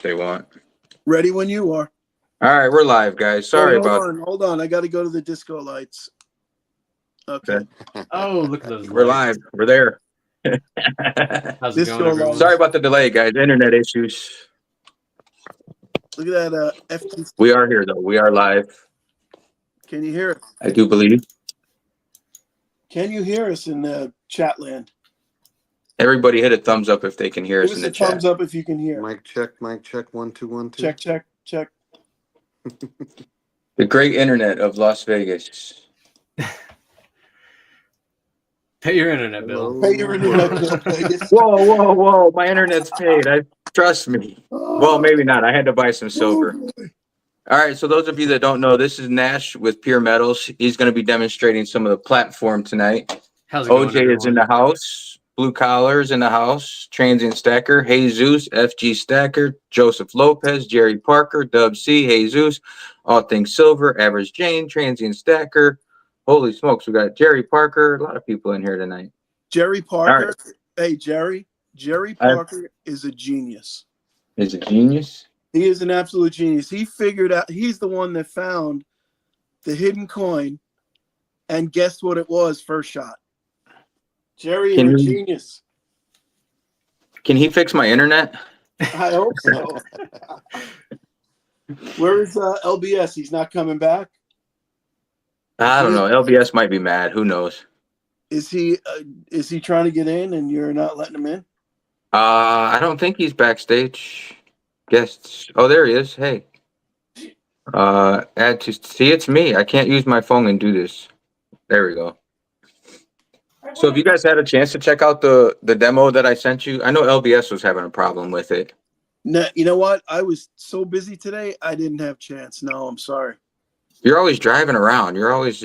they want. Ready when you are. All right, we're live, guys. Sorry about Hold on. I got to go to the disco lights. Okay. Oh, look at those We're lights. live. We're there. How's it Disco going, everyone? Sorry about the delay, guys. Internet issues. Look at that FTC. We are here, though. We are live. Can you hear it? I do believe. Can you hear us in the chat land? Everybody hit a thumbs up if they can hear Give us us in the a chat. thumbs up if you can hear. Mic check, 1, 2, 1, 2. Check. The great internet of Las Vegas. Pay your internet bill. Pay your internet bill, Vegas. Whoa. My internet's paid. Trust me. Well, maybe not. I had to buy some silver. All right, so those of you that don't know, this is Nash with Pure Metals. He's going to be demonstrating some of the platform tonight. How's it going, OJ everyone? is in the house. Blue Collars in the house. Transient Stacker. Jesus, FG Stacker. Joseph Lopez. Jerry Parker. Dub C. Jesus. All Things Silver. Average Jane. Transient Stacker. Holy smokes, we got Jerry Parker. A lot of people in here tonight. Jerry Parker. Right. Hey, Jerry. Jerry Parker is a genius. Is a genius. He is an absolute genius. He figured out, he's the one that found the hidden coin and guessed what it was first shot. Jerry, you're a genius. Can he fix my internet? I hope so. Where is LBS? He's not coming back? I don't know. LBS might be mad. Who knows? Is he trying to get in and you're not letting him in? I don't think he's backstage. Guests. Oh, there he is. Hey. Add to see, it's me. I can't use my phone and do this. There we go. So if you guys had a chance to check out the demo that I sent you, I know LBS was having a problem with it. No, you know what? I was so busy today, I didn't have a chance. No, I'm sorry. You're always driving around. It's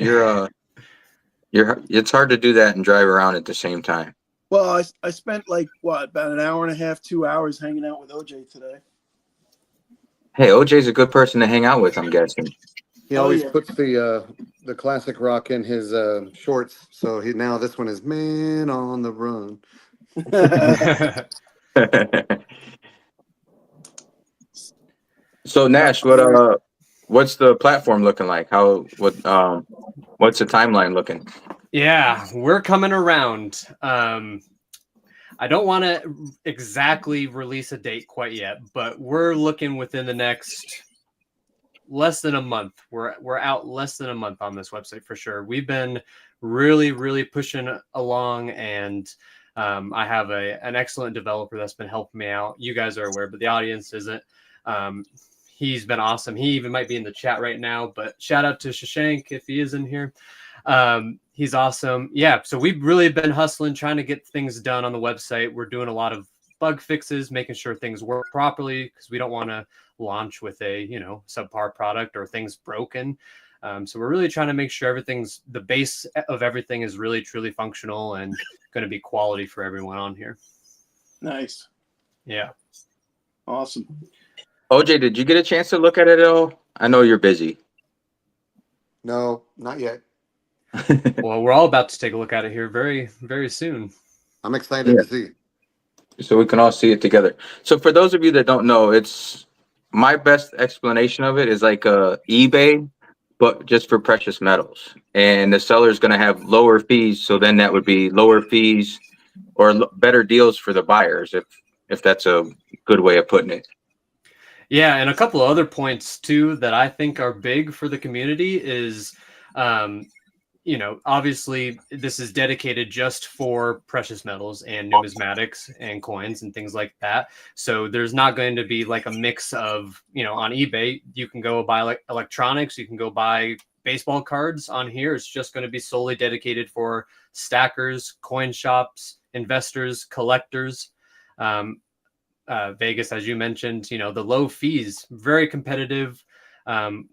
hard to do that and drive around at the same time. Well, I spent about an hour and a half, 2 hours hanging out with OJ today. Hey, OJ's a good person to hang out with, I'm guessing. He always puts the classic rock in his shorts. So now this one is Man on the Run. So Nash, what's the platform looking like? What's the timeline looking? Yeah, we're coming around. I don't want to exactly release a date quite yet, but we're looking within the next less than a month. We're out less than a month on this website for sure. We've been really pushing along, and I have an excellent developer that's been helping me out. You guys are aware, but the audience isn't. He's been awesome. He even might be in the chat right now, but shout out to Shashank if he is in here. He's awesome. Yeah, so we've really been hustling, trying to get things done on the website. We're doing a lot of bug fixes, making sure things work properly, because we don't want to launch with a subpar product or things broken. So we're really trying to make sure the base of everything is really truly functional and going to be quality for everyone on here. Nice. Yeah. Awesome. OJ, did you get a chance to look at it at all? I know you're busy. No, not yet. Well, we're all about to take a look at it here very, very soon. I'm excited to see. So we can all see it together. So for those of you that don't know, it's my best explanation of it is like eBay, but just for precious metals. And the seller is going to have lower fees. So then that would be lower fees or better deals for the buyers, if that's a good way of putting it. Yeah, and a couple of other points too that I think are big for the community is, obviously this is dedicated just for precious metals and numismatics and coins and things like that. So there's not going to be like a mix of, on eBay, you can go buy like electronics, you can go buy baseball cards. On here, it's just going to be solely dedicated for stackers, coin shops, investors, collectors. Vegas, as you mentioned, the low fees, very competitive.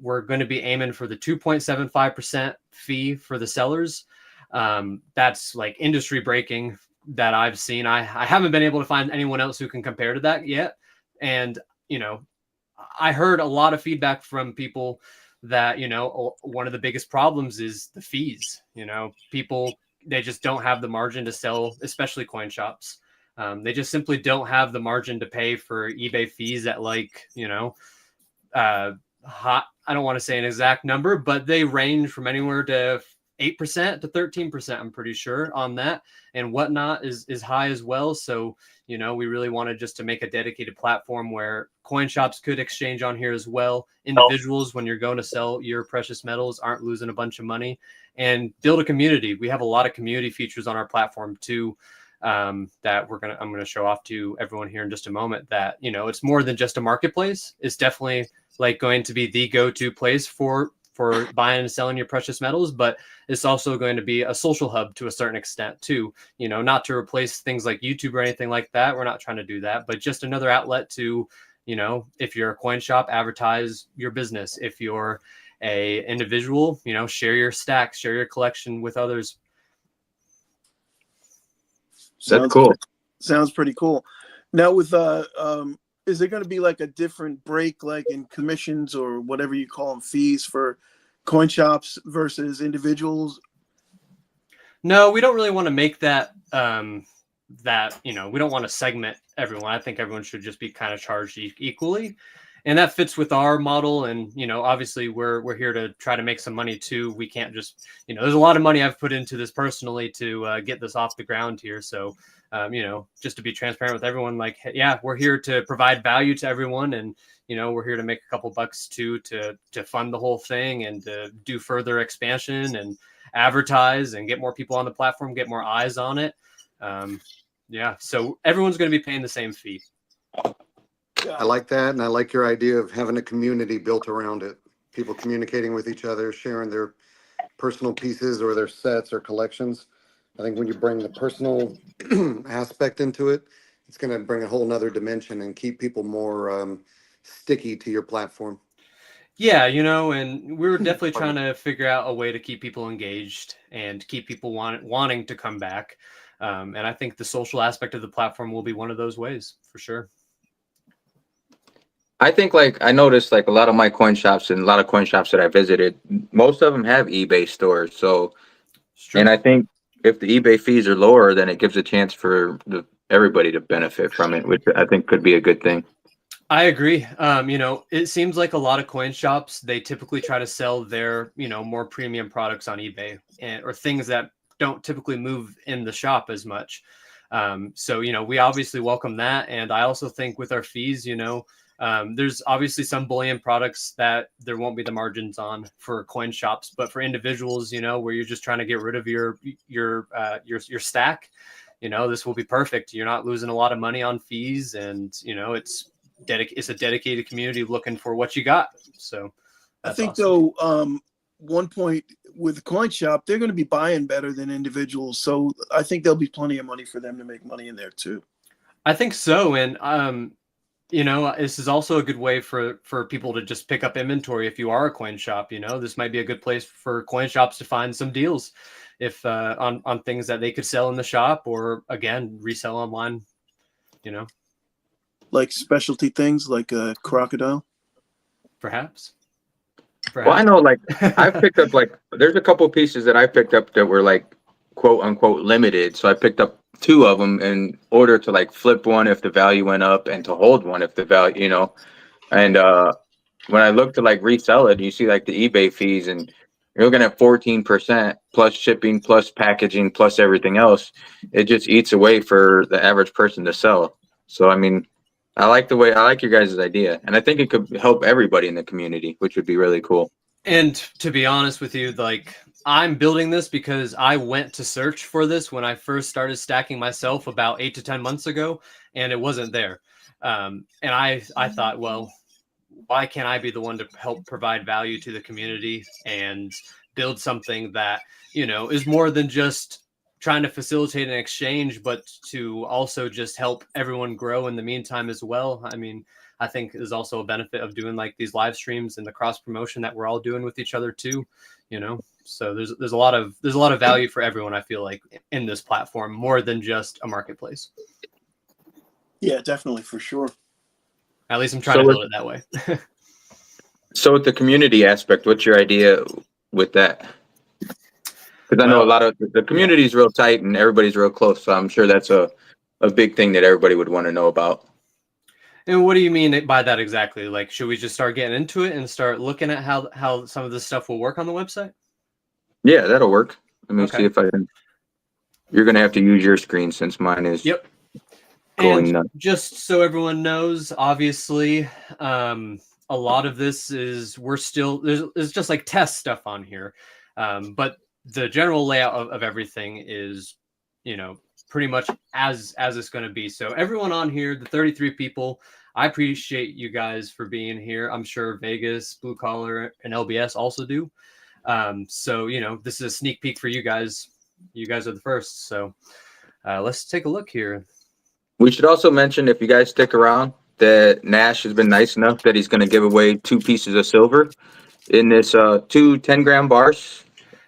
We're going to be aiming for the 2.75% fee for the sellers. That's like industry breaking that I've seen. I haven't been able to find anyone else who can compare to that yet. And, I heard a lot of feedback from people that, one of the biggest problems is the fees. People, they just don't have the margin to sell, especially coin shops. They just simply don't have the margin to pay for eBay fees at like, hot. I don't want to say an exact number, but they range from anywhere to 8% to 13%. I'm pretty sure on that, and whatnot is high as well. So, we really wanted just to make a dedicated platform where coin shops could exchange on here as well. Individuals, when you're going to sell your precious metals, aren't losing a bunch of money, and build a community. We have a lot of community features on our platform too. That I'm going to show off to everyone here in just a moment, that, it's more than just a marketplace. It's definitely like going to be the go-to place for buying and selling your precious metals, but it's also going to be a social hub to a certain extent too, not to replace things like YouTube or anything like that. We're not trying to do that, but just another outlet to, if you're a coin shop, advertise your business. If you're a individual, share your stacks, share your collection with others. That's cool. Sounds pretty cool. Now with is there going to be like a different break, like in commissions or whatever you call them, fees for coin shops versus individuals? No, we don't really want to make that we don't want to segment everyone. I think everyone should just be kind of charged equally. And that fits with our model. And, obviously we're here to try to make some money too. We can't just, there's a lot of money I've put into this personally to get this off the ground here. So, just to be transparent with everyone, like, yeah, we're here to provide value to everyone. And, we're here to make a couple bucks too, to fund the whole thing and to do further expansion and advertise and get more people on the platform, get more eyes on it. Yeah. So everyone's going to be paying the same fee. I like that, and I like your idea of having a community built around it. People communicating with each other, sharing their personal pieces or their sets or collections. I think when you bring the personal aspect into it, it's going to bring a whole nother dimension and keep people more sticky to your platform. Yeah, and we were definitely trying to figure out a way to keep people engaged and keep people wanting to come back. And I think the social aspect of the platform will be one of those ways for sure. I think, like, I noticed, like, a lot of my coin shops and a lot of coin shops that I visited, most of them have eBay stores. So, and I think if the eBay fees are lower, then it gives a chance for everybody to benefit from it, which I think could be a good thing. I agree. It seems like a lot of coin shops, they typically try to sell their, more premium products on eBay or things that don't typically move in the shop as much. So, we obviously welcome that. And I also think with our fees, there's obviously some bullion products that there won't be the margins on for coin shops, but for individuals, where you're just trying to get rid of your stack, this will be perfect. You're not losing a lot of money on fees, and it's a dedicated community looking for what you got. So I think awesome. though, one point with the coin shop, they're going to be buying better than individuals. So I think there'll be plenty of money for them to make money in there too. I think so. And, this is also a good way for people to just pick up inventory. If you are a coin shop, this might be a good place for coin shops to find some deals if on things that they could sell in the shop or, again, resell online, Like specialty things like a crocodile. Perhaps. Well, I know, like, I've picked up, like, there's a couple pieces that I picked up that were, like, quote unquote limited. So I picked up 2 of them in order to, like, flip one if the value went up and to hold one if the value, and when I look to, like, resell it, you see, like, the eBay fees, and you're looking at 14% plus shipping, plus packaging, plus everything else. It just eats away for the average person to sell. So, I mean, I like your guys' idea, and I think it could help everybody in the community, which would be really cool. And to be honest with you, like, I'm building this because I went to search for this when I first started stacking myself about 8 to 10 months ago, and it wasn't there. And I thought, well, why can't I be the one to help provide value to the community and build something that, is more than just trying to facilitate an exchange, but to also just help everyone grow in the meantime as well. I mean, I think there's also a benefit of doing like these live streams and the cross promotion that we're all doing with each other too, so there's a lot of value for everyone, I feel like, in this platform, more than just a marketplace. Yeah, definitely, for sure. At least I'm trying to build it that way. So with the community aspect, what's your idea with that? Because I know a lot of the community is real tight and everybody's real close. So I'm sure that's a a big thing that everybody would want to know about. And what do you mean by that exactly? Like, should we just start getting into it and start looking at how some of this stuff will work on the website? Yeah, that'll work. Let me see Okay. if I can. You're gonna have to use your screen since mine is Yep. going And nuts. just so everyone knows, obviously, a lot of this is there's just like test stuff on here, but the general layout of everything is, pretty much as it's going to be. So everyone on here, the 33 people, I appreciate you guys for being here. I'm sure Vegas, Blue Collar, and LBS also do. So this is a sneak peek for you guys. You guys are the first. So let's take a look here. We should also mention, if you guys stick around, that Nash has been nice enough that he's going to give away 2 pieces of silver in this 2 10-gram bars.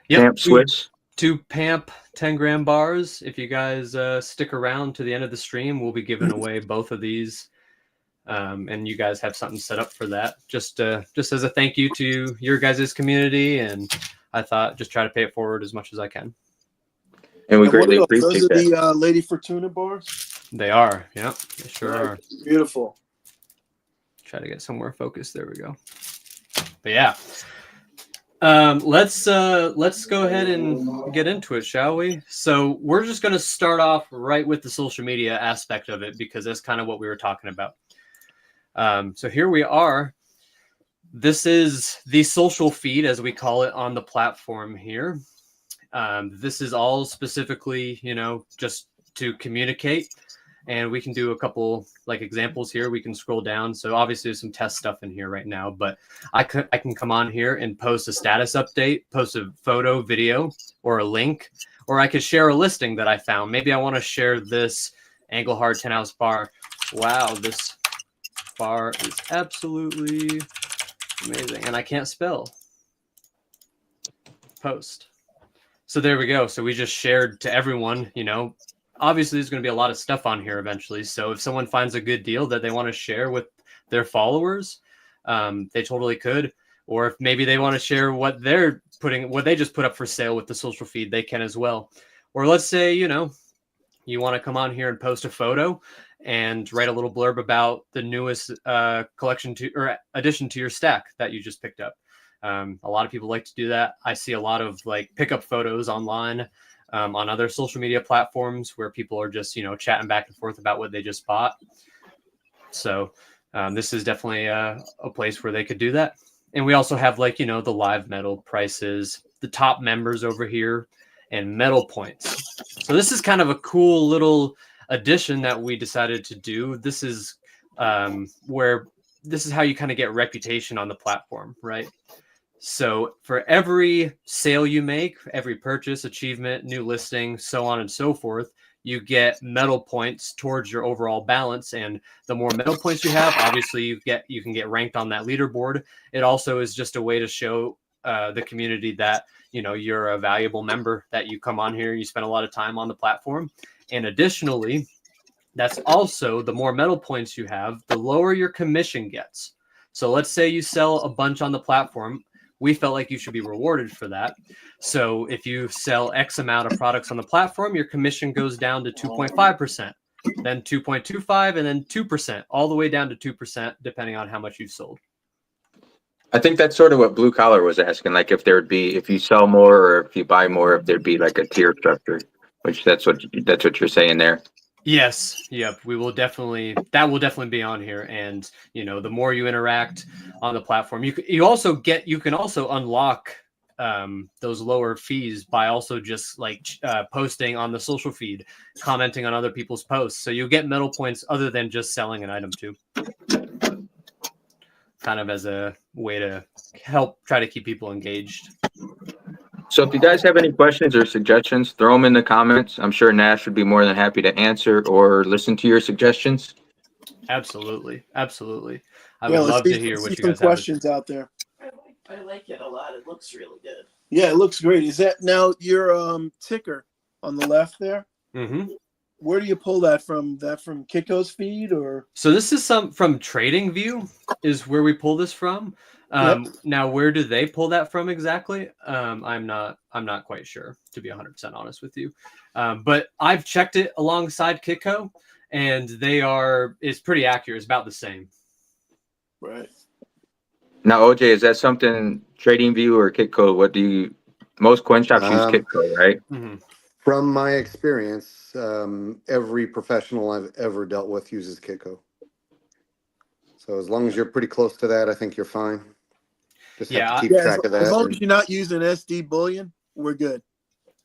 Yep, Camp Swiss. two PAMP 10-gram bars. If you guys stick around to the end of the stream, we'll be giving away both of these. And you guys have something set up for that. Just as a thank you to your guys' community. And I thought just try to pay it forward as much as I can. And we And what greatly are those? appreciate Those are that. the Lady Fortuna bars? They are. Yeah, they sure Right. are. Beautiful. Try to get somewhere focused. There we go. But yeah. Let's go ahead and get into it, shall we? So we're just going to start off right with the social media aspect of it, because that's kind of what we were talking about. So here we are. This is the social feed, as we call it on the platform here. This is all specifically, just to communicate. And we can do a couple like examples here. We can scroll down. So obviously there's some test stuff in here right now, but I can come on here and post a status update, post a photo, video, or a link, or I could share a listing that I found. Maybe I want to share this Engelhard 10-ounce bar. Wow, this bar is absolutely amazing. And I can't spell. Post. So there we go. So we just shared to everyone, obviously there's going to be a lot of stuff on here eventually. So if someone finds a good deal that they want to share with their followers, they totally could. Or if maybe they want to share what they just put up for sale with the social feed, they can as well. Or let's say, you want to come on here and post a photo and write a little blurb about the newest collection or addition to your stack that you just picked up. A lot of people like to do that. I see a lot of like pickup photos online on other social media platforms where people are just, chatting back and forth about what they just bought. So this is definitely a place where they could do that. And we also have like, the live metal prices, the top members over here, and metal points. So this is kind of a cool little addition that we decided to do. This is how you kind of get reputation on the platform, right? So for every sale you make, every purchase, achievement, new listing, so on and so forth, you get metal points towards your overall balance. And the more metal points you have, obviously you can get ranked on that leaderboard. It also is just a way to show the community that, you're a valuable member, that you come on here, you spend a lot of time on the platform. And additionally, that's also the more metal points you have, the lower your commission gets. So let's say you sell a bunch on the platform. We felt like you should be rewarded for that. So if you sell X amount of products on the platform, your commission goes down to 2.5%, then 2.25%, and then 2%, all the way down to 2%, depending on how much you've sold. I think that's sort of what Blue Collar was asking, like if you sell more or if you buy more, if there'd be like a tier structure, which that's what you're saying there. Yes. Yep. That will definitely be on here. And, the more you interact on the platform, you can also unlock those lower fees by also just like posting on the social feed, commenting on other people's posts. So you'll get metal points other than just selling an item too. Kind of as a way to help try to keep people engaged. So if you guys have any questions or suggestions, throw them in the comments. I'm sure Nash would be more than happy to answer or listen to your suggestions. Absolutely. I Yeah, would let's love see- to hear let's what see you some guys have. questions out there. I like it a lot. It looks really good. Yeah, it looks great. Is that now your ticker on the left there? Mm-hmm. Where do you pull that from? That from Kiko's feed or? So this is from Trading View is where we pull this from. Now, where do they pull that from exactly? I'm not quite sure, to be 100% honest with you. But I've checked it alongside Kitco, and it's pretty accurate. It's about the same. Right. Now, OJ, is that something TradingView or Kitco? Most coin shops use Kitco, right? Mhm. From my experience, every professional I've ever dealt with uses Kitco. So as long as you're pretty close to that, I think you're fine. Just have Yeah, to keep Yeah, track of that. as long and- as you're not using SD bullion, we're good.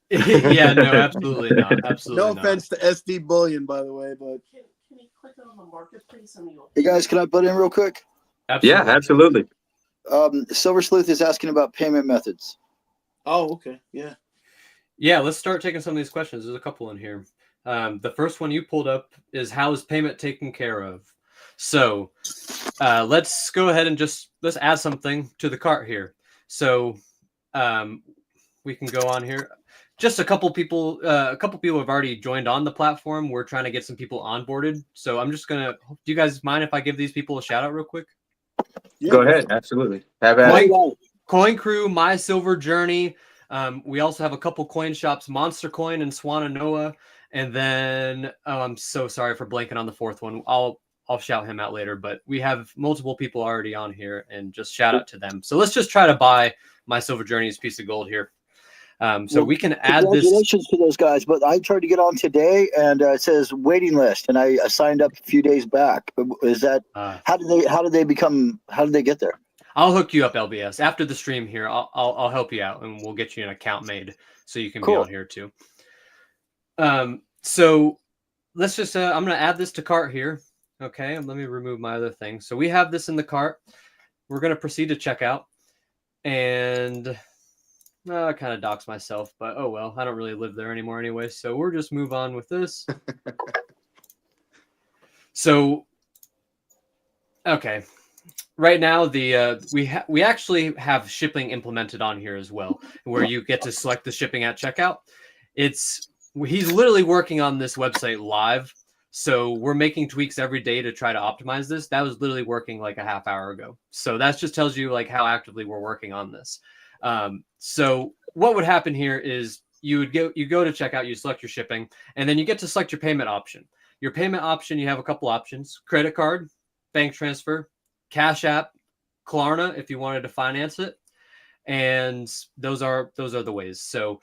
yeah, no, absolutely not. Absolutely No not. offense to SD bullion, by the way, but Can you click on the marketplace and you'll Hey guys, can I butt in real quick? Yeah, Absolutely. absolutely. Silver Sleuth is asking about payment methods. oh, okay, yeah. Yeah, let's start taking some of these questions. There's a couple in here. The first one you pulled up is, how is payment taken care of? So let's go ahead and let's add something to the cart here. So we can go on here. Just a couple people have already joined on the platform. We're trying to get some people onboarded. So I'm just do you guys mind if I give these people a shout out real quick? Yeah. Go ahead. Absolutely. Have at it. Coin Crew, My Silver Journey. We also have a couple coin shops, Monster Coin and Swananoa. And then, I'm so sorry for blanking on the fourth one. I'll shout him out later, but we have multiple people already on here, and just shout out to them. So let's just try to buy My Silver Journey's piece of gold here. So we can add this. Congratulations to those guys, but I tried to get on today, and it says waiting list, and I signed up a few days back. Is that how did they get there? I'll hook you up, LBS. After the stream here, I'll help you out, and we'll get you an account made so you can be on here too. So let's just I'm gonna add this to cart here. Okay, let me remove my other thing. So we have this in the cart. We're gonna proceed to checkout, and I kind of dox myself, but oh well, I don't really live there anymore anyway. So we'll just move on with this. So, okay. Right now, we actually have shipping implemented on here as well, where you get to select the shipping at checkout. He's literally working on this website live, so we're making tweaks every day to try to optimize this. That was literally working like a half hour ago. So that just tells you like how actively we're working on this. So what would happen here is you go to checkout, you select your shipping, and then you get to select your payment option. Your payment option, you have a couple options: credit card, bank transfer, Cash App, Klarna if you wanted to finance it, and those are the ways. So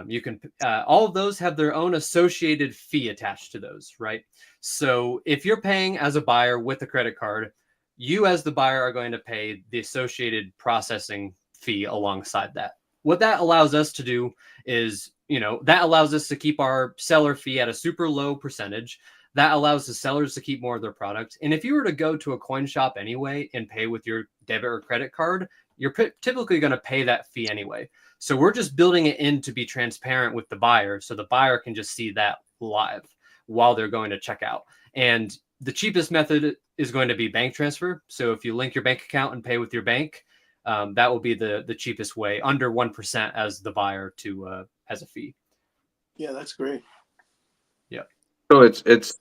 you can all of those have their own associated fee attached to those, right? So if you're paying as a buyer with a credit card, you as the buyer are going to pay the associated processing fee alongside that. What that allows us to do is, that allows us to keep our seller fee at a super low percentage. That allows the sellers to keep more of their product. And if you were to go to a coin shop anyway and pay with your debit or credit card, you're typically going to pay that fee anyway. So we're just building it in to be transparent with the buyer, so the buyer can just see that live while they're going to check out. And the cheapest method is going to be bank transfer. So if you link your bank account and pay with your bank, that will be the cheapest way, under 1% as the buyer to as a fee. Yeah, that's great. Yeah. So it's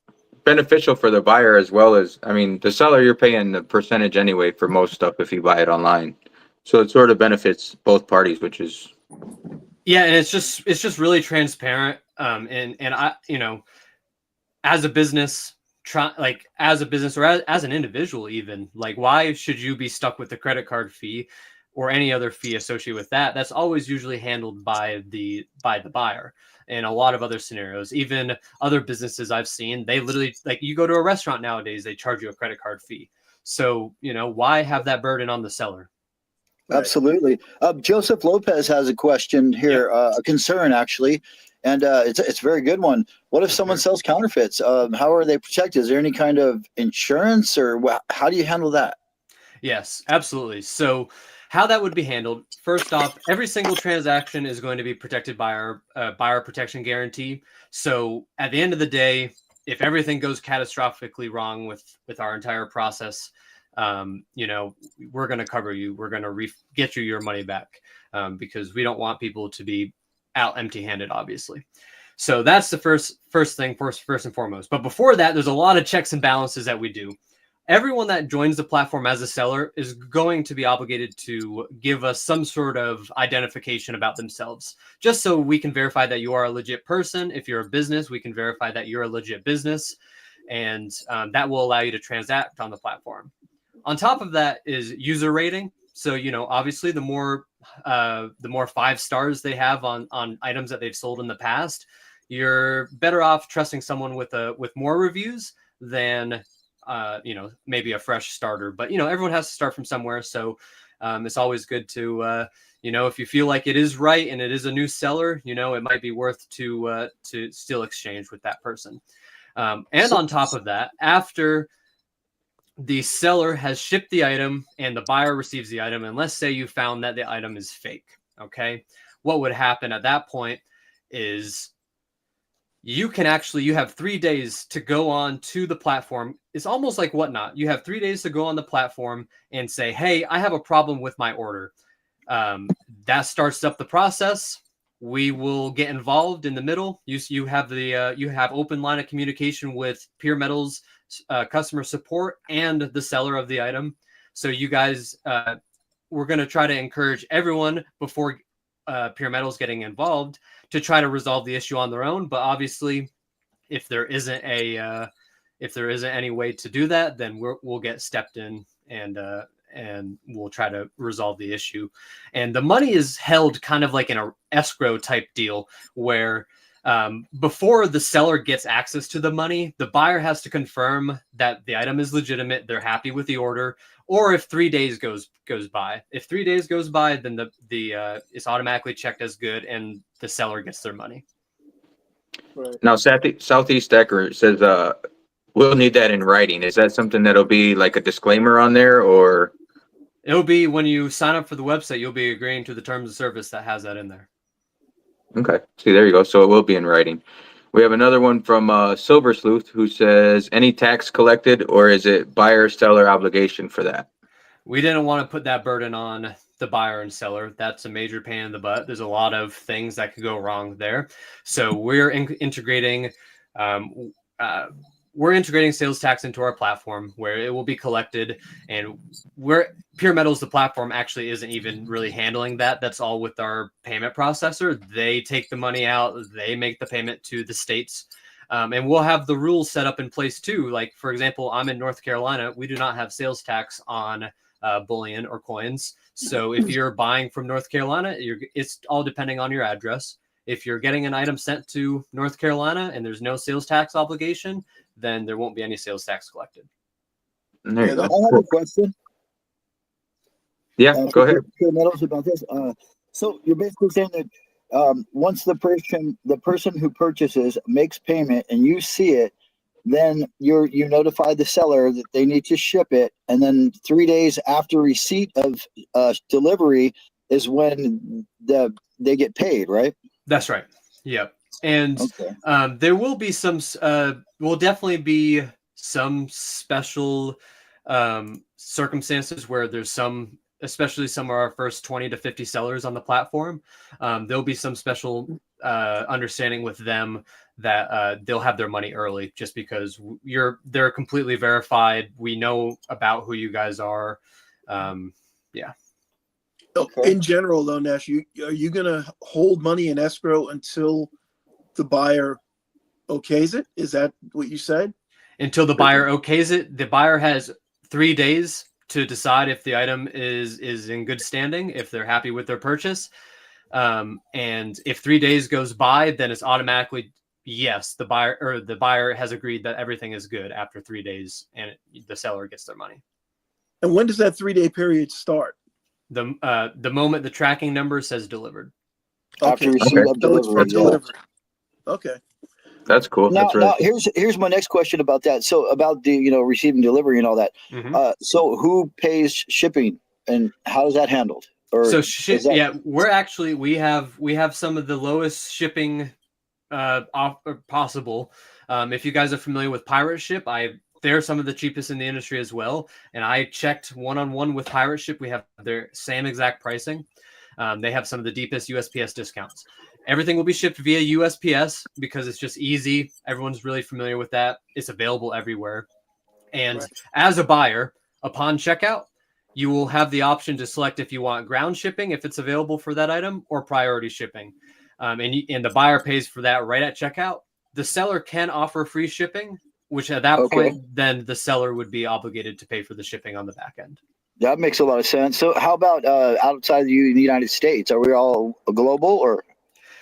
beneficial for the buyer as well as, I mean, the seller, you're paying the percentage anyway for most stuff if you buy it online. So it sort of benefits both parties, which is. Yeah, and it's just really transparent. And I, as a business, as a business or as an individual, even, like, why should you be stuck with the credit card fee or any other fee associated with that? That's always usually handled by the buyer. In a lot of other scenarios, even other businesses I've seen, they literally, like, you go to a restaurant nowadays, they charge you a credit card fee. So, why have that burden on the seller? Absolutely. Joseph Lopez has a question here, a concern actually, and it's a very good one. What if someone sells counterfeits? How are they protected? Is there any kind of insurance, or how do you handle that? Yes, absolutely. So how that would be handled, first off, every single transaction is going to be protected by our buyer protection guarantee. So at the end of the day, if everything goes catastrophically wrong with our entire process, we're going to cover you. We're going to get you your money back, because we don't want people to be out empty-handed, obviously. So that's the first and foremost. But before that, there's a lot of checks and balances that we do. everyone that joins the platform as a seller is going to be obligated to give us some sort of identification about themselves, just so we can verify that you are a legit person. If you're a business, we can verify that you're a legit business, and that will allow you to transact on the platform. On top of that is user rating. So, obviously the more 5 stars they have on items that they've sold in the past, you're better off trusting someone with more reviews than maybe a fresh starter. But everyone has to start from somewhere, so it's always good to if you feel like it is right and it is a new seller, it might be worth to still exchange with that person. And on top of that, after the seller has shipped the item and the buyer receives the item, and let's say you found that the item is fake, okay, what would happen at that point is you have 3 days to go on to the platform. It's almost like Whatnot. You have 3 days to go on the platform and say, hey, I have a problem with my order. That starts up the process. We will get involved in the middle. You have open line of communication with Pure Metals customer support and the seller of the item. So you guys, we're going to try to encourage everyone before Pure Metals getting involved to try to resolve the issue on their own. But obviously, if there isn't any way to do that, then we'll get stepped in and we'll try to resolve the issue. And the money is held kind of like in a escrow type deal where before the seller gets access to the money, the buyer has to confirm that the item is legitimate, they're happy with the order, or if 3 days goes by. If 3 days goes by, then the it's automatically checked as good and the seller gets their money. Right. Now, Southeast Decker says, we'll need that in writing. Is that something that'll be like a disclaimer on there, or? It'll be when you sign up for the website, you'll be agreeing to the terms of service that has that in there. Okay. See, there you go. So it will be in writing. We have another one from Silver Sleuth who says, any tax collected, or is it buyer-seller obligation for that? We didn't want to put that burden on the buyer and seller. That's a major pain in the butt. There's a lot of things that could go wrong there. So we're integrating sales tax into our platform where it will be collected, and Pure Metals, the platform, actually isn't even really handling that. That's all with our payment processor. They take the money out, they make the payment to the states, and we'll have the rules set up in place too. Like, for example, I'm in North Carolina. We do not have sales tax on bullion or coins. So if you're buying from North Carolina, it's all depending on your address. If you're getting an item sent to North Carolina and there's no sales tax obligation, then there won't be any sales tax collected. There you I go. have a question. Yeah, go ahead. Pure Metals about this. So you're basically saying that once the person who purchases makes payment and you see it, then you notify the seller that they need to ship it, and then 3 days after receipt of delivery is when they get paid, right? That's right. Yep. And Okay. there will be will definitely be some special circumstances where there's especially some of our first 20 to 50 sellers on the platform. There'll be some special understanding with them that they'll have their money early just because they're completely verified. We know about who you guys are. Yeah. Okay. In general, though, Nash, are you going to hold money in escrow until the buyer okays it? Is that what you said? Until the buyer okays it, the buyer has 3 days to decide if the item is in good standing, if they're happy with their purchase. And if 3 days goes by, then it's automatically yes, the buyer has agreed that everything is good after 3 days, and the seller gets their money. And when does that 3-day period start? The moment the tracking number says delivered. After receipt Okay. of delivery. It's delivery. Okay. That's cool. Now, That's really cool. here's my next question about that. So about the receiving delivery and all that. Mm-hmm. So who pays shipping and how is that handled? Or So we have some of the lowest shipping possible. If you guys are familiar with Pirate Ship, they're some of the cheapest in the industry as well. And I checked one-on-one with Pirate Ship. We have their same exact pricing. They have some of the deepest USPS discounts. Everything will be shipped via USPS because it's just easy. Everyone's really familiar with that. It's available everywhere. And Right. as a buyer, upon checkout, you will have the option to select if you want ground shipping, if it's available for that item, or priority shipping. And the buyer pays for that right at checkout. The seller can offer free shipping, which at that Okay. point, then the seller would be obligated to pay for the shipping on the back end. That makes a lot of sense. So how about outside the United States? Are we all global or?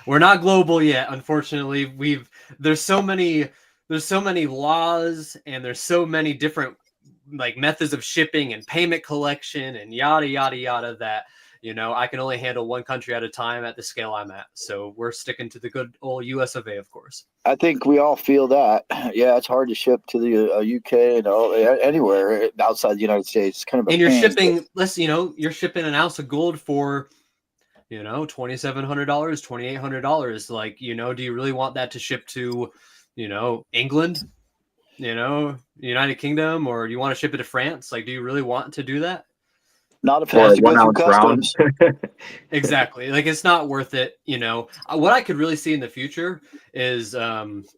We're not global yet, unfortunately. There's so many laws, and there's so many different like methods of shipping and payment collection and yada yada yada that I can only handle one country at a time at the scale I'm at. So we're sticking to the good old US of A, of course. I think we all feel that. Yeah, it's hard to ship to the UK and anywhere outside the United States. It's kind of a And you're pain. shipping you're shipping an ounce of gold for $2,700, $2,800. Like, do you really want that to ship to England, United Kingdom, or do you want to ship it to France? Like, do you really want to do that? Not if it Or has to go 1 through ounce round. customs. Exactly. Like, it's not worth it. What I could really see in the future is where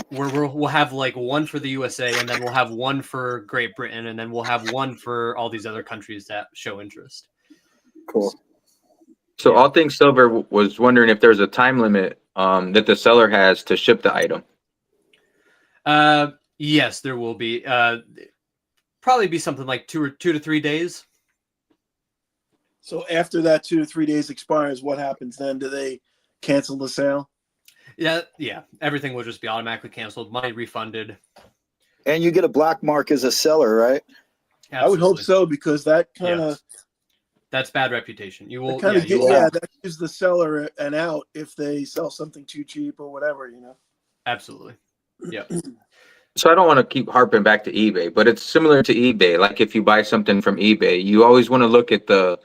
we'll have like one for the USA, and then we'll have one for Great Britain, and then we'll have one for all these other countries that show interest. Cool. So All Things Silver was wondering if there's a time limit that the seller has to ship the item. Yes, there will be. Probably be something like 2 to 3 days. So after that 2 to 3 days expires, what happens then? Do they cancel the sale? Yeah. Everything will just be automatically canceled, money refunded. And you get a black mark as a seller, right? Absolutely. I would hope so, because that kind of Yes. That's bad reputation. You will that gives the seller an out if they sell something too cheap or whatever, Absolutely. Yeah. So I don't want to keep harping back to eBay, but it's similar to eBay. Like if you buy something from eBay, you always want to look at the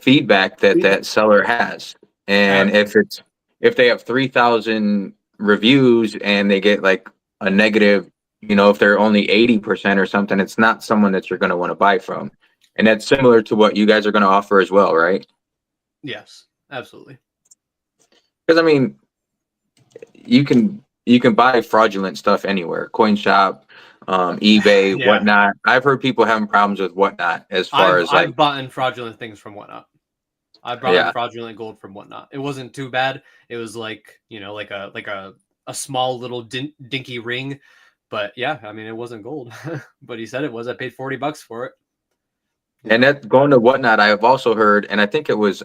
feedback that seller has. And if they have 3,000 reviews and they get like a negative, if they're only 80% or something, it's not someone that you're going to want to buy from. And that's similar to what you guys are going to offer as well, right? Yes, absolutely. Because I mean, you can buy fraudulent stuff anywhere, coin shop, eBay, Yeah. whatnot. I've heard people having problems with whatnot as far as like I've bought fraudulent things from whatnot. I brought in fraudulent gold from whatnot. It wasn't too bad. It was like like a small little dinky ring, but yeah, I mean it wasn't gold. But he said it was. I paid $40 for it. And that going to whatnot, I have also heard, and I think it was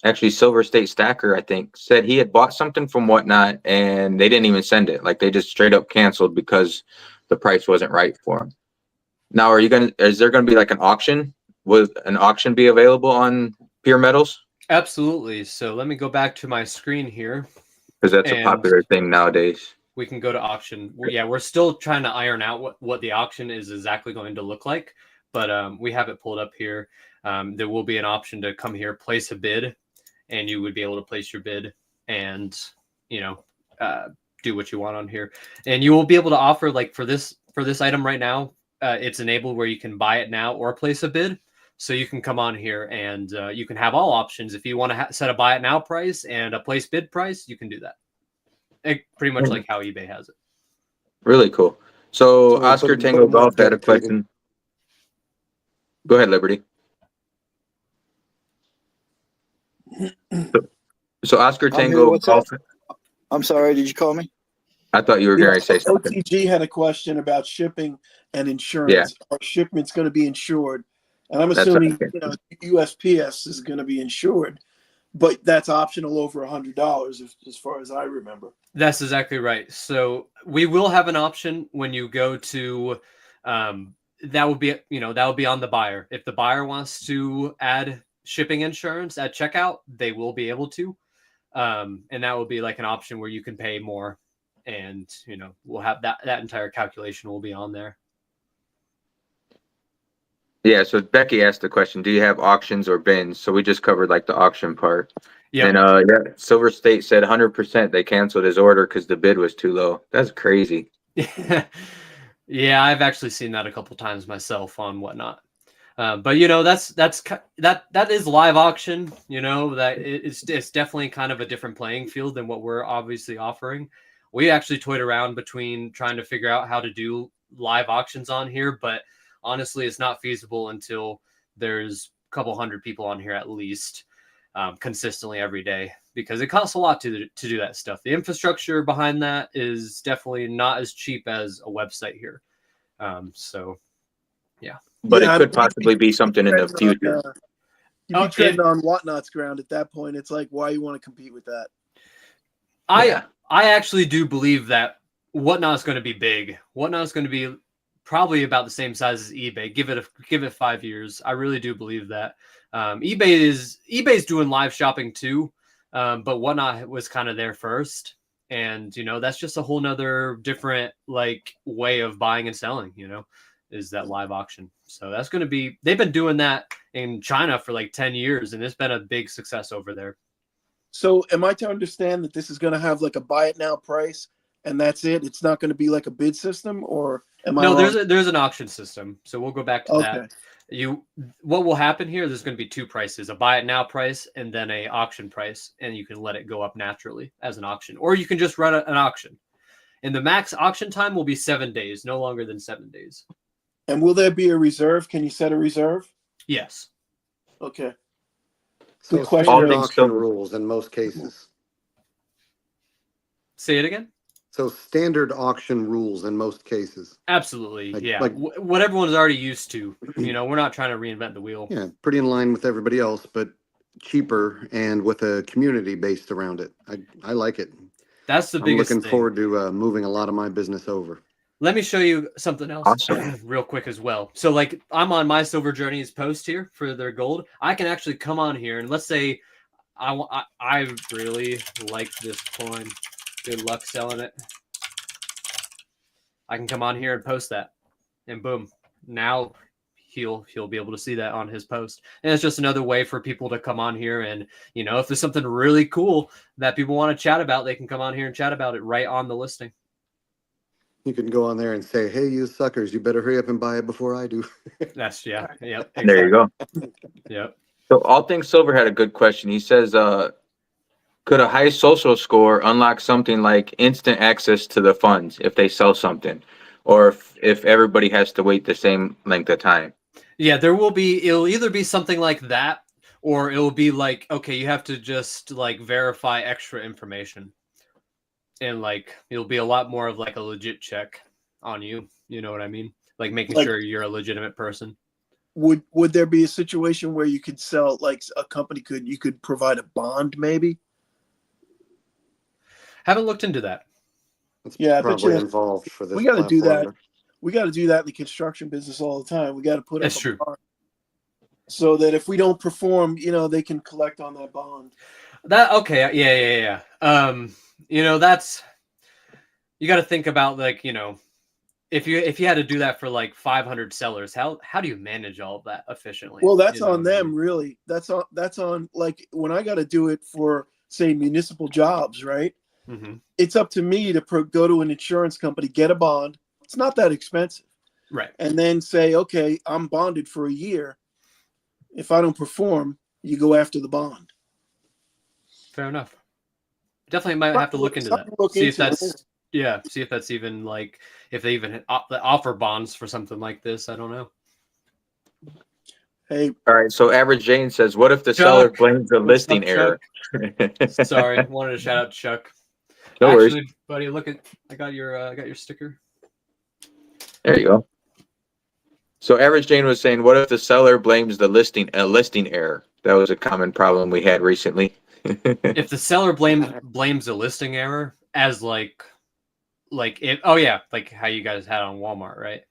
actually Silver State Stacker, I think, said he had bought something from whatnot and they didn't even send it. Like they just straight up canceled because the price wasn't right for him. Now, is there gonna be like an auction? Will an auction be available on Pure Metals? Absolutely. So let me go back to my screen here. Because that's a popular thing nowadays. We can go to auction. Yeah, we're still trying to iron out what the auction is exactly going to look like, but we have it pulled up here. There will be an option to come here, place a bid, and you would be able to place your bid and do what you want on here. And you will be able to offer, like for this item right now, it's enabled where you can buy it now or place a bid. So you can come on here and you can have all options. If you want to set a buy it now price and a place bid price, you can do that. Pretty much like how eBay has it. Really cool. So So Oscar put Tango them up Golf had a there, Katie. question. Go ahead, Liberty. So Oscar I'm here. Tango What's Golf. I'm sorry. Did you call me? I thought you were going to say something. OTG had a question about shipping and insurance. Are shipments going to be insured? And I'm That's assuming okay. USPS is going to be insured, but that's optional over $100, as far as I remember. That's exactly right. So we will have an option when you go to that will be on the buyer. If the buyer wants to add shipping insurance at checkout, they will be able to. And that will be like an option where you can pay more, and we'll have that entire calculation will be on there. Yeah, so Becky asked the question, do you have auctions or bins? So we just covered like the auction part. Yep. And Silver State said 100% they canceled his order because the bid was too low. That's crazy. Yeah, I've actually seen that a couple times myself on whatnot. But that is live auction. That it's definitely kind of a different playing field than what we're obviously offering. We actually toyed around between trying to figure out how to do live auctions on here, but honestly, it's not feasible until there's a couple hundred people on here at least, consistently every day, because it costs a lot to do that stuff. The infrastructure behind that is definitely not as cheap as a website here. So yeah. But Yeah, it I could mean, possibly be something in the treading on, future. you'd be treading on Whatnot's ground at that point. It's like, why you want to compete with that? I actually do believe that Whatnot is going to be big. Whatnot is going to be probably about the same size as eBay. Give it 5 years. I really do believe that. eBay's doing live shopping too, but Whatnot was kind of there first, and that's just a whole nother different like way of buying and selling. Is that live auction? So that's going to be. They've been doing that in China for like 10 years, and it's been a big success over there. So am I to understand that this is going to have like a buy it now price and that's it? It's not going to be like a bid system, or am I No, wrong? there's an auction system. So we'll go back to that. What will happen here, there's going to be two prices, a buy it now price and then a auction price, and you can let it go up naturally as an auction, or you can just run an auction. And the max auction time will be 7 days, no longer than 7 days. And will there be a reserve? Can you set a reserve? Yes. Okay. So Good question. standard All auction things- rules in most cases. Say it again. So standard auction rules in most cases. Absolutely. Like- Yeah. like- What everyone's already used to. We're not trying to reinvent the wheel. Yeah, pretty in line with everybody else, but cheaper and with a community based around it. I like it. That's the I'm biggest looking thing. forward to moving a lot of my business over. Let me show you something else Awesome. real quick as well. So like I'm on my Silver Journeys post here for their gold. I can actually come on here and let's say I really like this coin. Good luck selling it. I can come on here and post that, and boom, now he'll be able to see that on his post. And it's just another way for people to come on here and if there's something really cool that people want to chat about, they can come on here and chat about it right on the listing. You can go on there and say, "Hey, you suckers, you better hurry up and buy it before I do." That's yep. Exactly. There you go. Yep. So All Things Silver had a good question. He says, could a high social score unlock something like instant access to the funds if they sell something, or if everybody has to wait the same length of time? Yeah, it'll either be something like that, or it'll be like, okay, you have to just like verify extra information. And like it'll be a lot more of like a legit check on you. You know what I mean? Like making sure you're a legitimate person. Would there be a situation where you could sell, like a company you could provide a bond maybe? Haven't looked into that. It's Yeah, I bet probably you involved for this. we got to do that. platform. We got to do that in the construction business all the time. We got to put That's up a true. bond so that if we don't perform, they can collect on that bond. Okay, yeah. That's you got to think about like if you had to do that for like 500 sellers, how do you manage all of that efficiently? Well, that's You know on what I them, mean? really. That's on like when I got to do it for say municipal jobs, right? Mm-hmm. It's up to me to go to an insurance company, get a bond. It's not that expensive. Right. And then say, okay, I'm bonded for a year. If I don't perform, you go after the bond. Fair enough. Definitely might have to look into that. See if that's even like if they even offer bonds for something like this. I don't know. Hey, All right. So Average Jane says, what if the Chuck. seller blames a What's listing up, error? Sorry, wanted to shout out Chuck. No worries. Actually, buddy, look at I got your sticker. There you go. So Average Jane was saying, what if the seller blames a listing error? That was a common problem we had recently. If the seller blames a listing error as like it, oh yeah, like how you guys had on Walmart, right?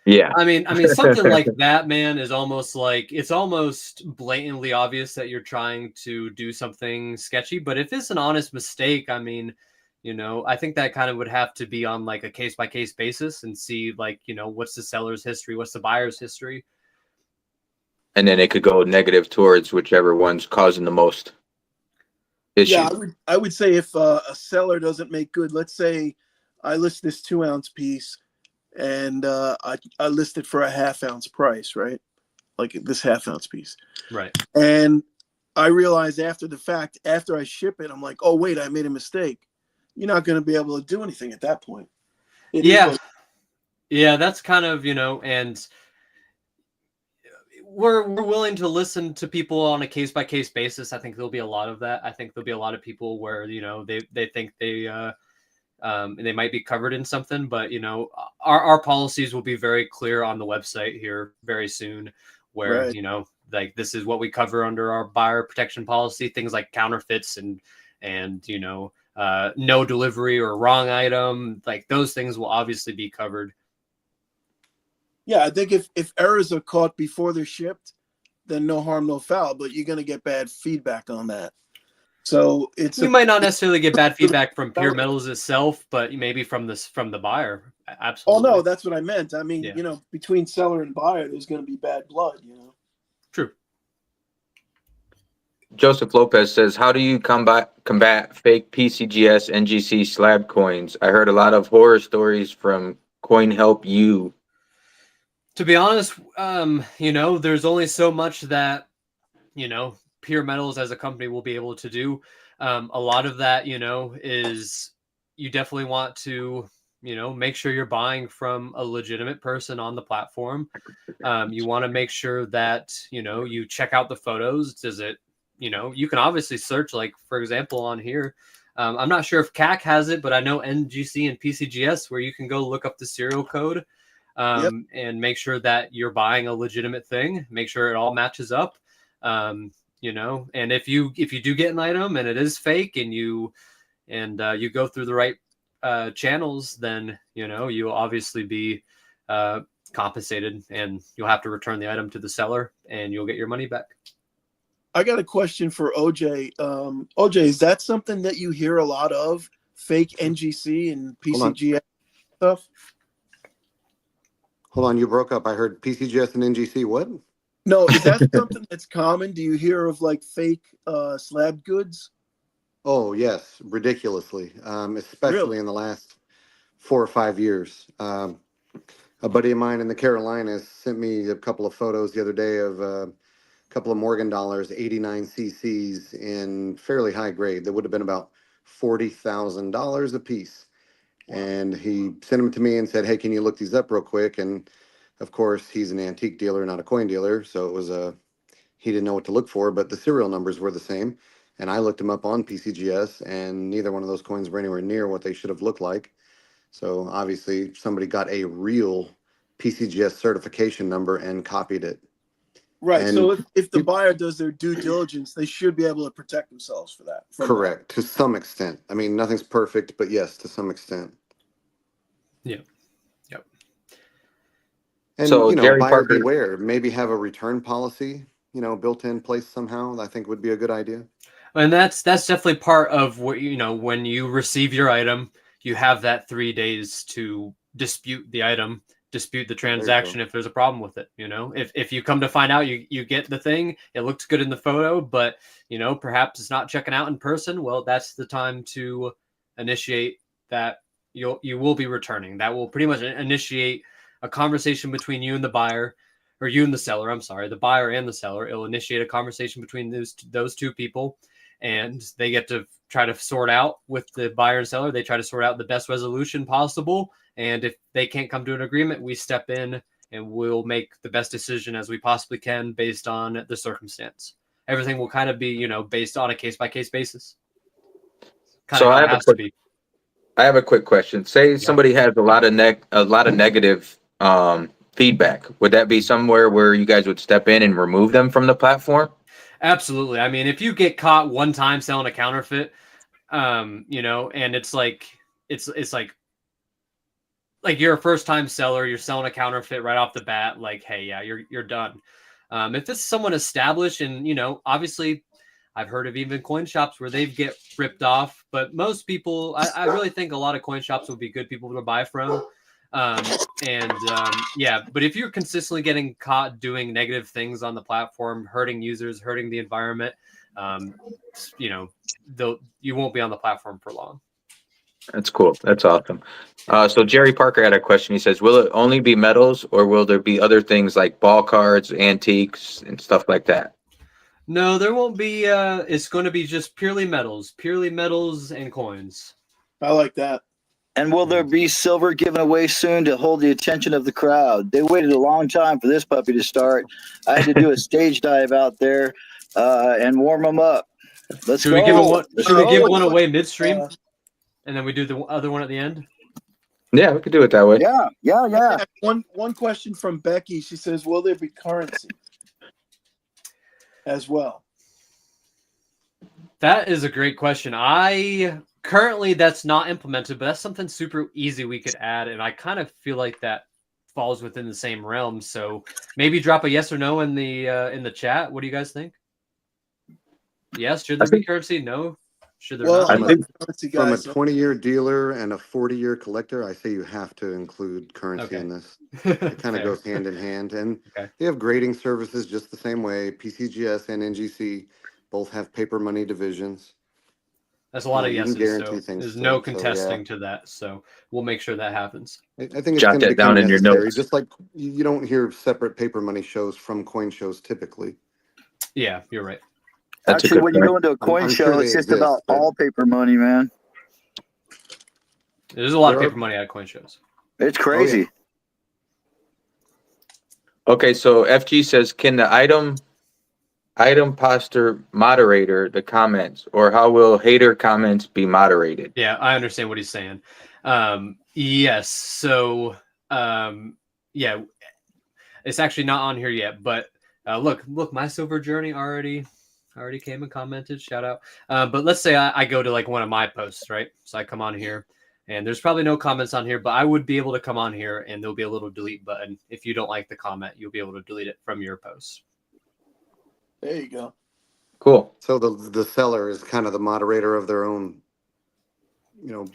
Yeah. I mean something like that, man, is almost like it's almost blatantly obvious that you're trying to do something sketchy. But if it's an honest mistake, I mean, I think that kind of would have to be on like a case by case basis and see like, what's the seller's history, what's the buyer's history. And then it could go negative towards whichever one's causing the most issue. yeah, I would say if a seller doesn't make good, let's say I list this 2-ounce piece and I list it for a 1/2 ounce price, right? Like this 1/2 ounce piece. Right. And I realize after the fact, after I ship it, I'm like, oh, wait, I made a mistake. you're not going to be able to do anything at that point. It is Yeah. what- Yeah, that's kind of, and we're willing to listen to people on a case by case basis. I think there'll be a lot of that. I think there'll be a lot of people where, they think they might be covered in something, but our policies will be very clear on the website here very soon, where Right. like this is what we cover under our buyer protection policy, things like counterfeits and no delivery or wrong item, like those things will obviously be covered. Yeah, I think if errors are caught before they're shipped, then no harm, no foul. But you're going to get bad feedback on that. So You might not necessarily get bad feedback from Pure Metals itself, but maybe from the buyer. Oh Absolutely. no, that's what I meant. I mean, Yeah. between seller and buyer, there's going to be bad blood. True. Joseph Lopez says, how do you combat fake PCGS NGC slab coins? I heard a lot of horror stories from Coin Help You. To be honest, there's only so much that, Pure Metals as a company will be able to do. A lot of that, is you definitely want to, make sure you're buying from a legitimate person on the platform. You want to make sure that, you check out the photos. Does it, you can obviously search, like, for example, on here. I'm not sure if CAC has it, but I know NGC and PCGS, where you can go look up the serial code and make sure that you're buying a legitimate thing, make sure it all matches up. And if you do get an item and it is fake and you go through the right channels, then, you'll obviously be compensated and you'll have to return the item to the seller and you'll get your money back. I got a question for OJ. OJ, is that something that you hear a lot of? Fake NGC and PCGS stuff? Hold on, you broke up. I heard PCGS and NGC. What? No, is that something that's common? Do you hear of like fake slab goods? Oh, yes, ridiculously, especially Really? in the last 4 or 5 years. A buddy of mine in the Carolinas sent me a couple of photos the other day of a couple of Morgan dollars, 89 cc's in fairly high grade. That would have been about $40,000 a piece. And he sent them to me and said, hey, can you look these up real quick? And of course, he's an antique dealer, not a coin dealer. So it was he didn't know what to look for, but the serial numbers were the same. And I looked them up on PCGS, and neither one of those coins were anywhere near what they should have looked like. So obviously somebody got a real PCGS certification number and copied it. Right. And So if the buyer does their due diligence, they should be able to protect themselves for that. correct, to some extent. I mean, nothing's perfect, but yes, to some extent. Yeah. Yep. And, So, Jerry buyer Parker- beware. Maybe have a return policy, built in place somehow. I think would be a good idea. And that's definitely part of what, when you receive your item, you have that 3 days to dispute the item, dispute the transaction if there's a problem with it. If you come to find out you get the thing, it looks good in the photo, but perhaps it's not checking out in person. Well, that's the time to initiate that. You will be returning. That will pretty much initiate a conversation between you and the buyer, or you and the seller. I'm sorry, the buyer and the seller. It'll initiate a conversation between those two people, and they get to try to sort out with the buyer and seller. They try to sort out the best resolution possible. And if they can't come to an agreement, we step in and we'll make the best decision as we possibly can based on the circumstance. Everything will kind of be, based on a case-by-case basis. So I have a quick question. Say somebody has a lot of negative feedback. Would that be somewhere where you guys would step in and remove them from the platform? Absolutely. I mean, if you get caught one time selling a counterfeit, and it's like you're a first time seller, you're selling a counterfeit right off the bat, like, hey, yeah, you're done. If it's someone established, and obviously I've heard of even coin shops where they get ripped off, but most people, I really think a lot of coin shops would be good people to buy from. Yeah, but if you're consistently getting caught doing negative things on the platform, hurting users, hurting the environment, you won't be on the platform for long. That's cool. That's awesome. So Jerry Parker had a question. He says, will it only be metals, or will there be other things like ball cards, antiques, and stuff like that? No, there won't be. It's going to be just purely metals and coins. I like that. And will there be silver given away soon to hold the attention of the crowd? They waited a long time for this puppy to start. I had to do a stage dive out there and warm them up. Let's Should go. we give one? Should we give Oh, one away midstream, Uh, and then we do the other one at the end? Yeah, we could do it that way. Yeah. yeah, one question from Becky. She says, "Will there be currency as well?" That is a great question. Currently that's not implemented, but that's something super easy we could add, and I kind of feel like that falls within the same realm. So maybe drop a yes or no in the chat. What do you guys think? Yes, should there be currency? No, should there Well, not? I'm not a currency From guy. a So 20-year dealer and a 40-year collector, I say you have to include currency in this. It kind of Fair. goes hand in hand. And Okay. they have grading services just the same way. PCGS and NGC both have paper money divisions. That's a lot of You can yeses. guarantee So things there's to no it, so, contesting yeah. to that. So we'll make sure that happens. I think it's Jot going to that down become in your necessary. notes. Just like you don't hear separate paper money shows from coin shows typically. Yeah, you're right. That's a Actually, good when you point. go into a coin I'm show, sure it's they just exist, about but- all paper money, man. There's a lot of There are- paper money at coin shows. It's crazy. Okay, so FG says, can the item poster moderator the comments, or how will hater comments be moderated? Yeah, I understand what he's saying. Yes. So, yeah, it's actually not on here yet, but look, my silver journey already came and commented. Shout out. But let's say I go to like one of my posts, right? So I come on here, and there's probably no comments on here, but I would be able to come on here, and there'll be a little delete button. If you don't like the comment, you'll be able to delete it from your post. there you go. Cool. So the seller is kind of the moderator of their own,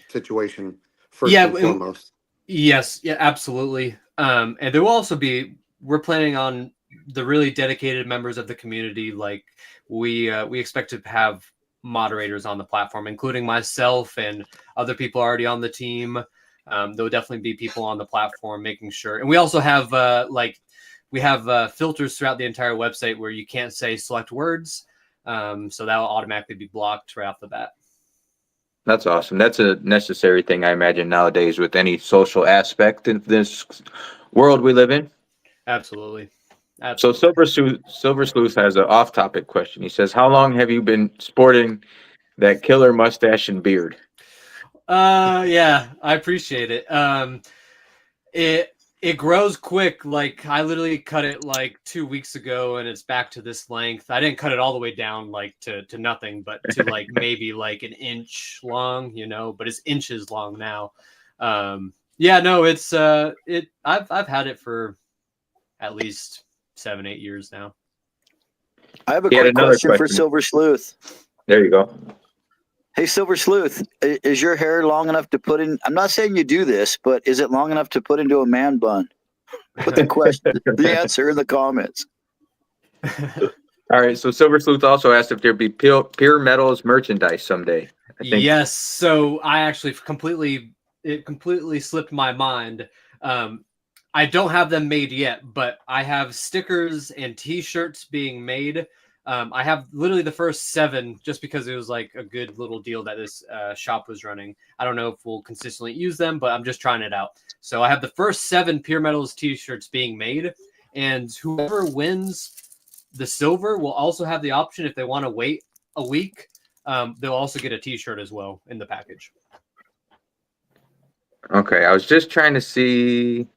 situation first Yeah, and foremost. Yes, yeah, absolutely. And there will also be, we're planning on the really dedicated members of the community. Like we expect to have moderators on the platform, including myself and other people already on the team. There will definitely be people on the platform making sure. And we also have filters throughout the entire website where you can't say select words. So that will automatically be blocked right off the bat. That's awesome. That's a necessary thing, I imagine, nowadays with any social aspect in this world we live in. Absolutely. So Silver Sleuth has an off-topic question. He says, how long have you been sporting that killer mustache and beard? Yeah, I appreciate it. It grows quick. Like I literally cut it like 2 weeks ago, and it's back to this length. I didn't cut it all the way down like to nothing, but to like maybe like an inch long, but it's inches long now. Yeah, no, it's I've had it for at least 7-8 years now. I have a He had quick another question for question. Silver Sleuth. There you go. Hey, Silver Sleuth, is your hair long enough to put in? I'm not saying you do this, but is it long enough to put into a man bun? Put the question, the answer in the comments. Uh, All right. So Silver Sleuth also asked if there'd be Pure Metals merchandise someday. I think. Yes. So I actually completely slipped my mind. I don't have them made yet, but I have stickers and T-shirts being made. I have literally the first 7 just because it was like a good little deal that this shop was running. I don't know if we'll consistently use them, but I'm just trying it out. So I have the first 7 Pure Metals T-shirts being made, and whoever wins the silver will also have the option, if they want to wait a week, they'll also get a T-shirt as well in the package. Okay. I was just trying to see.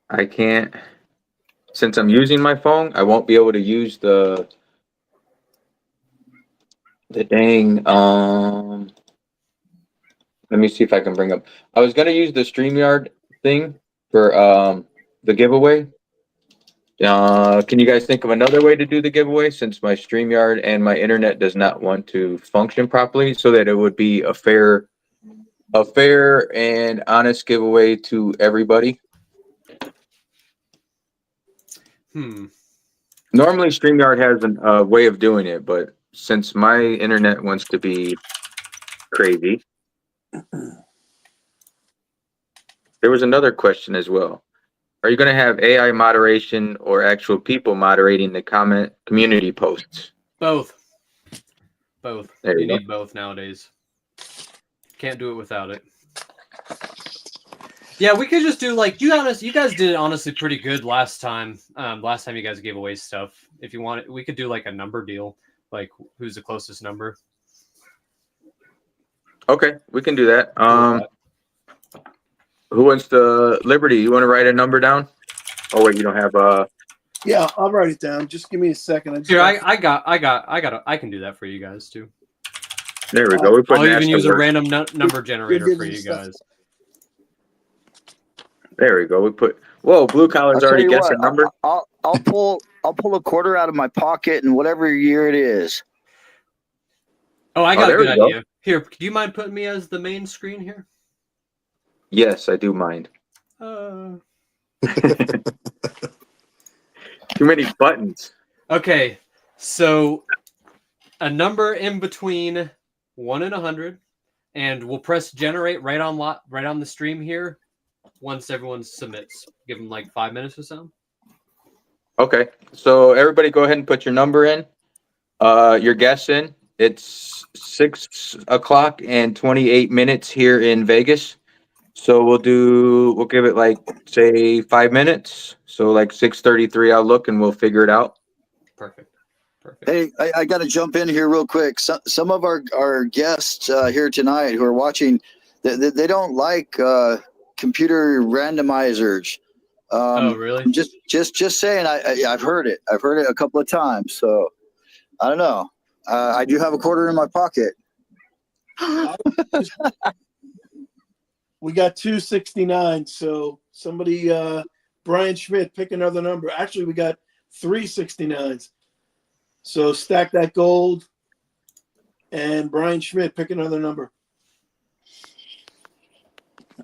I can't. Since I'm using my phone, I won't be able to use the dang. Let me see if I can bring up. I was gonna use the StreamYard thing for the giveaway. Can you guys think of another way to do the giveaway, since my StreamYard and my internet does not want to function properly, so that it would be a fair and honest giveaway to everybody? Normally StreamYard has a way of doing it, but since my internet wants to be crazy, there was another question as well. Are you going to have AI moderation or actual people moderating the community posts? Both. There You you go. need both nowadays. Can't do it without it. Yeah, we could just do like you guys did it honestly pretty good last time. Last time you guys gave away stuff. If you want it, we could do like a number deal, like who's the closest number. Okay, we can do that. Who wants the Liberty? You want to write a number down? Oh wait, you don't have Yeah, I'll write it down. Just give me a second. Here, I can do that for you guys too. There we go. We put I'll even NASCAR use a work. random number generator give for me you stuff. guys. There we go. We put. Whoa, blue collar's I'll tell already you guessed what, a number. I'll pull a quarter out of my pocket and whatever year it is. Oh, I got a there good we go. idea. Here, do you mind putting me as the main screen here? Yes, I do mind. Uh... Too many buttons. Okay, so a number in between 1 and 100, and we'll press generate right on the stream here. Once everyone submits, give them like 5 minutes or so. Okay, so everybody go ahead and put your number in. Your guess in. It's 6 o'clock and 28 minutes here in Vegas. So we'll give it like say 5 minutes. So like 6:33 I'll look and we'll figure it out. Perfect. Hey, I got to jump in here real quick. Some of our guests here tonight who are watching, they don't like computer randomizers. Oh, really? Just saying. I've heard it. I've heard it a couple of times. So I don't know. I do have a quarter in my pocket. We got 269. So somebody, Brian Schmidt, pick another number. Actually, we got 369s. So stack that gold. And Brian Schmidt, pick another number.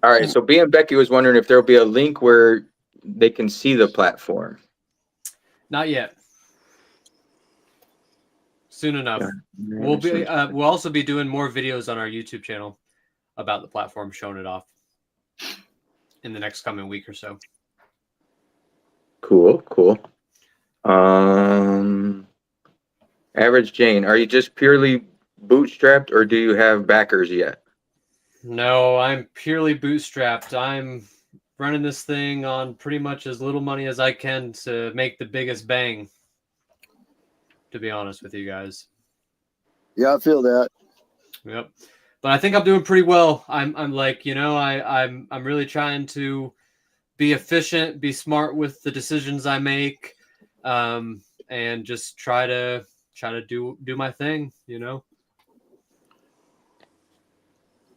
All right. So B and Becky was wondering if there'll be a link where they can see the platform. Not yet. Soon enough. Yeah. We'll also be doing more videos on our YouTube channel about the platform, showing it off in the next coming week or so. Cool. Average Jane, are you just purely bootstrapped or do you have backers yet? No, I'm purely bootstrapped. I'm running this thing on pretty much as little money as I can to make the biggest bang, to be honest with you guys. Yeah, I feel that. Yep. But I think I'm doing pretty well. I'm like, I'm really trying to be efficient, be smart with the decisions I make, and just try to do my thing, You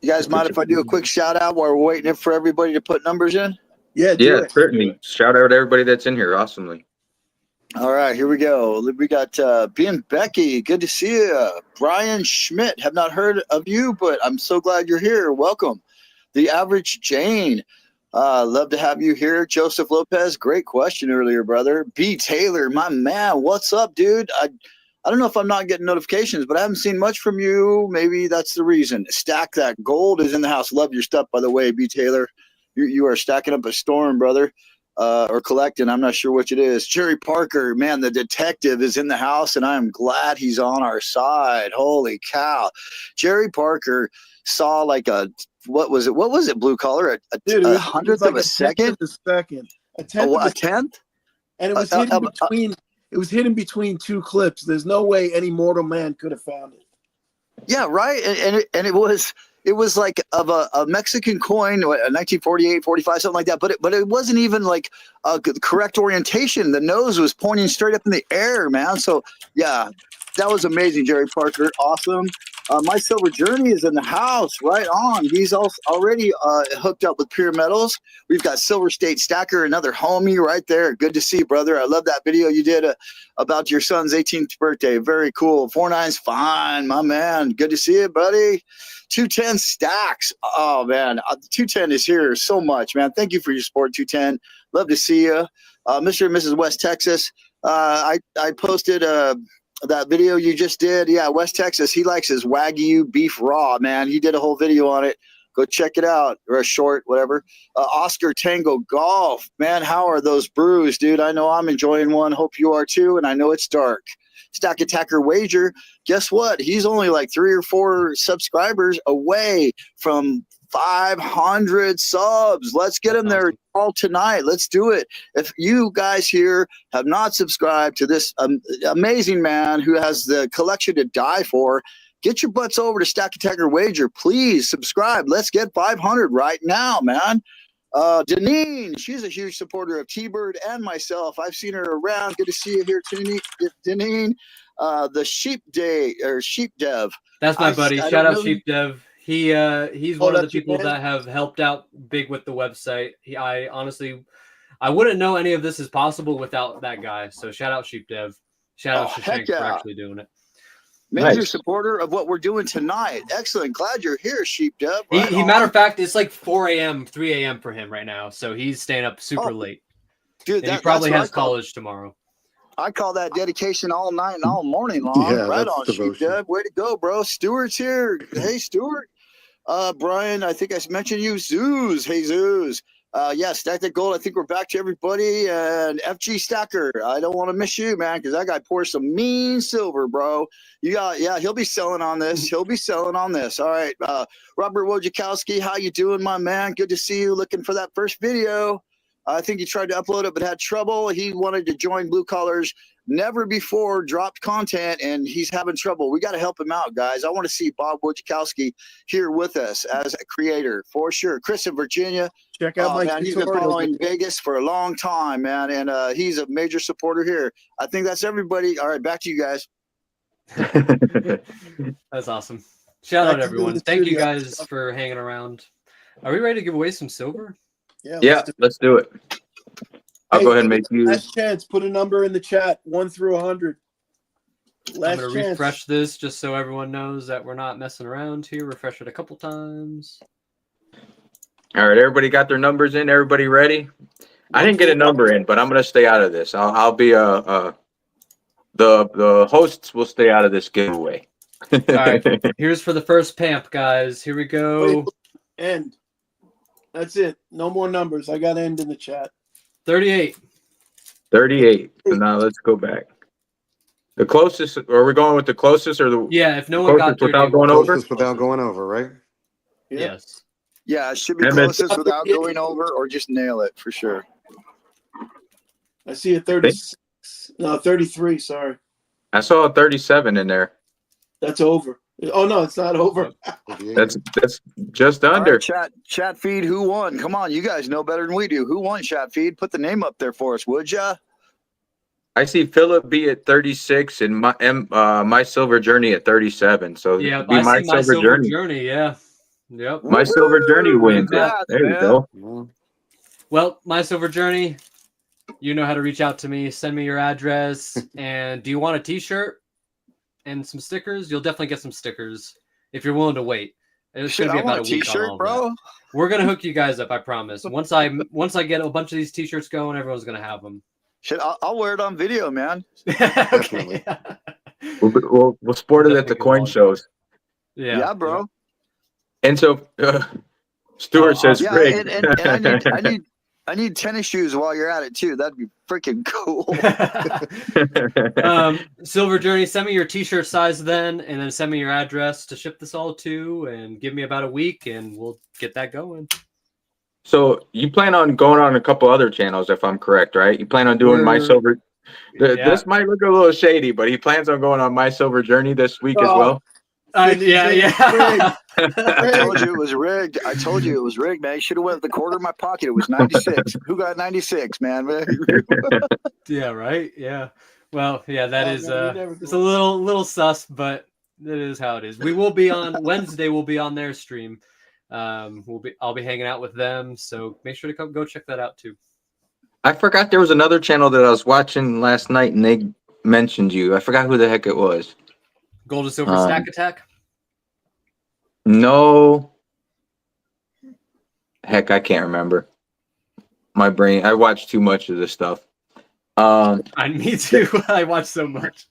guys mind if I do a quick shout out while we're waiting for everybody to put numbers in? Yeah, do Yeah, it. certainly. Shout out to everybody that's in here. Awesomely. All right, here we go. We got B and Becky. Good to see you. Brian Schmidt. Have not heard of you, but I'm so glad you're here. Welcome. The Average Jane. Love to have you here. Joseph Lopez. Great question earlier, brother. B Taylor, my man. What's up, dude? I don't know if I'm not getting notifications, but I haven't seen much from you. Maybe that's the reason. Stack that gold is in the house. Love your stuff, by the way, B Taylor. You are stacking up a storm, brother. Or collecting. I'm not sure which it is. Jerry Parker, man, the detective is in the house, and I'm glad he's on our side. Holy cow. Jerry Parker saw like what was it, blue collar? Dude, A hundredth like of a second? A tenth of A a tenth? And it was hidden between two clips. There's no way any mortal man could have found it. Yeah, right. And it was like of a Mexican coin, 1948, 45, something like that. But it wasn't even like a correct orientation. The nose was pointing straight up in the air, man. So yeah, that was amazing, Jerry Parker. Awesome. My Silver Journey is in the house, right on. He's also already hooked up with Pure Metals. We've got Silver State Stacker, another homie right there. Good to see you, brother. I love that video you did about your son's 18th birthday. Very cool. 49's fine, my man. Good to see you, buddy. 210 Stacks. Oh, man. 210 is here so much, man. Thank you for your support, 210. Love to see you. Mr. and Mrs. West Texas. I posted that video you just did. Yeah, West Texas. He likes his Wagyu beef raw, man. He did a whole video on it. Go check it out, or a short, whatever. Oscar Tango Golf. Man, how are those brews, dude? I know I'm enjoying one. Hope you are too, and I know it's dark. Stack Attacker Wager. Guess what? He's only like 3 or 4 subscribers away from 500 subs. Let's get him there all tonight. Let's do it. If you guys here have not subscribed to this amazing man who has the collection to die for, get your butts over to Stack Attacker Wager. Please subscribe. Let's get 500 right now, man. Deneen, she's a huge supporter of T-Bird and myself. I've seen her around. Good to see you here, Deneen. The Sheep Dev. That's my buddy. Shout out Sheep Dev. He's one of the people your man? that have helped out big with the website. I honestly wouldn't know any of this is possible without that guy. So shout out Sheep Dev. Shout out Shashank for actually doing it. Major supporter of what we're doing tonight. Excellent. Glad you're here, Sheep Dev. He matter of fact, it's like 4 a.m., 3 a.m. for him right now. So he's staying up super late. Dude, and he probably has college tomorrow. I call that dedication all night and all morning long. Yeah, right that's on, devotion. Sheep Dev. Way to go, bro. Stuart's here. Hey, Stuart. Brian, I think I mentioned you. Zeus. Hey, Zeus. Yeah, Stack That Gold. I think we're back to everybody. And FG Stacker, I don't want to miss you, man, because that guy pours some mean silver, bro. He'll be selling on this. All right. Robert Wojciechowski, how you doing, my man? Good to see you. Looking for that first video. I think he tried to upload it but had trouble. He wanted to join Blue Collars. Never before dropped content, and he's having trouble. We got to help him out, guys. I want to see Bob Wojciechowski here with us as a creator for sure. Chris in Virginia. Check out my man, he's been following Vegas for a long time, man, and he's a major supporter here. I think that's everybody. All right, back to you guys. That's awesome. Shout out everyone. Thank you guys for hanging around. Are we ready to give away some silver? Yeah, let's do it. I'll go ahead and make you. Last chance. Put a number in the chat, 1 through 100. I'm gonna refresh this just so everyone knows that we're not messing around here. Refresh it a couple times. All right, everybody got their numbers in. Everybody ready? I didn't get a number in, but I'm gonna stay out of this. I'll be the hosts will stay out of this giveaway. All right, here's for the first PAMP, guys. Here we go. End. That's it. No more numbers. I got end in the chat. 38. 38. So now let's go back. The closest, are we going with the closest or the if no one got 38, without going over? Closest without going over, right? Yes. Yeah, it should be closest without going over or just nail it for sure. I see a 36. No, 33. Sorry. I saw a 37 in there. That's over. Oh, no, it's not over. That's just under. Right, chat feed, who won? Come on, you guys know better than we do. Who won, chat feed? Put the name up there for us, would ya? I see Philip B at 36 and my silver journey at 37. So yeah, be my silver journey. Yeah. Yep. My silver journey wins. There you go. Well, my silver journey, you know how to reach out to me. Send me your address. And do you want a t-shirt and some stickers? You'll definitely get some stickers if you're willing to wait. It's going to be about a week t-shirt, bro. We're going to hook you guys up, I promise. Once I get a bunch of these t-shirts going, everyone's going to have them. Shit, I'll wear it on video, man. Okay. We'll sport it at the coin shows. Yeah, bro. And so Stuart says, Rick. And I need tennis shoes while you're at it too. That'd be freaking cool. Silver Journey, send me your t-shirt size then, and then send me your address to ship this all to, and give me about a week, and we'll get that going. So you plan on going on a couple other channels, if I'm correct, right? You plan on doing My Silver. This might look a little shady, but he plans on going on My Silver Journey this week as well. Yeah. I told you it was rigged. Man. You should have went with the quarter in my pocket. It was 96. Who got 96, man? Yeah, right. Yeah. Well, yeah, that is it's a little sus, but it is how it is. We will be on Wednesday. We'll be on their stream. I'll be hanging out with them, so make sure to go check that out too. I forgot there was another channel that I was watching last night, and they mentioned you. I forgot who the heck it was. Gold and Silver Stack Attack? No. Heck, I can't remember. My brain, I watch too much of this stuff. Me too. I watch so much.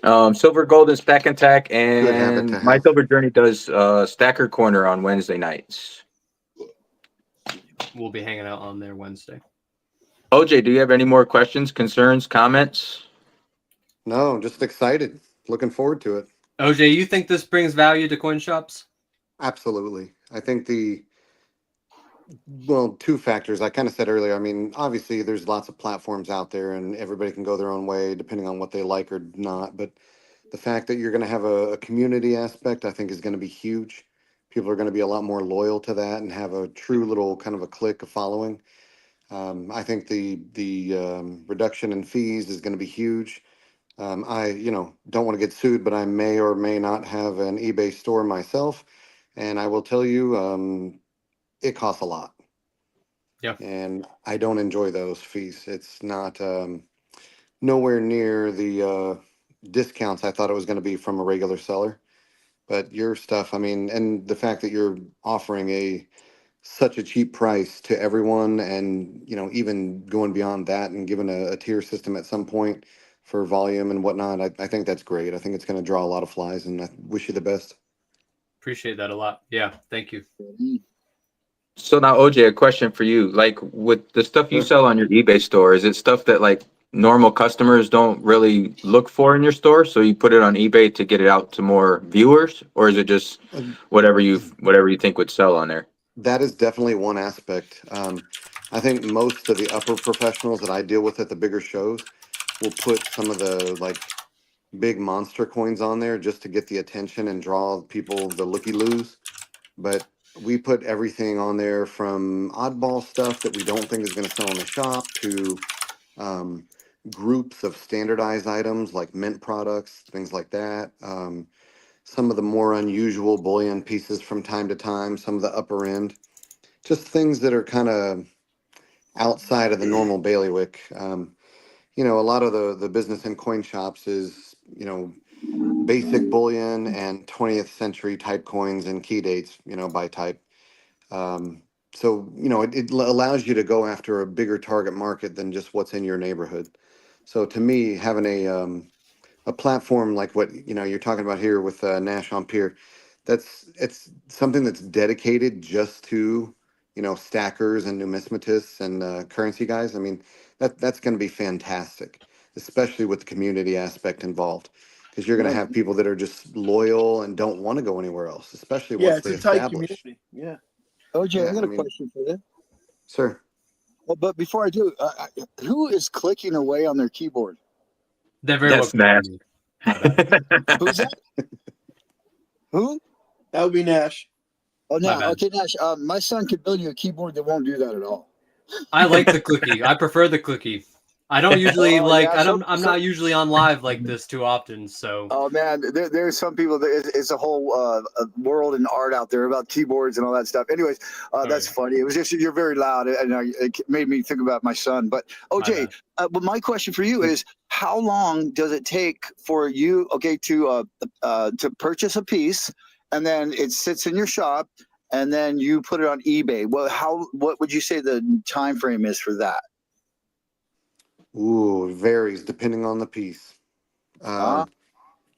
Silver, Gold, and Stack Attack, and My Silver Journey does Stacker Corner on Wednesday nights. We'll be hanging out on there Wednesday. OJ, do you have any more questions, concerns, comments? No, just excited. Looking forward to it. OJ, you think this brings value to coin shops? Absolutely. I think well, two factors. I kind of said earlier. I mean, obviously, there's lots of platforms out there, and everybody can go their own way depending on what they like or not. But the fact that you're going to have a community aspect, I think, is going to be huge. People are going to be a lot more loyal to that and have a true little kind of a clique of following. I think the reduction in fees is going to be huge. I, don't want to get sued, but I may or may not have an eBay store myself, and I will tell you, it costs a lot, Yeah. and I don't enjoy those fees. It's not nowhere near the discounts I thought it was going to be from a regular seller. But your stuff, I mean, and the fact that you're offering such a cheap price to everyone, and even going beyond that and giving a tier system at some point for volume and whatnot, I think that's great. I think it's going to draw a lot of flies, and I wish you the best. Appreciate that a lot. Yeah, thank you. So now, OJ, a question for you. Like with the stuff you Sure. sell on your eBay store, is it stuff that like normal customers don't really look for in your store? So you put it on eBay to get it out to more viewers, or is it just Um, whatever you think would sell on there? that is definitely one aspect. I think most of the upper professionals that I deal with at the bigger shows will put some of the like big monster coins on there just to get the attention and draw people, the looky loos. But we put everything on there from oddball stuff that we don't think is going to sell in the shop to um, groups of standardized items like mint products, things like that. Some of the more unusual bullion pieces from time to time, some of the upper end, just things that are kind of outside of the normal bailiwick. A lot of the business in coin shops is, basic bullion and 20th century type coins and key dates, by type. Um, so, it allows you to go after a bigger target market than just what's in your neighborhood. So to me, having a platform like what, you're talking about here with Nash on Pier, it's something that's dedicated just to, stackers and numismatists and currency guys. I mean, that's going to be fantastic, especially with the community aspect involved, because you're going to No, have people that are just loyal and don't want to go anywhere else, especially Yeah, once it's they a tight establish. community. Yeah. OJ, I Yeah, got I a mean, question for you. sir. Well, but before I do, who is clicking away on their keyboard? That very well That's could be Nash. me. My bad. Who's that? Who? That would be Nash. Oh, My no. bad. Okay, Nash. My son could build you a keyboard that won't do that at all. I like the clicky. I prefer the clicky. I don't usually Oh yeah, I'm not usually on live like this too often, so Oh man, there's some people that it's a whole world and art out there about keyboards and all that stuff. Anyways, that's okay, funny. It was just you're very loud, and it made me think about my son. But my OJ, bad. but my question for you is, how long does it take for you, okay, to purchase a piece, and then it sits in your shop, and then you put it on eBay? What would you say the time frame is for that? Ooh, it varies depending on the piece. Uh, Um,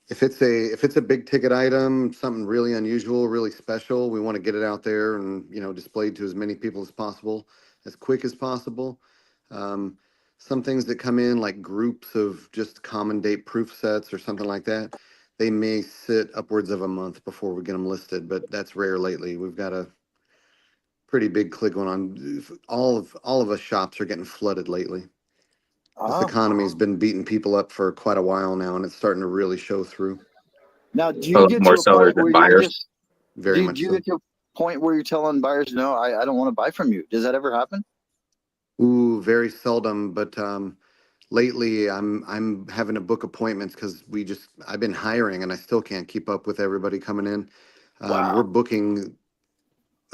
if it's a big ticket item, something really unusual, really special, we want to get it out there and displayed to as many people as possible, as quick as possible. Um, some things that come in like groups of just common date proof sets or something like that, they may sit upwards of a month before we get them listed, but that's rare lately. We've got a pretty big click going on. All of us shops are getting flooded lately. This uh, economy's been beating people up for quite a while now, and it's starting to really show through. Now, do A you lot get more to a sellers point than where you're buyers. just Very do much you so. get to a point where you're telling buyers, no, I don't want to buy from you? Does that ever happen? Ooh, very seldom, but lately I'm having to book appointments because I've been hiring and I still can't keep up with everybody coming in. We're Wow. booking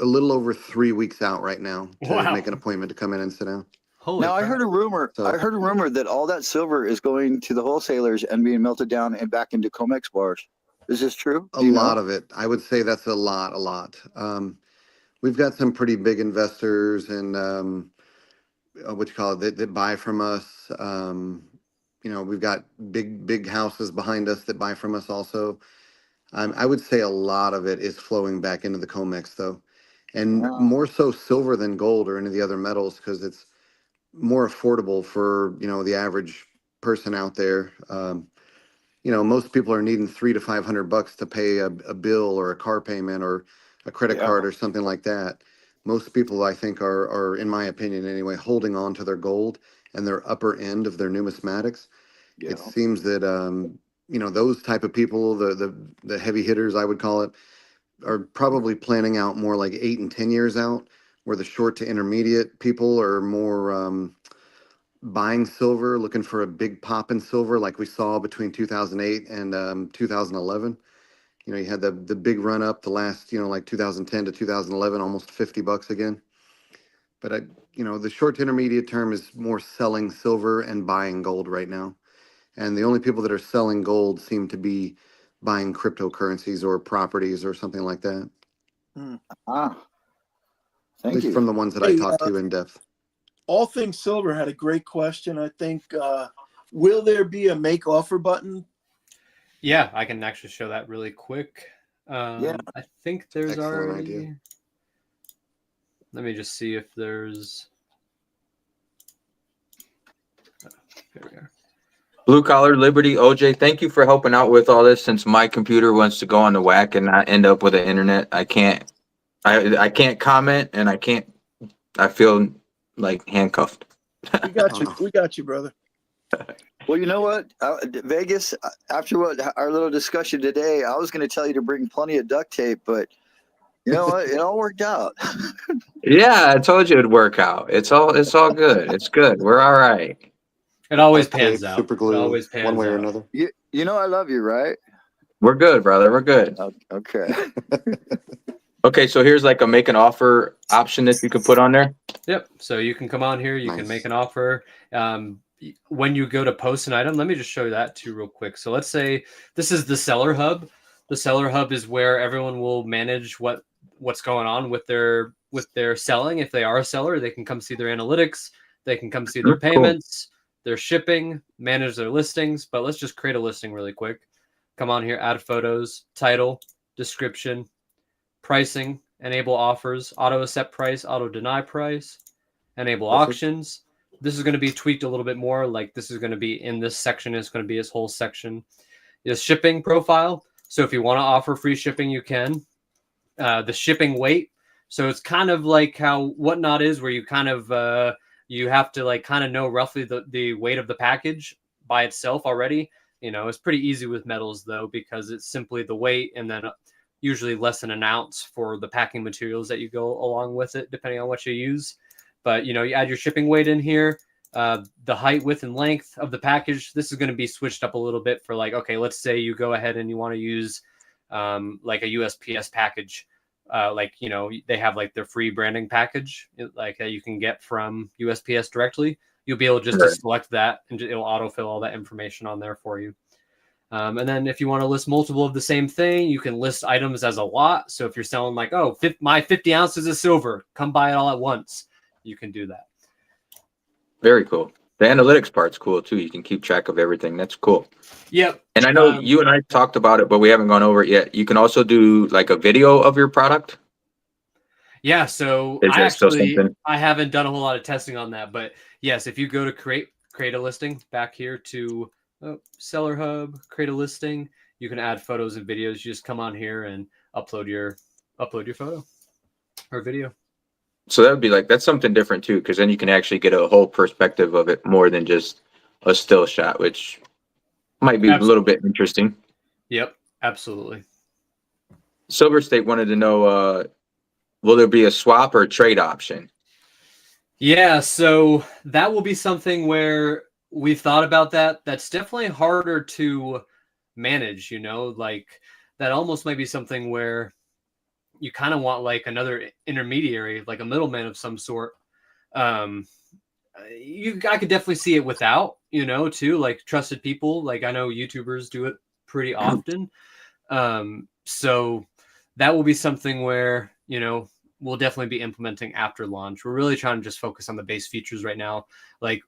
a little over 3 weeks out right now to make Wow. an appointment to come in and sit down. Holy Now I crap. heard a rumor. I So heard a rumor that all that silver is going to the wholesalers and being melted down and back into Comex bars. Is this true? a Do you know? lot of it, I would say that's a lot. We've got some pretty big investors and what you call it that buy from us. We've got big houses behind us that buy from us also. I would say a lot of it is flowing back into the COMEX though, and Yeah. more so silver than gold or any of the other metals because it's more affordable for the average person out there. most people are needing $300 to $500 to pay a bill or a car payment or a credit Yeah. card or something like that. Most people, I think, are, in my opinion anyway, holding on to their gold and their upper end of their numismatics. Yeah. It seems that, those type of people, the heavy hitters, I would call it, are probably planning out more like 8 and 10 years out, where the short to intermediate people are more buying silver, looking for a big pop in silver, like we saw between 2008 and 2011. You had the big run up the last, like 2010 to 2011, almost $50 again. But the short to intermediate term is more selling silver and buying gold right now. And the only people that are selling gold seem to be buying cryptocurrencies or properties or something like that. Ah, At thank least you. from the ones that I Hey, talked to in depth. All Things Silver had a great question. I think, will there be a make offer button? Yeah, I can actually show that really quick. Yeah. I think there's Excellent already. idea. Let me just see if there's. Here we are. Blue Collar Liberty, OJ, thank you for helping out with all this. Since my computer wants to go on the whack and not end up with the internet, I can't comment, and I feel like handcuffed. We got you. We got you, brother. Well, you know what, Vegas. After what our little discussion today, I was going to tell you to bring plenty of duct tape, but you know what? It all worked out. Yeah, I told you it'd work out. It's all good. It's good. We're all right. It always Duct pans tape, out. super It glue, always one pans way or out. another. You know I love you, right? We're good, brother. We're good. Okay. Okay, so here's like a make an offer option that you could put on there. Yep. So you can come on here. You can Nice. make an offer. When you go to post an item, let me just show you that too real quick. So let's say this is the seller hub. The seller hub is where everyone will manage what's going on with their selling. If they are a seller, they can come see their analytics. They can come see their Cool. payments, their shipping, manage their listings. But let's just create a listing really quick. Come on here, add photos, title, description, pricing, enable offers, auto accept price, auto deny price, enable Perfect. auctions. This is going to be tweaked a little bit more. Like this is going to be in this section. It's going to be this whole section. Is shipping profile. So if you want to offer free shipping, you can. The shipping weight. So it's kind of like how Whatnot is, where you kind of you have to like kind of know roughly the weight of the package by itself already. It's pretty easy with metals though, because it's simply the weight and then usually less than an ounce for the packing materials that you go along with it, depending on what you use. But you add your shipping weight in here, the height, width, and length of the package. This is going to be switched up a little bit for like, okay, let's say you go ahead and you want to use like a USPS package. They have like their free branding package, like that you can get from USPS directly. You'll be able just to select that, and it'll autofill all that information on there for you. And then if you want to list multiple of the same thing, you can list items as a lot. So if you're selling like, my 50 ounces of silver, come buy it all at once. You can do that. Very cool. The analytics part's cool too. You can keep track of everything. That's cool. Yep. And I know you and I talked about it, but we haven't gone over it yet. You can also do like a video of your product. Yeah. So Is that still something? I haven't done a whole lot of testing on that, but yes, if you go to create a listing back here to Seller Hub, create a listing, you can add photos and videos. You just come on here and upload your photo or video. So that would be like, that's something different too, because then you can actually get a whole perspective of it more than just a still shot, which might be a little bit interesting. Yep, absolutely. Silver State wanted to know, will there be a swap or a trade option? Yeah, so that will be something where we've thought about that. That's definitely harder to manage, like that almost might be something where you kind of want like another intermediary, like a middleman of some sort. I could definitely see it without, too, like trusted people. Like I know YouTubers do it pretty often. So that will be something where, we'll definitely be implementing after launch. We're really trying to just focus on the base features right now. Like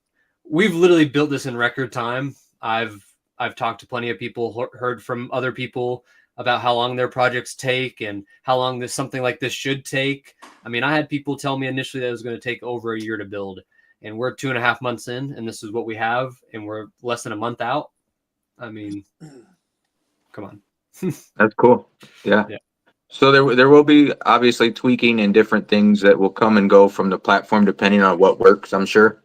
we've literally built this in record time. I've talked to plenty of people, heard from other people about how long their projects take and how long something like this should take. I mean, I had people tell me initially that it was going to take over a year to build, and we're 2.5 months in, and this is what we have, and we're less than a month out. I mean, come on. That's cool. Yeah. Yeah. So there will be obviously tweaking and different things that will come and go from the platform depending on what works, I'm sure.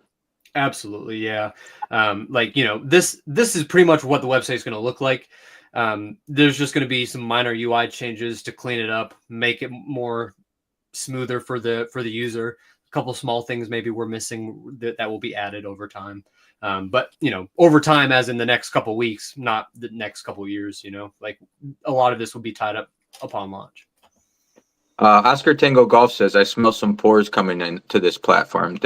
Absolutely, yeah. Like, you know, this is pretty much what the website is going to look like. There's just going to be some minor UI changes to clean it up, make it more smoother for the user. A couple small things maybe we're missing that will be added over time. But you know, over time, as in the next couple weeks, not the next couple years. You know, like a lot of this will be tied up upon launch. Oscar Tango Golf says, I smell some pores coming into this platform.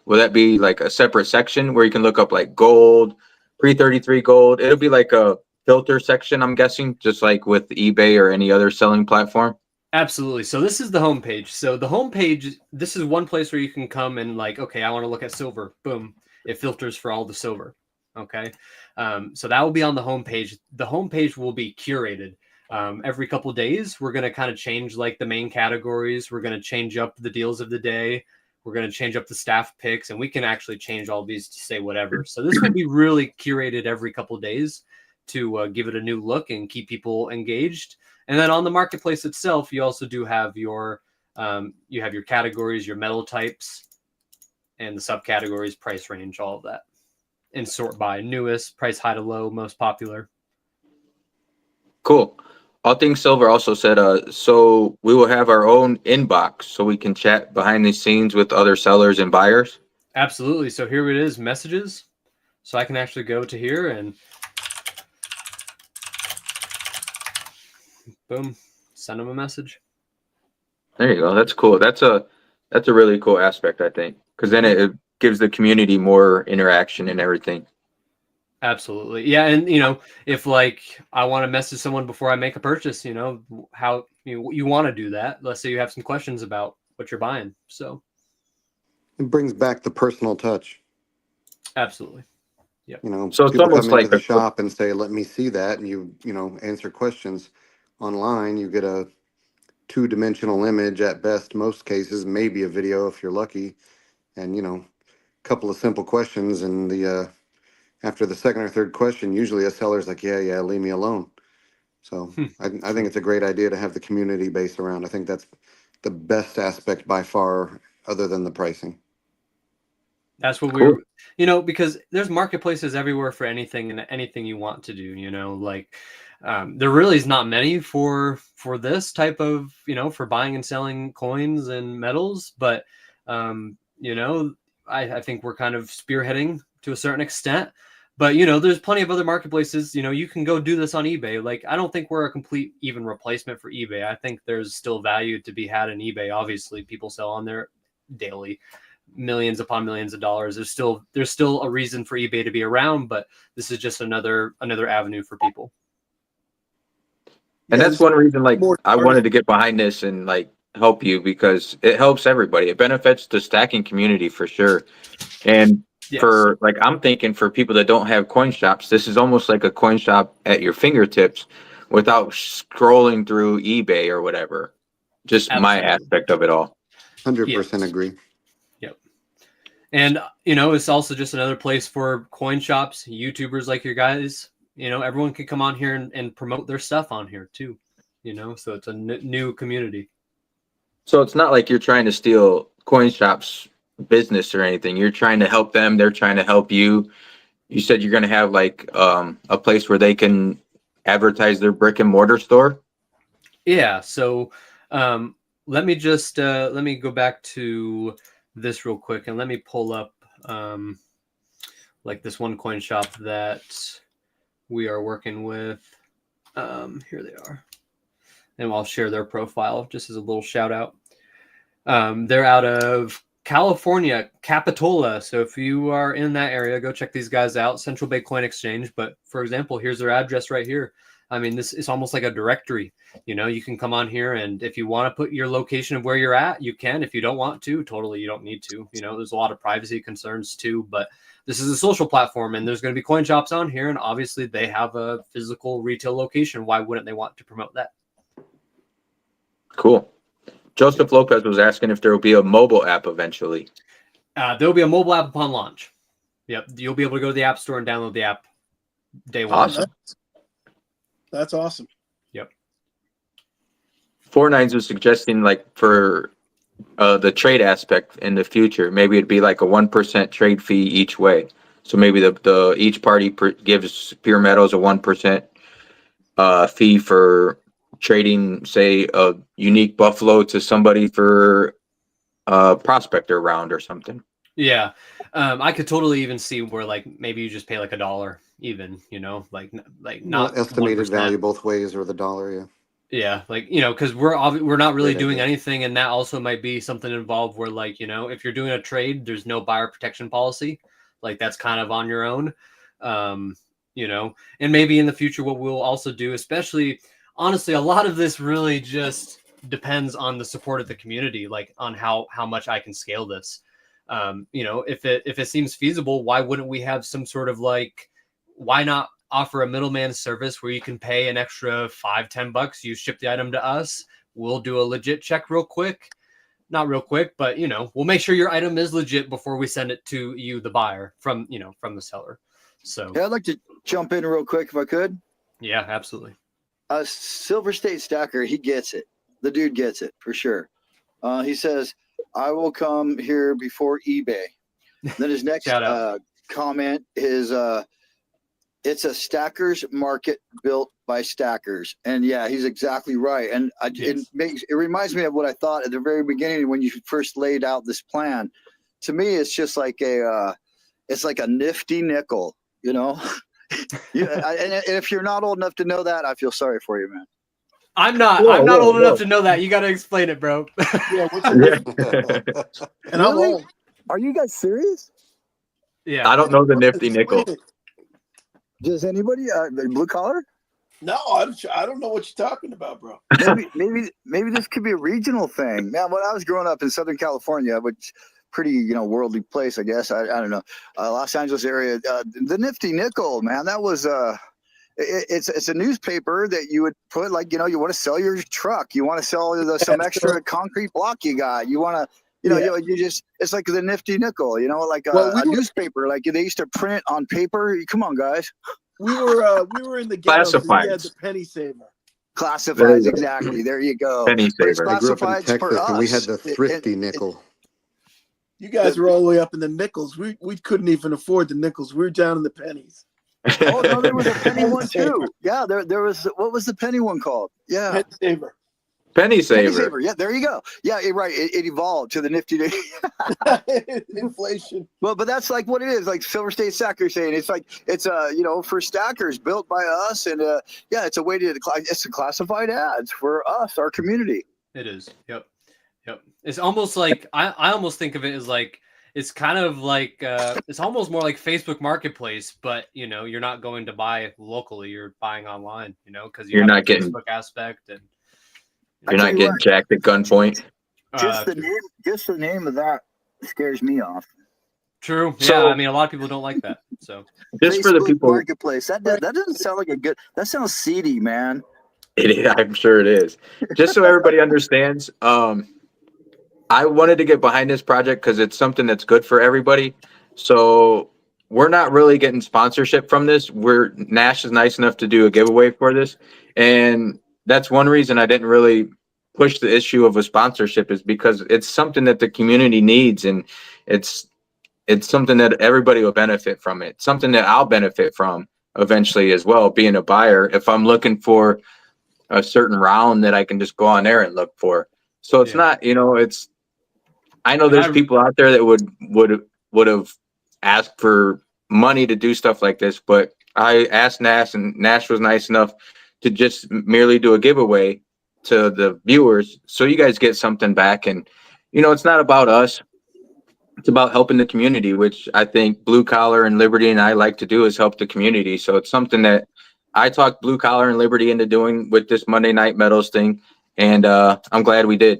Will that be like a separate section where you can look up like gold, pre-33 gold? It'll be like a filter section, I'm guessing, just like with eBay or any other selling platform. Absolutely. So this is the homepage. So the homepage, this is one place where you can come and like, okay, I want to look at silver. Boom. It filters for all the silver. Okay. So that will be on the homepage. The homepage will be curated. Every couple of days, we're going to kind of change like the main categories. We're going to change up the deals of the day. We're going to change up the staff picks, and we can actually change all these to say whatever. So this will be really curated every couple of days to give it a new look and keep people engaged. And then on the marketplace itself, you also do have your categories, your metal types, and the subcategories, price range, all of that, and sort by newest, price high to low, most popular. Cool. All Things Silver also said, so we will have our own inbox so we can chat behind the scenes with other sellers and buyers. Absolutely. So here it is, messages. So I can actually go to here and boom, send them a message. There you go. That's cool. That's a really cool aspect, I think, because then it gives the community more interaction and everything. Absolutely. Yeah. And, you know, if like I want to message someone before I make a purchase, you know, how you want to do that. Let's say you have some questions about what you're buying. So It brings back the personal touch. absolutely. You know, So it's people almost come into like the shop and say, let me see that. And you know, answer questions online. You get a two-dimensional image at best, most cases, maybe a video if you're lucky. And, you know, a couple of simple questions. And after the second or third question, usually a seller's like, yeah, leave me alone. So I think it's a great idea to have the community based around. I think that's the best aspect by far, other than the pricing. That's what Cool. you know, because there's marketplaces everywhere for anything and anything you want to do, you know, like there really is not many for this type of, you know, for buying and selling coins and metals. But, you know, I think we're kind of spearheading to a certain extent. But, you know, there's plenty of other marketplaces, you know, you can go do this on eBay. Like, I don't think we're a complete even replacement for eBay. I think there's still value to be had in eBay. Obviously, people sell on there daily, millions upon millions of dollars. There's still a reason for eBay to be around, but this is just another avenue for people. And Yeah, that's one reason, like, more I wanted to get behind this and like help you because it helps everybody. It benefits the stacking community for sure. And Yes. for like, I'm thinking for people that don't have coin shops, this is almost like a coin shop at your fingertips without scrolling through eBay or whatever. Just my Absolutely. aspect of it all. 100% Yes. agree. Yep. And, you know, it's also just another place for coin shops, YouTubers like your guys. You know, everyone can come on here and promote their stuff on here too, you know, so it's a new community. So it's not like you're trying to steal coin shops business or anything. You're trying to help them. They're trying to help you. You said you're going to have like a place where they can advertise their brick and mortar store. Yeah. So let me go back to this real quick and let me pull up like this one coin shop that we are working with. Here they are. And I'll share their profile just as a little shout out. They're out of California, Capitola. So if you are in that area, go check these guys out. Central Bay Coin Exchange. But for example, here's their address right here. I mean, this is almost like a directory. You know, you can come on here, and if you want to put your location of where you're at, you can. If you don't want to, totally, you don't need to. You know, there's a lot of privacy concerns too, but this is a social platform, and there's going to be coin shops on here, and obviously they have a physical retail location. Why wouldn't they want to promote that? Cool. Joseph Lopez was asking if there will be a mobile app eventually. There'll be a mobile app upon launch. Yep, you'll be able to go to the App Store and download the app day one. Awesome. That's awesome. Yep. 49s was suggesting like for the trade aspect in the future, maybe it'd be like a 1% trade fee each way. So maybe the each party gives Pure Metals a 1% fee for trading, say, a unique buffalo to somebody for a prospector round or something. Yeah. I could totally even see where like maybe you just pay like $1 even, you know, like not estimated 1%. value both ways or the dollar. Yeah. Yeah, like, you know, because we're not really Great doing idea. anything, and that also might be something involved where, like, you know, if you're doing a trade, there's no buyer protection policy, like that's kind of on your own, you know. And maybe in the future, what we'll also do, especially honestly, a lot of this really just depends on the support of the community, like on how much I can scale this. You know, if it seems feasible, why wouldn't we have some sort of like, why not offer a middleman service where you can pay an extra $5-10, you ship the item to us, we'll do a legit check real quick, not real quick, but you know, we'll make sure your item is legit before we send it to you, the buyer, from, you know, from the seller. So Yeah, I'd like to jump in real quick if I could. yeah, absolutely. Silver State Stacker, he gets it. The dude gets it for sure. He says, I will come here before eBay. Then his next Shout out. comment is, it's a stackers market built by stackers. And yeah, he's exactly right. And Yes. it reminds me of what I thought at the very beginning when you first laid out this plan. To me, it's just like it's like a nifty nickel, you know? And if you're not old enough to know that, I feel sorry for you, man. I'm not old enough to know that. You got to explain it, bro. Yeah, what's the Yeah. and I'm Really? old. Are you guys serious? Yeah. I don't know the nifty nickel. Does anybody blue collar? No, I don't know what you're talking about, bro. Maybe this could be a regional thing. Man, when I was growing up in Southern California, which pretty, you know, worldly place, I guess. I don't know. Los Angeles area, the Nifty Nickel, man, that was it's a newspaper that you would put, like, you know, you want to sell your truck, you want to sell some extra concrete block you got, you want to, you know, you just, it's like the Nifty Nickel, you know, like a newspaper, like they used to print on paper. Come on, guys. We were in the ghetto, so we had Classifieds. the penny saver. Classifieds, exactly. There you go. Penny But it's saver. I grew up in classifieds for Texas and we had us. the thrifty nickel. You guys were all the way up in the nickels. We couldn't even afford the nickels. We were down in the pennies. Oh no, there was a penny one too. Yeah, there was. What was the penny one called? Yeah, Penny saver. Penny penny saver. saver. Yeah, there you go. Yeah, right. It evolved to the nifty. Inflation. Well, but that's like what it is. Like Silver State Stacker saying, it's like it's you know, for stackers built by us, and yeah, it's a way to it's a classified ads for us, our community. It is. Yep. It's almost like I almost think of it as like, it's kind of like it's almost more like Facebook Marketplace, but you know, you're not going to buy locally, you're buying online, you know, because You're have not the getting- Facebook aspect, and You're not getting jacked at gunpoint. Just the name of that scares me off. True. Yeah, So- I mean, a lot of people don't like that. So Just for the Facebook people, Marketplace. That doesn't sound like a good. That sounds seedy, man. I'm sure it is. Just so everybody understands, I wanted to get behind this project because it's something that's good for everybody. So we're not really getting sponsorship from this. Nash is nice enough to do a giveaway for this, and that's one reason I didn't really push the issue of a sponsorship, is because it's something that the community needs, and it's something that everybody will benefit from. It something that I'll benefit from eventually as well, being a buyer. If I'm looking for a certain round that I can just go on there and look for. So it's not, you know, I know there's people out there that would have asked for money to do stuff like this, but I asked Nash, and Nash was nice enough to just merely do a giveaway to the viewers, so you guys get something back. And you know, it's not about us, it's about helping the community, which I think Blue Collar and Liberty and I like to do, is help the community. So it's something that I talked Blue Collar and Liberty into doing with this Monday Night Metals thing, and I'm glad we did,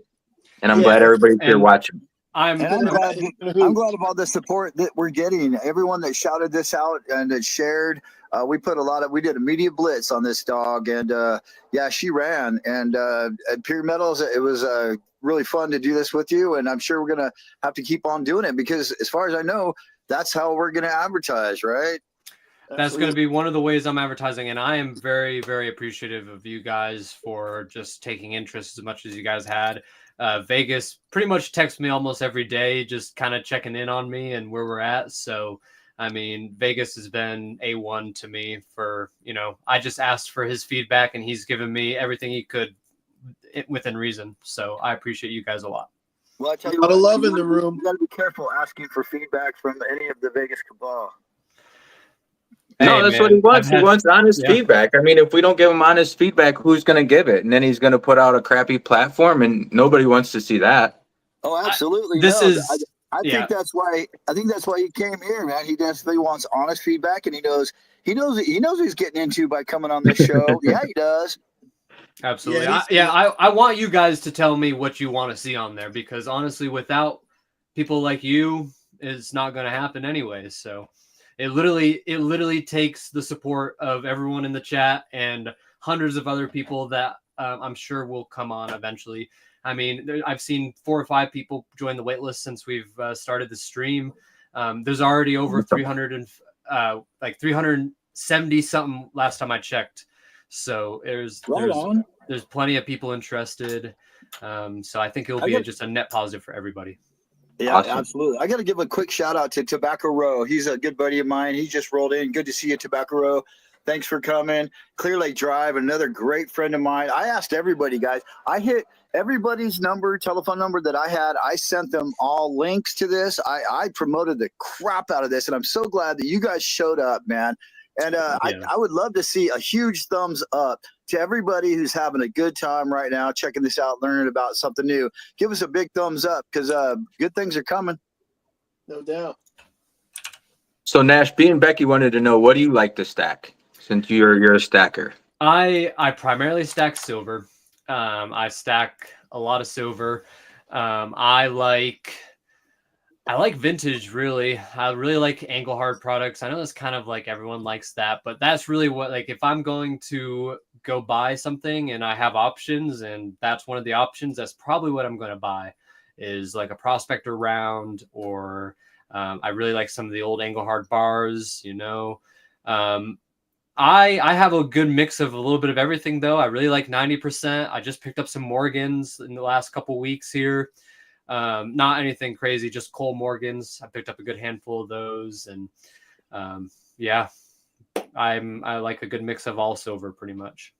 and I'm glad everybody's here watching. I'm glad of all the support that we're getting. Everyone that shouted this out and that shared, we did a media blitz on this dog, and yeah, she ran. And at Pure Metals, it was really fun to do this with you, and I'm sure we're gonna have to keep on doing it, because as far as I know, that's how we're gonna advertise, right? That's going to be one of the ways I'm advertising, and I am very, very appreciative of you guys for just taking interest as much as you guys had. Vegas pretty much texts me almost every day, just kind of checking in on me and where we're at. So, I mean, Vegas has been A1 to me for, I just asked for his feedback, and he's given me everything he could within reason. So I appreciate you guys a lot. Well, I tell A you lot what, of love in the room. You got to be careful asking for feedback from any of the Vegas cabal. No, Hey, that's man, what he wants. I've He wants honest yeah. feedback. I mean, if we don't give him honest feedback, who's going to give it? And then he's going to put out a crappy platform, and nobody wants to see that. Oh, absolutely. This no, is I yeah. think that's why. I think that's why he came here, man. He definitely wants honest feedback, and he knows what he's getting into by coming on this show. Yeah, he does. Absolutely. Yeah, I want you guys to tell me what you want to see on there, because honestly, without people like you, it's not going to happen anyways. So it literally takes the support of everyone in the chat and hundreds of other people that I'm sure will come on eventually. I mean, I've seen 4 or 5 people join the waitlist since we've started the stream. There's already over 300 and like 370 something last time I checked. So there's plenty of people interested. So I think it'll be just a net positive for everybody. Yeah, Awesome. absolutely. I got to give a quick shout out to Tobacco Row. He's a good buddy of mine. He just rolled in. Good to see you, Tobacco Row. Thanks for coming. Clear Lake Drive, another great friend of mine. I asked everybody, guys. I hit everybody's telephone number that I had. I sent them all links to this. I promoted the crap out of this, and I'm so glad that you guys showed up, man. And I would love to see a huge thumbs up to everybody who's having a good time right now, checking this out, learning about something new. Give us a big thumbs up, because good things are coming. No doubt. So Nash, B and Becky wanted to know, what do you like to stack, since you're a stacker? I primarily stack silver. I stack a lot of silver. I like vintage, really. I really like Engelhard products. I know it's kind of like everyone likes that, but that's really what, like, if I'm going to go buy something and I have options, and that's one of the options, that's probably what I'm going to buy, is like a Prospector round, or I really like some of the old Engelhard bars, I have a good mix of a little bit of everything, though. I really like 90%. I just picked up some Morgans in the last couple weeks here. Not anything crazy, just Cole Morgans. I picked up a good handful of those, and yeah, I like a good mix of all silver, pretty much.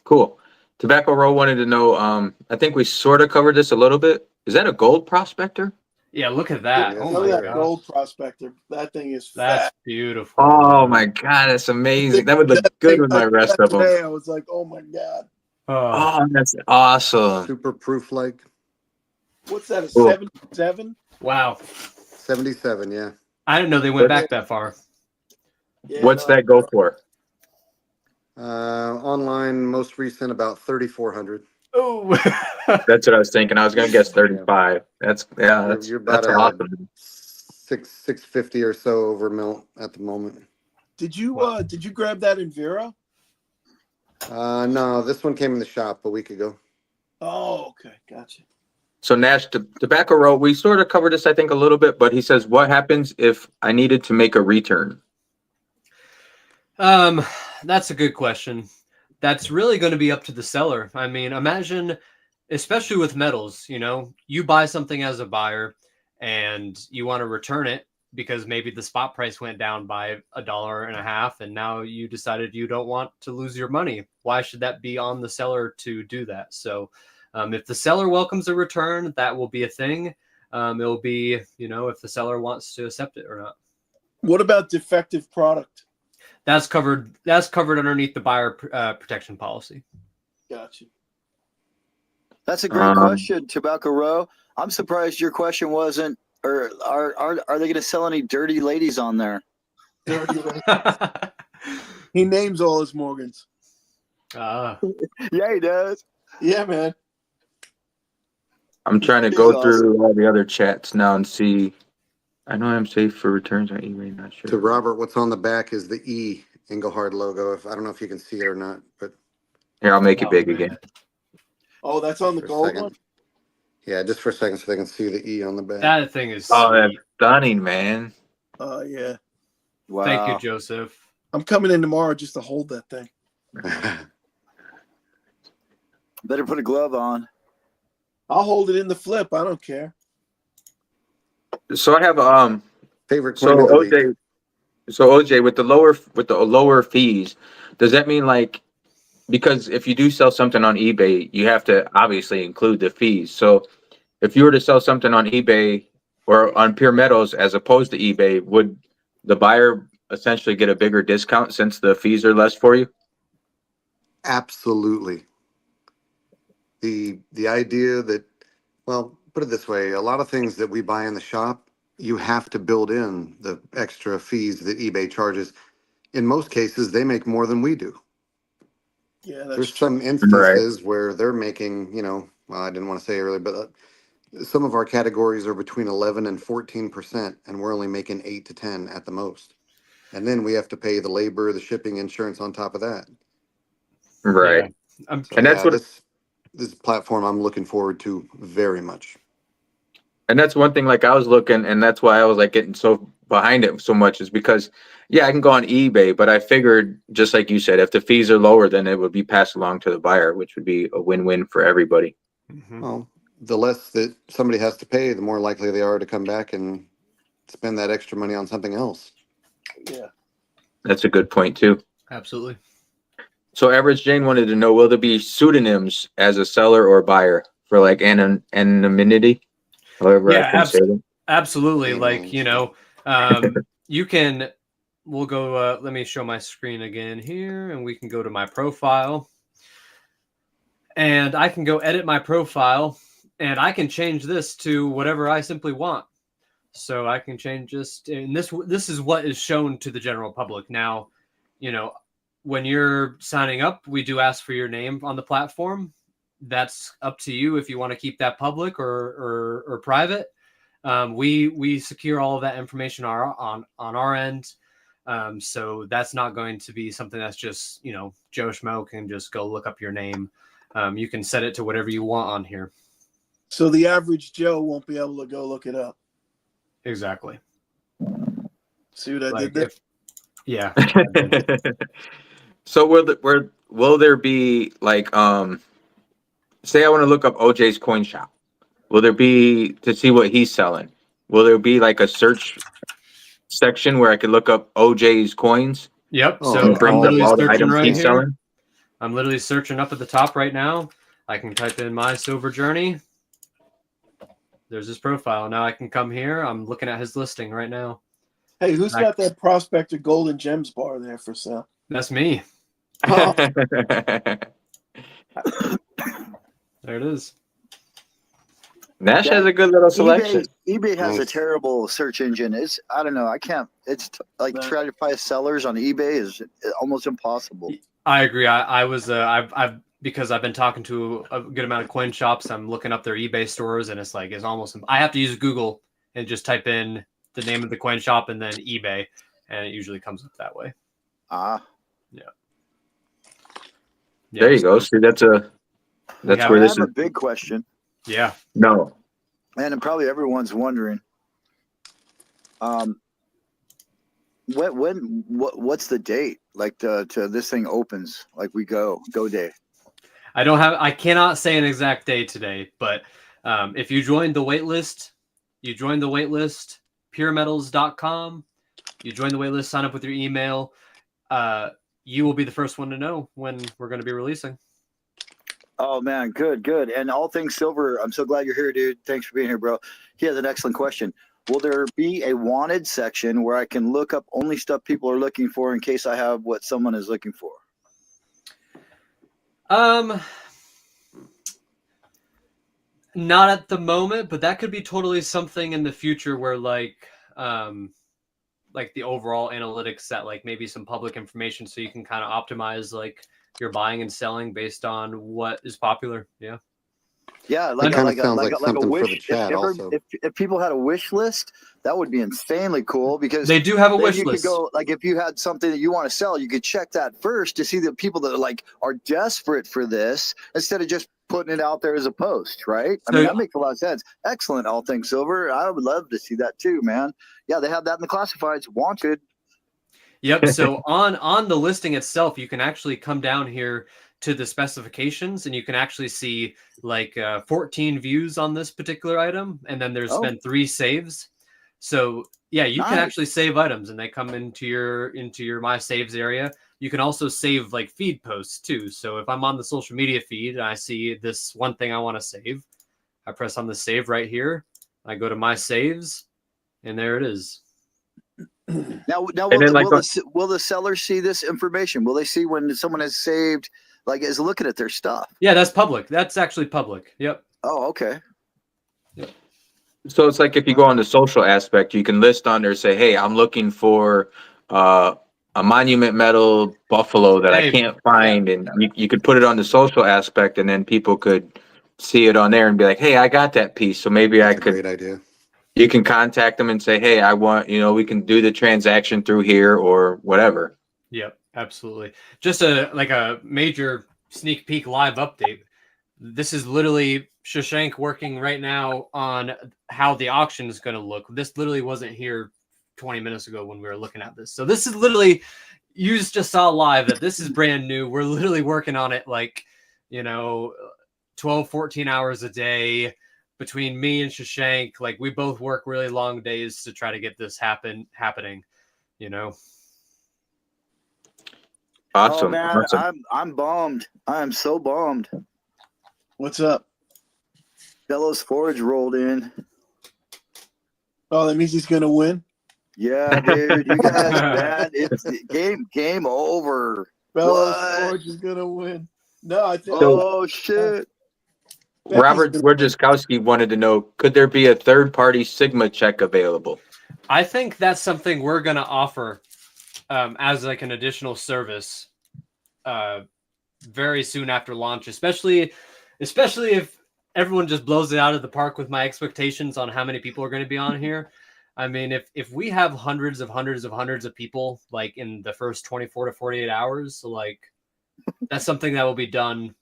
Cool. Tobacco Row wanted to know, I think we sort of covered this a little bit. Is that a gold prospector? Yeah, look at that. Yeah, Oh Look my at that god, gold prospector. That thing is that's fat. beautiful. Oh my god, that's amazing. That would look good with my rest of them. Today, I was like, oh my god. Oh, that's awesome. Super proof like What's that, a Cool. 77? Wow, 77, yeah. I didn't know they went back that far. Yeah, What's no, that go for? Online, most recent, about 3,400. Oh, That's what I was thinking. I was gonna guess 35. That's You're about that's a awesome. 650 or so over mil at the moment. Did you grab that in Vera? No, this one came in the shop a week ago. Oh, okay, gotcha. So Nash, Tobacco Row, we sort of covered this, I think, a little bit, but he says, what happens if I needed to make a return? That's a good question. That's really going to be up to the seller. I mean, imagine, especially with metals, you buy something as a buyer and you want to return it because maybe the spot price went down by $1.50, and now you decided you don't want to lose your money. Why should that be on the seller to do that? So if the seller welcomes a return, that will be a thing. It'll be, if the seller wants to accept it or not. What about defective product? That's covered underneath the buyer protection policy. Gotcha. That's a great question, Tobacco Row. I'm surprised your question wasn't, or are they going to sell any dirty ladies on there? Dirty lady. He names all his Morgans. Yeah, he does. Yeah, man. I'm trying to He's go awesome. through all the other chats now and see. I know I'm safe for returns on eBay, not sure. To Robert, what's on the back is the E Engelhard logo. I don't know if you can see it or not, but Here, I'll make it big man. again. Oh, that's on the for a gold second. one? Yeah, just for a second so they can see the E on the back. That thing is Oh, that's sweet. stunning, man. Oh, yeah. Wow. Thank you, Joseph. I'm coming in tomorrow just to hold that thing. Better put a glove on. I'll hold it in the flip. I don't care. So I have Favorite so coin to delete. OJ with the lower fees, does that mean like, because if you do sell something on eBay, you have to obviously include the fees. So if you were to sell something on eBay or on Pure Metals as opposed to eBay, would the buyer essentially get a bigger discount since the fees are less for you? Absolutely. The idea that, well, put it this way, a lot of things that we buy in the shop, you have to build in the extra fees that eBay charges. In most cases, they make more than we do. Yeah, that's There's true. some instances where they're making, well, I didn't want to say earlier, but some of our categories are between 11 and 14%, and we're only making 8 to 10 at the most. And then we have to pay the labor, the shipping, insurance on top of that. Right. Yeah. So And that's yeah, what this platform I'm looking forward to very much. And that's one thing, like I was looking, and that's why I was like getting so behind it so much, is because, yeah, I can go on eBay, but I figured, just like you said, if the fees are lower, then it would be passed along to the buyer, which would be a win-win for everybody. Mhm. Well, the less that somebody has to pay, the more likely they are to come back and spend that extra money on something else. Yeah. That's a good point too. Absolutely. So Average Jane wanted to know, will there be pseudonyms as a seller or buyer for like anonymity, however I Yeah, can say it? absolutely. Name Like, names. you can, we'll go, let me show my screen again here, and we can go to my profile. And I can go edit my profile, and I can change this to whatever I simply want. So I can change this, and this is what is shown to the general public. Now, when you're signing up, we do ask for your name on the platform. That's up to you if you want to keep that public or private. We secure all of that information on our end. So that's not going to be something that's just, Joe Schmo can just go look up your name. You can set it to whatever you want on here. So the average Joe won't be able to go look it up. Exactly. See what I Like did there? yeah. So will there be like say I want to look up OJ's coin shop? Will there be, to see what he's selling? Will there be like a search section where I could look up OJ's coins Yep. Oh, So and it I'm brings up literally all the searching items right he's here. selling? I'm literally searching up at the top right now. I can type in my silver journey. There's his profile. Now I can come here. I'm looking at his listing right now. Hey, who's got that Prospector Golden Gems bar there for sale? That's me. Oh, There it is. Nash has a good little selection. eBay has a Nice. terrible search engine. I don't know. I can't. It's like trying to find sellers on eBay is almost impossible. I agree. I've because I've been talking to a good amount of coin shops. I'm looking up their eBay stores, and it's almost. I have to use Google and just type in the name of the coin shop and then eBay, and it usually comes up that way. Yeah. There you go. See, that's where I this have is. a big question, Yeah. No. and probably everyone's wondering. What's the date? Like to this thing opens, like we go day. I cannot say an exact day today, but if you join the wait list, puremetals.com, you join the wait list, sign up with your email, you will be the first one to know when we're going to be releasing. Oh man, good. And all things silver, I'm so glad you're here, dude. Thanks for being here, bro. He has an excellent question. Will there be a wanted section where I can look up only stuff people are looking for in case I have what someone is looking for? Not at the moment, but that could be totally something in the future where like the overall analytics that like maybe some public information so you can kind of optimize like your buying and selling based on what is popular. Yeah. Yeah, It kind of sounds like a something wish. for the chat also. If people had a wish list, that would be insanely cool because They do have a then wish you list. could go like if you had something that you want to sell, you could check that first to see the people that are desperate for this instead of just putting it out there as a post, right? I mean, that makes a lot of sense. Excellent, all things silver. I would love to see that too, man. Yeah, they have that in the classifieds. Wanted. Yep. So on the listing itself, you can actually come down here to the specifications, and you can actually see like 14 views on this particular item, and then there's Oh. been 3 saves. So yeah, you can Nice. actually save items, and they come into your my saves area. You can also save like feed posts too. So if I'm on the social media feed and I see this one thing I want to save, I press on the save right here. I go to my saves, and there it is. Now And then, like, will the seller see this information? Will they see when someone has saved, like, is looking at their stuff? Yeah, that's public. That's actually public. Yep. Oh, okay. so it's like if you go on the social aspect, you can list on there, say, hey, I'm looking for a monument metal buffalo that I Hey, can't find. And you could put it on the social aspect, and then people could see it on there and be like, hey, I got that piece. So maybe I That's a could, great idea. you can contact them and say, hey, I want, we can do the transaction through here or whatever. Yep, absolutely. Just a major sneak peek live update. This is literally Shashank working right now on how the auction is going to look. This literally wasn't here 20 minutes ago when we were looking at this. So this is literally, you just saw live that this is brand new. We're literally working on it like, 12, 14 hours a day between me and Shashank. Like, we both work really long days to try to get this happening. Awesome. Oh man, Awesome. I'm bummed. I am so bummed. What's up? Bellows Forge rolled in. Oh, that means he's gonna win. Yeah, dude. You guys, man, it's game over. Bellows What? Forge is gonna win. No, I think. Oh shit. Robert Becky's gonna win. Wojciechowski wanted to know, could there be a third-party Sigma check available? I think that's something we're going to offer as like an additional service very soon after launch, especially if everyone just blows it out of the park with my expectations on how many people are going to be on here. I mean, if we have hundreds of people like in the first 24 to 48 hours, so like that's something that will be done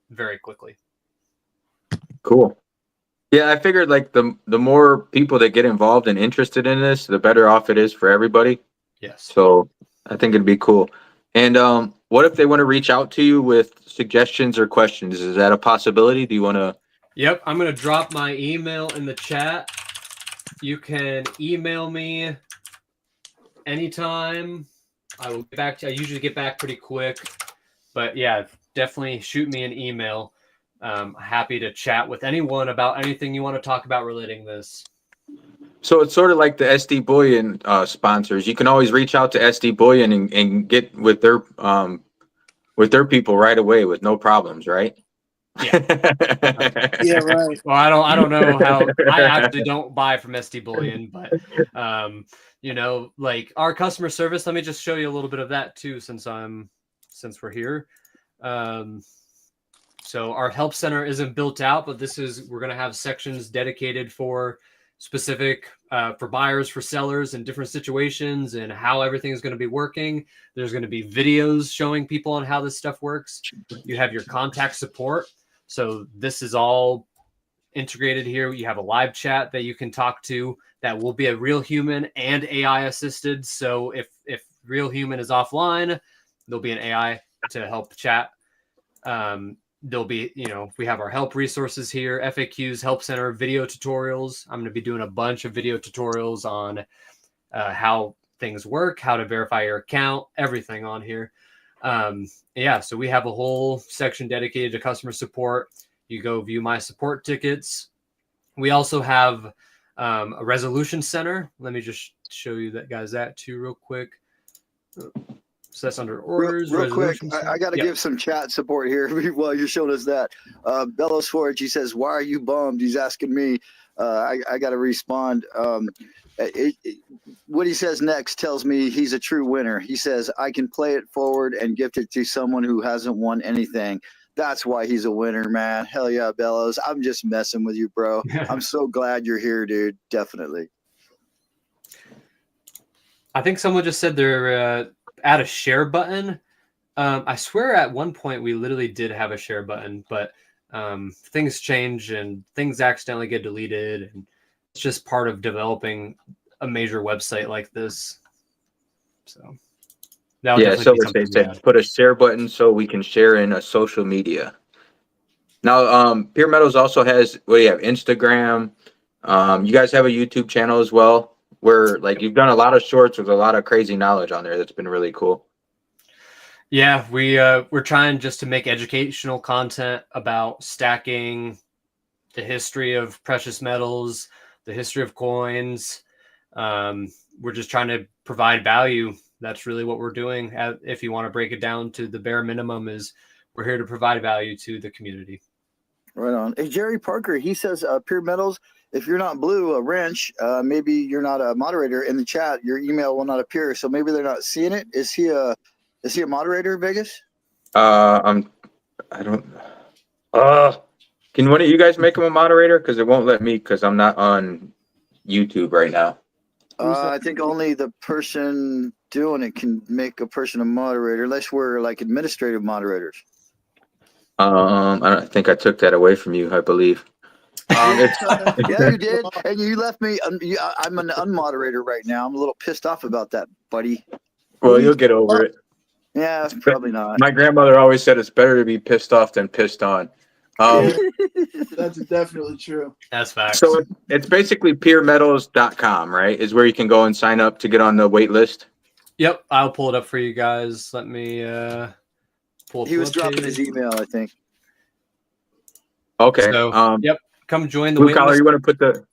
very quickly. Cool. Yeah, I figured like the more people that get involved and interested in this, the better off it is for everybody. Yes. So I think it'd be cool. And what if they want to reach out to you with suggestions or questions? Is that a possibility? Do you want to? Yep, I'm going to drop my email in the chat. You can email me anytime. I will get back to you. I usually get back pretty quick. But yeah, definitely shoot me an email. Happy to chat with anyone about anything you want to talk about relating this. So it's sort of like the SD Bullion sponsors. You can always reach out to SD Bullion and get with their people right away with no problems, right? Yeah. Yeah, right. Well, I don't know how. I actually don't buy from SD Bullion, but like our customer service. Let me just show you a little bit of that too, since we're here. So our help center isn't built out, but we're going to have sections dedicated for specific for buyers, for sellers in different situations and how everything is going to be working. There's going to be videos showing people on how this stuff works. You have your contact support. So this is all integrated here. You have a live chat that you can talk to that will be a real human and AI assisted. So if real human is offline, there'll be an AI to help chat. There'll be, we have our help resources here, FAQs, help center, video tutorials. I'm going to be doing a bunch of video tutorials on how things work, how to verify your account, everything on here. So we have a whole section dedicated to customer support. You go view my support tickets. We also have a resolution center. Let me just show you that too real quick. So that's under orders. Real quick, center. I got to give some chat support here while you're showing us that. Bellows Forge, he says, why are you bummed? He's asking me. I got to respond. What he says next tells me he's a true winner. He says, I can play it forward and gift it to someone who hasn't won anything. That's why he's a winner, man. Hell yeah, Bellows. I'm just messing with you, bro. I'm so glad you're here, dude. Definitely. I think someone just said they're add a share button. I swear at one point we literally did have a share button, but things change and things accidentally get deleted. And it's just part of developing a major website like this. So that would Yeah, definitely so be they something. said put a share button so we can share in a social media. Now, Pure Metals also has, what do you have, Instagram? You guys have a YouTube channel as well, where like you've done a lot of shorts with a lot of crazy knowledge on there. That's been really cool. Yeah, we're trying just to make educational content about stacking, the history of precious metals, the history of coins. We're just trying to provide value. That's really what we're doing. If you want to break it down to the bare minimum, is we're here to provide value to the community. Right on. Hey, Jerry Parker, he says, Pure Metals, if you're not blue, a wrench, maybe you're not a moderator in the chat. Your email will not appear, so maybe they're not seeing it. Is he a moderator, Vegas? I don't. Can one of you guys make him a moderator? Because it won't let me because I'm not on YouTube right now. I think only the person doing it can make a person a moderator, unless we're like administrative moderators. I think I took that away from you, I believe. Yeah, you did, and you left me. I'm an unmoderator right now. I'm a little pissed off about that, buddy. Well, you'll get over it. Yeah, probably not. My grandmother always said it's better to be pissed off than pissed on. That's definitely true. That's facts. So it's basically puremetals.com, right? Is where you can go and sign up to get on the wait list. Yep, I'll pull it up for you guys. Let me pull up. He was dropping his email, I think. Okay. So, yep, come join the Blue wait collar, list. you want to put the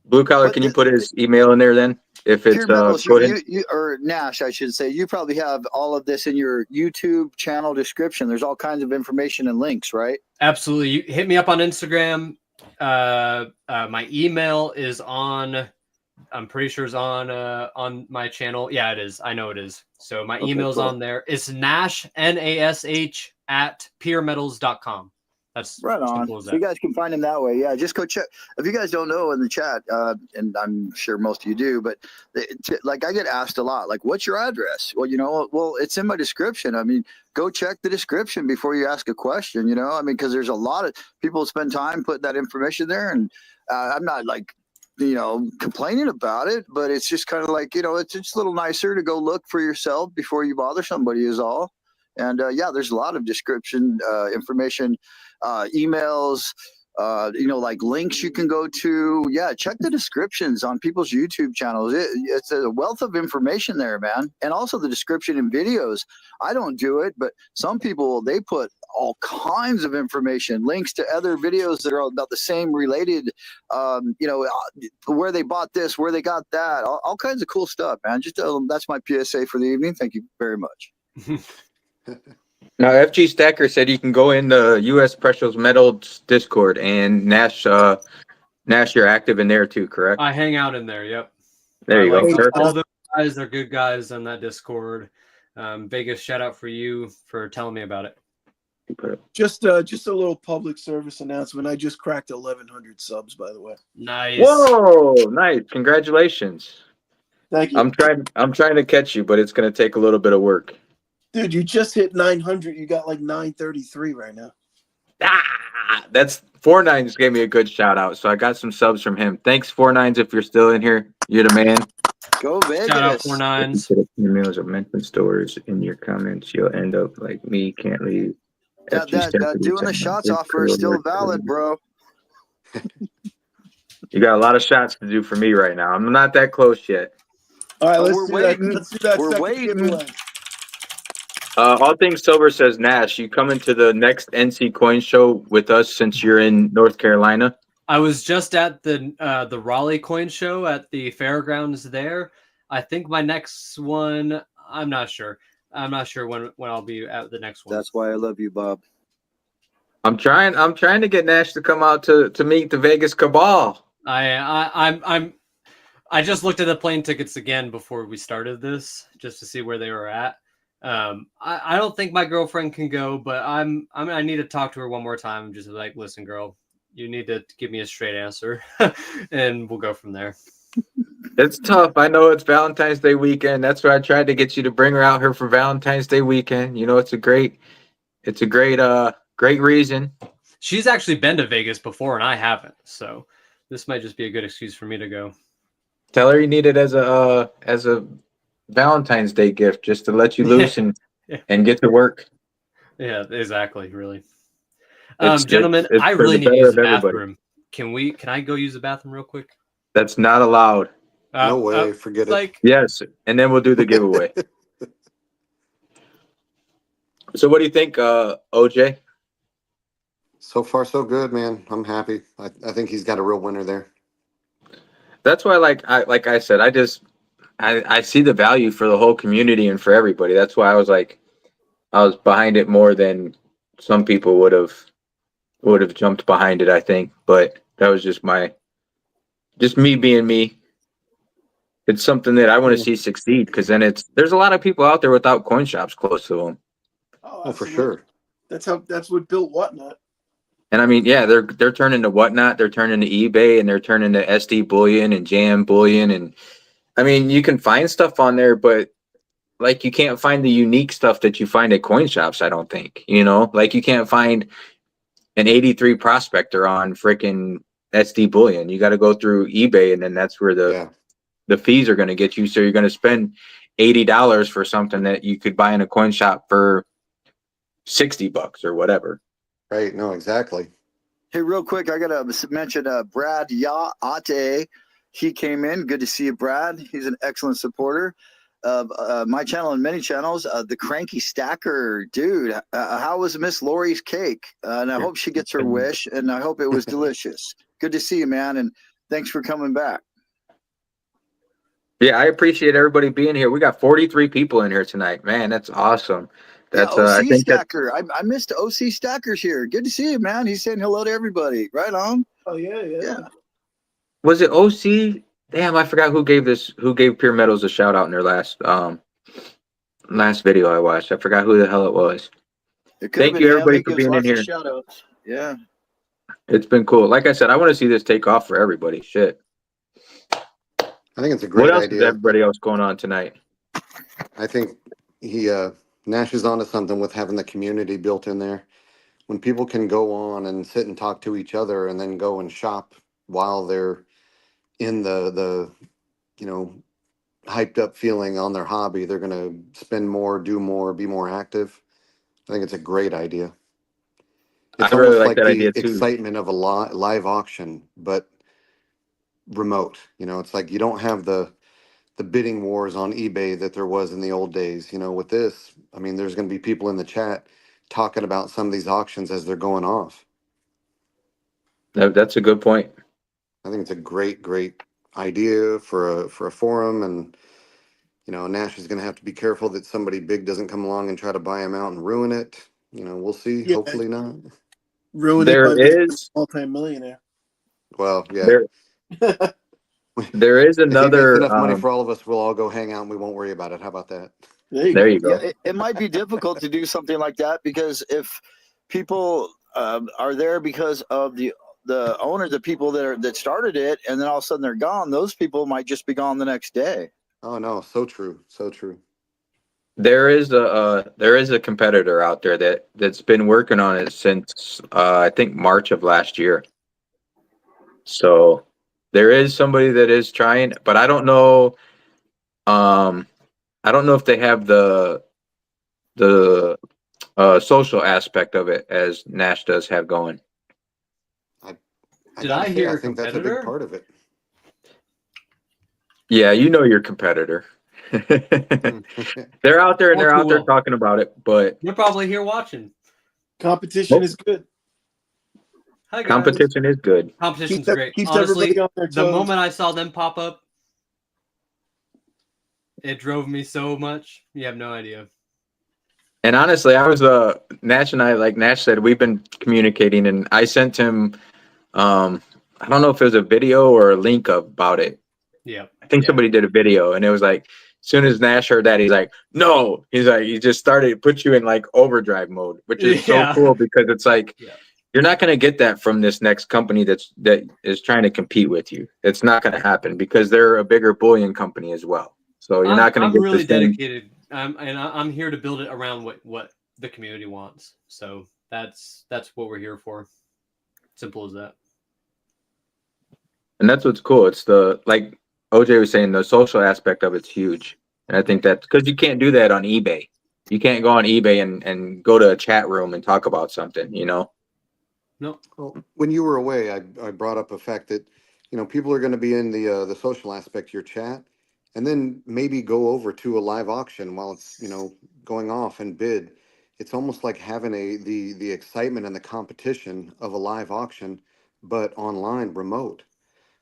blue collar? Can you put his email in there then? If it's Pure Metals, go ahead. you or Nash, I should say, you probably have all of this in your YouTube channel description. There's all kinds of information and links, right? Absolutely. You hit me up on Instagram. My email is on. I'm pretty sure it's on my channel. Yeah, it is. I know it is. So my email's cool. on there. It's Nash NASH at puremetals.com. That's Right on. simple as So you that. guys can find him that way. Yeah, just go check. If you guys don't know in the chat, and I'm sure most of you do, but like I get asked a lot, like, what's your address? Well, it's in my description. I mean, go check the description before you ask a question, I mean, because there's a lot of people spend time putting that information there. And I'm not like, complaining about it, but it's just kind of like, it's just a little nicer to go look for yourself before you bother somebody is all. And yeah, there's a lot of description information, emails, like links you can go to. Yeah, check the descriptions on people's YouTube channels. It's a wealth of information there, man. And also the description in videos. I don't do it, but some people, they put all kinds of information, links to other videos that are about the same related, where they bought this, where they got that, all kinds of cool stuff, man. Just that's my PSA for the evening. Thank you very much. Now, FG Stacker said you can go in the U.S. Precious Metals Discord, and Nash, you're active in there too, correct? I hang out in there. Yep. There you go. Perfect. All those guys are good guys on that Discord. Vegas, shout out for you for telling me about it. Just a little public service announcement. I just cracked 1,100 subs, by the way. Nice. Whoa, nice! Congratulations. Thank you. I'm trying to catch you, but it's going to take a little bit of work. Dude, you just hit 900. You got like 933 right now. That's 49s gave me a good shout out, so I got some subs from him. Thanks, 49s, if you're still in here. You're the man. Go Vegas. Shout out 49s. Emails or mention stores in your comments. You'll end up like me. Can't leave. That doing the shots offer is still valid, bro. You got a lot of shots to do for me right now. I'm not that close yet. All right, We're waiting. Let's do that. We're second waiting. giveaway. All Things Silver says, Nash, you coming to the next NC Coin Show with us since you're in North Carolina? I was just at the Raleigh Coin Show at the fairgrounds there. I think my next one, I'm not sure. I'm not sure when I'll be at the next one. That's why I love you, Bob. I'm trying to get Nash to come out to meet the Vegas Cabal. I just looked at the plane tickets again before we started this just to see where they were at. I don't think my girlfriend can go, but I need to talk to her one more time. Just like, listen, girl, you need to give me a straight answer, and we'll go from there. It's tough. I know it's Valentine's Day weekend. That's why I tried to get you to bring her out here for Valentine's Day weekend. It's a great reason. She's actually been to Vegas before, and I haven't. So this might just be a good excuse for me to go. Tell her you need it as a Valentine's Day gift just to let you loose and Yeah. and get to work. Yeah, exactly. Really. It's Gentlemen, it's I for really the need to better use of the everybody. bathroom. Can I go use the bathroom real quick? That's not allowed. No way, forget it. Like, Yes, and then we'll do the giveaway. So what do you think, OJ? So far, so good, man. I'm happy. I think he's got a real winner there. That's why, like I said, I see the value for the whole community and for everybody. That's why I was behind it more than some people would have jumped behind it, I think. But that was just me being me. It's something that I want to see succeed because then there's a lot of people out there without coin shops close to them. Oh, Oh, for absolutely. sure. That's what built Whatnot. And I mean, yeah, they're turning to Whatnot, they're turning to eBay, and they're turning to SD Bullion and Jam Bullion, and I mean, you can find stuff on there, but like you can't find the unique stuff that you find at coin shops. I don't think, like you can't find an 83 prospector on freaking SD Bullion. You got to go through eBay, and then that's where Yeah. the fees are going to get you. So you're going to spend $80 for something that you could buy in a coin shop for $60 or whatever. Right. No, exactly. Hey, real quick, I gotta mention Brad Yaate. He came in. Good to see you, Brad. He's an excellent supporter of my channel and many channels. The Cranky Stacker, dude. How was Miss Lori's cake? And I hope she gets her wish. And I hope it was delicious. Good to see you, man. And thanks for coming back. Yeah, I appreciate everybody being here. We got 43 people in here tonight. Man, that's awesome. That's yeah, I OC think that Stacker. I missed OC Stackers here. Good to see you, man. He's saying hello to everybody. Right on. Oh yeah. was it OC. Damn, I forgot who gave Pure Metals a shout out in their last video I watched. I forgot who the hell it was. It could have Thank been you him. everybody He for gives being in lots of here. shout outs. Yeah. It's been cool. Like I said, I want to see this take off for everybody. Shit. I think it's a What great else is idea. everybody else going on tonight? I think he Nash is onto something with having the community built in there. When people can go on and sit and talk to each other and then go and shop while they're in the hyped up feeling on their hobby, they're gonna spend more, do more, be more active. I think it's a great idea. It's I really almost like like that the idea too. excitement of a live auction, but remote. It's like you don't have the bidding wars on eBay that there was in the old days. With this, I mean, there's going to be people in the chat talking about some of these auctions as they're going off. That's a good point. I think it's a great idea for a forum, and Nash is going to have to be careful that somebody big doesn't come along and try to buy him out and ruin it. We'll see. Yeah. Hopefully not. Ruin it There by making is a multi-millionaire. Well, yeah. there is If he makes another enough money for all of us, we'll all go hang out and we won't worry about it. How about that? There you there go. you go. Yeah, it might be difficult to do something like that because if people are there because of the owners, the people that started it, and then all of a sudden they're gone, those people might just be gone the next day. Oh no, so true, so true. There is a competitor out there that's been working on it since I think March of last year. So there is somebody that is trying, but I don't know. I don't know if they have the social aspect of it as Nash does have going. Did gotta I say, hear I a think that's a big competitor? part of it. Yeah, you know your competitor. They're out there and All they're too out there well. talking about it, but They're probably here watching. Competition is good. Hi guys. competition is good. Competition's great. Keeps Honestly, everybody on their the toes. moment I saw them pop up, it drove me so much. You have no idea. And honestly, I was Nash and I, like Nash said, we've been communicating, and I sent him I don't know if it was a video or a link about it. Yeah. I think Yeah. somebody did a video, and it was like, as soon as Nash heard that, he's like, no. He's like, he just started to put you in like overdrive mode, which is so Yeah. cool because it's like, Yeah. you're not going to get that from this next company that is trying to compete with you. It's not going to happen because they're a bigger bullion company as well. So you're not going I'm to get really the same. dedicated. I'm here to build it around what the community wants. So that's what we're here for. Simple as that. And that's what's cool. It's like OJ was saying, the social aspect of it's huge. And I think that because you can't do that on eBay. You can't go on eBay and go to a chat room and talk about something, you know? No. Well, when you were away, I brought up a fact that, people are going to be in the social aspect of your chat, and then maybe go over to a live auction while it's, going off and bid. It's almost like having the excitement and the competition of a live auction, but online, remote.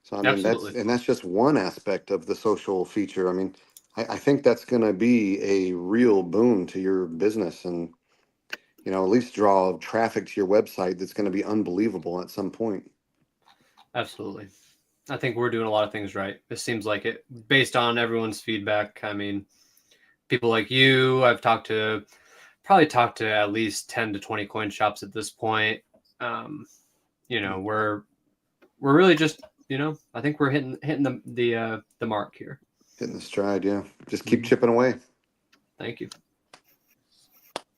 So I mean, Absolutely. that's just one aspect of the social feature. I mean, I think that's going to be a real boon to your business, and at least draw traffic to your website that's going to be unbelievable at some point. Absolutely. I think we're doing a lot of things right. It seems like it, based on everyone's feedback. I mean, people like you, I've probably talked to at least 10 to 20 coin shops at this point. We're really just, I think we're hitting the mark here. Hitting the stride, yeah. Just keep chipping away. Thank you.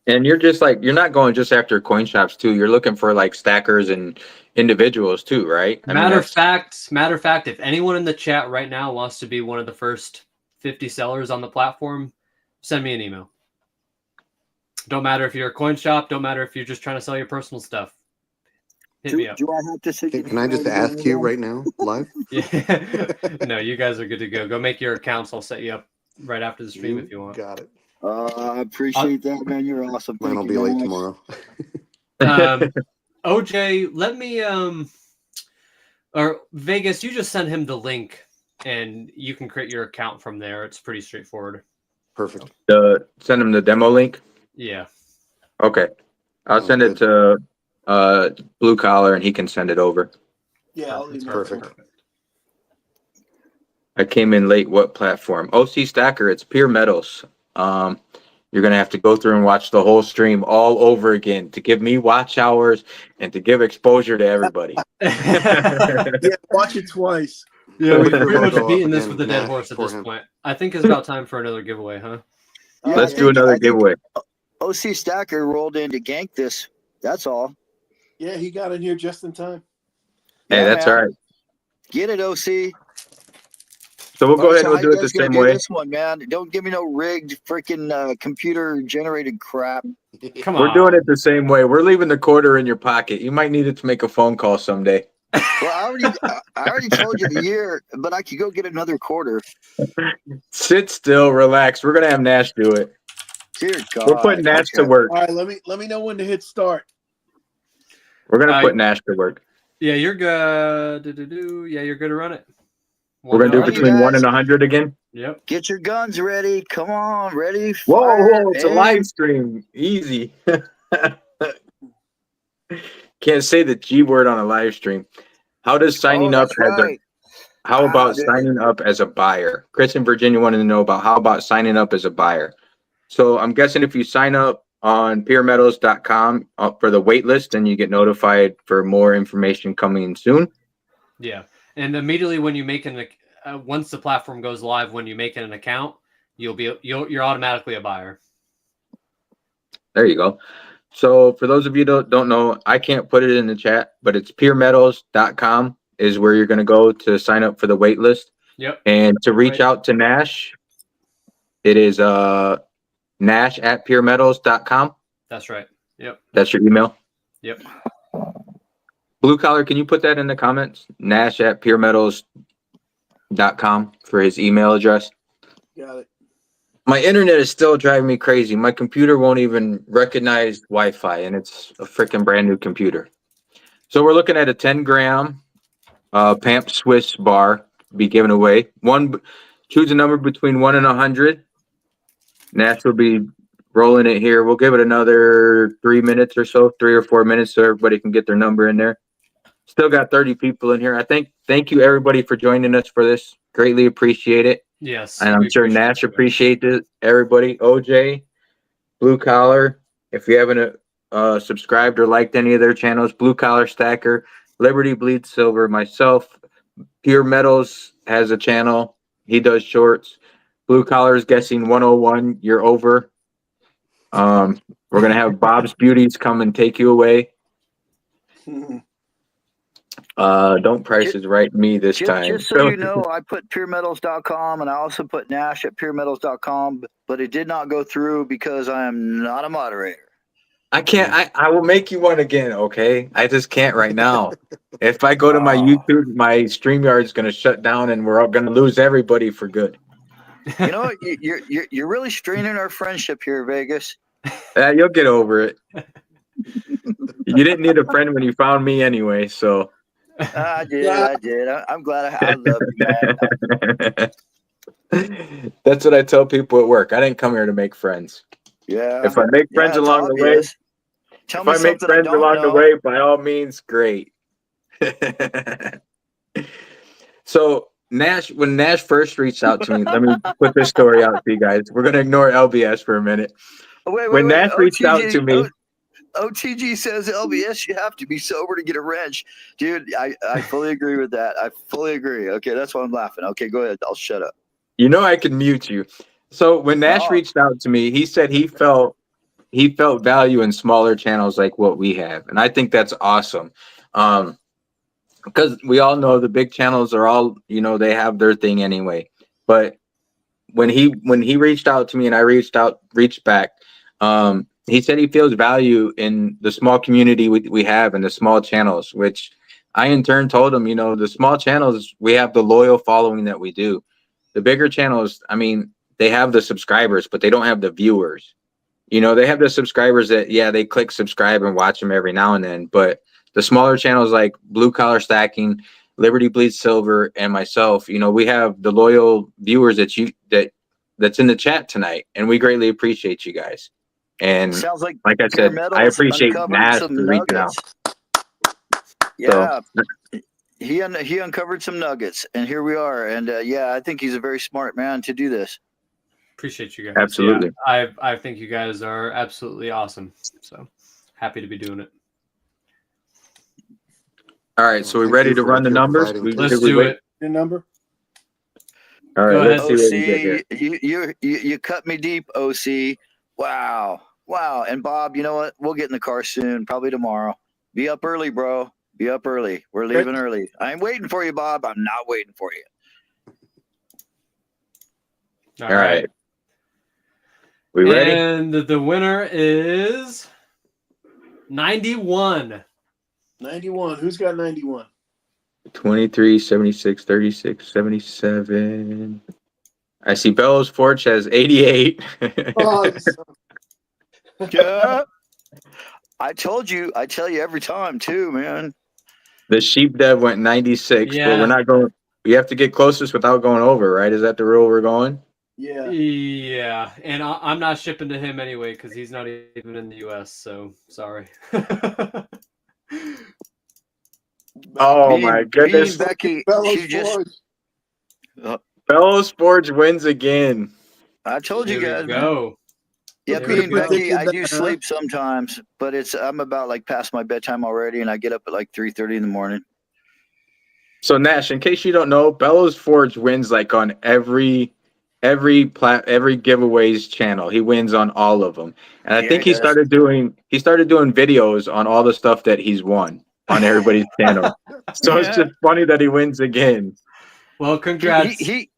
And you're not going just after coin shops too. You're looking for like stackers and individuals too, right? Matter of fact, if anyone in the chat right now wants to be one of the first 50 sellers on the platform, send me an email. Don't matter if you're a coin shop. Don't matter if you're just trying to sell your personal stuff. Hit me up. Do I have to say? Can I just ask you right now, live? Yeah. No, you guys are good to go. Go make your accounts. I'll set you up right after the stream if you want. Got it. I appreciate that, man. You're awesome. Mine will Thank be you very late much. tomorrow. OJ, let me or Vegas, you just send him the link and you can create your account from there. It's pretty straightforward. Perfect. Send them the demo link. Yeah. Okay, I'll Sounds send it to Blue Collar and he can send it over. Yeah, I'll email Perfect. it. I came in late. What platform? OC Stacker. It's Pure Metals. You're gonna have to go through and watch the whole stream all over again to give me watch hours and to give exposure to everybody. Yeah, watch it twice. Yeah, we've pretty We'll much go up beaten this again, with a dead Nash horse at for this him. point. I think it's about time for another giveaway, huh? Yeah, Let's I do think- another I think giveaway. OC Stacker rolled in to gank this. That's all. Yeah, he got in here just in time. Hey, Yeah, that's man. all right. Get it, OC. So we'll go All right, ahead and we'll how do you it the guys gonna same do way. this one, man? Don't give me no rigged freaking computer generated crap. Come We're on. doing it the same way. We're leaving the quarter in your pocket. You might need it to make a phone call someday. Well, I already told you the year, but I could go get another quarter. Sit still, relax. We're gonna have Nash do it. Dear God. We're putting Nash to Okay. work. All right, let me know when to hit start. We're gonna put Nash to work. Yeah, you're good. Yeah, you're good to run it. We're gonna do Alright, you between 1 guys. and 100 again. Yep. Get your guns ready. Come on, ready? Whoa, Fire, it's a aim. live stream. Easy. Can't say the G word on a live stream. How does signing Oh, up that's as a right. how about dude. signing up as a buyer? Chris in Virginia wanted to know about how about signing up as a buyer. So I'm guessing if you sign up on puremetals.com for the wait list, then you get notified for more information coming soon. Yeah. And immediately when you make once the platform goes live, when you make an account, you're automatically a buyer. There you go. So for those of you that don't know, I can't put it in the chat, but it's puremetals.com is where you're going to go to sign up for the wait list. Yep. And to reach Right. out to Nash, it is nash@puremetals.com. That's right. Yep. That's your email. Yep. Blue Collar, can you put that in the comments? nash@puremetals.com for his email address. Got it. My internet is still driving me crazy. My computer won't even recognize Wi-Fi, and it's a freaking brand new computer. So we're looking at a 10-gram Pamp Swiss bar to be given away. Choose a number between 1 and 100. Nash will be rolling it here. We'll give it another 3 minutes or so, 3 or 4 minutes, so everybody can get their number in there. Still got 30 people in here. Thank you everybody for joining us for this. Greatly appreciate it. Yes. And I'm sure Nash appreciates it. Everybody, OJ, Blue Collar. If you haven't subscribed or liked any of their channels, Blue Collar Stacker, Liberty Bleeds Silver, myself, Pure Metals has a channel. He does shorts. Blue Collar is guessing 101. You're over. We're gonna have Bob's Beauties come and take you away. Don't Price is right me this time. Just so you know, I put puremetals.com and I also put Nash at puremetals.com, but it did not go through because I am not a moderator. I can't. I will make you one again. Okay, I just can't right now. If I go to my Oh. YouTube, my StreamYard is going to shut down, and we're all going to lose everybody for good. You know what? You're really straining our friendship here, Vegas. You'll get over it. You didn't need a friend when you found me anyway, so. I did. I'm glad I love you, man. That's what I tell people at work. I didn't come here to make friends. Yeah. If I make friends it's along the way, obvious. Tell if me I make something I friends don't along the know. way, by all means, great. So Nash, when Nash first reached out to me, let me put this story out to you guys. We're gonna ignore LBS for a minute. Wait. When Nash reached out to me, OTG says LBS, you have to be sober to get a wrench. Dude, I fully agree with that. I fully agree. Okay, that's why I'm laughing. Okay, go ahead. I'll shut up. you know I can mute you. So when Nash reached out to me, he said he felt value in smaller channels like what we have, and I think that's awesome. Because we all know the big channels are all, they have their thing anyway. But when he reached out to me and I reached back, he said he feels value in the small community we have and the small channels, which I in turn told him, the small channels, we have the loyal following that we do. The bigger channels, I mean, they have the subscribers, but they don't have the viewers. They have the subscribers that, they click subscribe and watch them every now and then, but the smaller channels like Blue Collar Stacking, Liberty Bleeds Silver, and myself, we have the loyal viewers that's in the chat tonight, and we greatly appreciate you guys. And sounds like I Pure said, Metals I appreciate uncovered Nash some for reaching out. nuggets. Yeah, he uncovered some nuggets, and here we are. And I think he's a very smart man to do this. Appreciate you guys. Absolutely. Yeah, I think you guys are absolutely awesome. So happy to be doing it. All right, so we Thank ready you to for run what the you're numbers? providing. Let's do it. Your number? All Go right, let's ahead. see what we get here. You cut me deep, OC. Wow. And Bob, you know what? We'll get in the car soon, probably tomorrow. Be up early, bro. Be up early. We're leaving early. I ain't waiting for you, Bob. I'm not waiting for you. All right. We ready? And the winner is 91. 91. Who's got 91? 23, 76, 36, 77. I see Bellows Forge has 88. Oh, Yeah. I told you. I tell you every time, too, man. The Sheep Dev went 96, Yeah. but we're not going. We have to get closest without going over, right? Is that the rule we're going? yeah. Yeah, and I'm not shipping to him anyway because he's not even in the U.S. So sorry. Oh my goodness! Becky, Bellows she just. Forge. Bellows Forge wins again. I told you There guys, we man. go. Yeah, There me we and go. Becky, I do Huh? sleep sometimes, but I'm about like past my bedtime already, and I get up at like 3:30 in the morning. So Nash, in case you don't know, Bellows Forge wins like on every giveaways channel. He wins on all of them, and I Yeah, think he he does. started doing videos on all the stuff that he's won on everybody's channel. So it's Yeah. just funny that he wins again. Well, congrats. He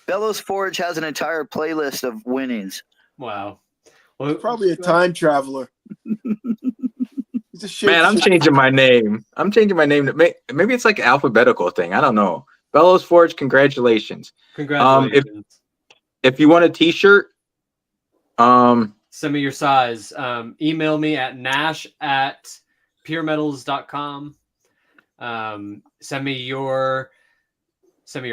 Bellows Forge has an entire playlist of winnings. Wow. Well, Probably a time traveler. He's a Man, I'm shapeshifter. changing my name. I'm changing my name to maybe it's like an alphabetical thing. I don't know. Bellows Forge, congratulations. Congratulations. If you want a T-shirt, Send me your size. Email me at nash@puremetals.com. Send me your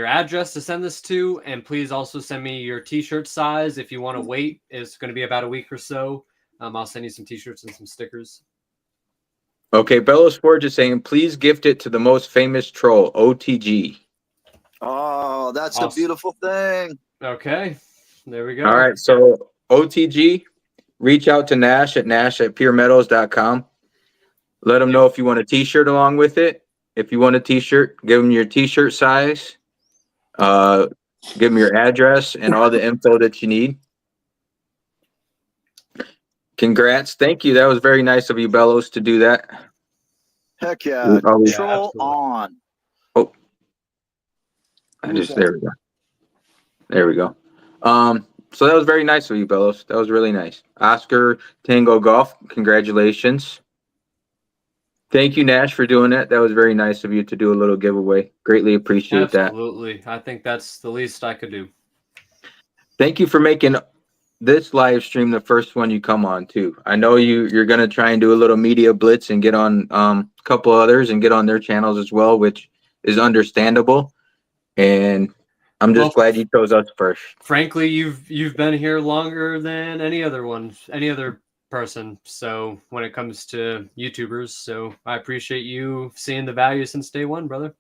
address to send this to, and please also send me your T-shirt size. If you want to wait, it's going to be about a week or so. I'll send you some T-shirts and some stickers. okay, Bellows Forge is saying, please gift it to the most famous troll, OTG. Oh, that's a Awesome. beautiful thing. Okay, there we go. All right, so OTG, reach out to Nash at puremetals.com. Let him know if you want a T-shirt along with it. If you want a T-shirt, give him your T-shirt size. Give him your address and all the info that you need. Congrats. Thank you. That was very nice of you, Bellows, to do that. Heck yeah. Oh, Yeah, Troll absolutely. on. Who's that? there we go. There we go. So that was very nice of you, Bellows. That was really nice. Oscar Tango Golf, congratulations. Thank you, Nash, for doing that. That was very nice of you to do a little giveaway. Greatly appreciate that. Absolutely. I think that's the least I could do. Thank you for making this live stream the first one you come on too. I know you're gonna try and do a little media blitz and get on a couple others and get on their channels as well, which is understandable. And I'm just Well, glad you chose us first. frankly, you've been here longer than any other person. So when it comes to YouTubers, so I appreciate you seeing the value since day one, brother.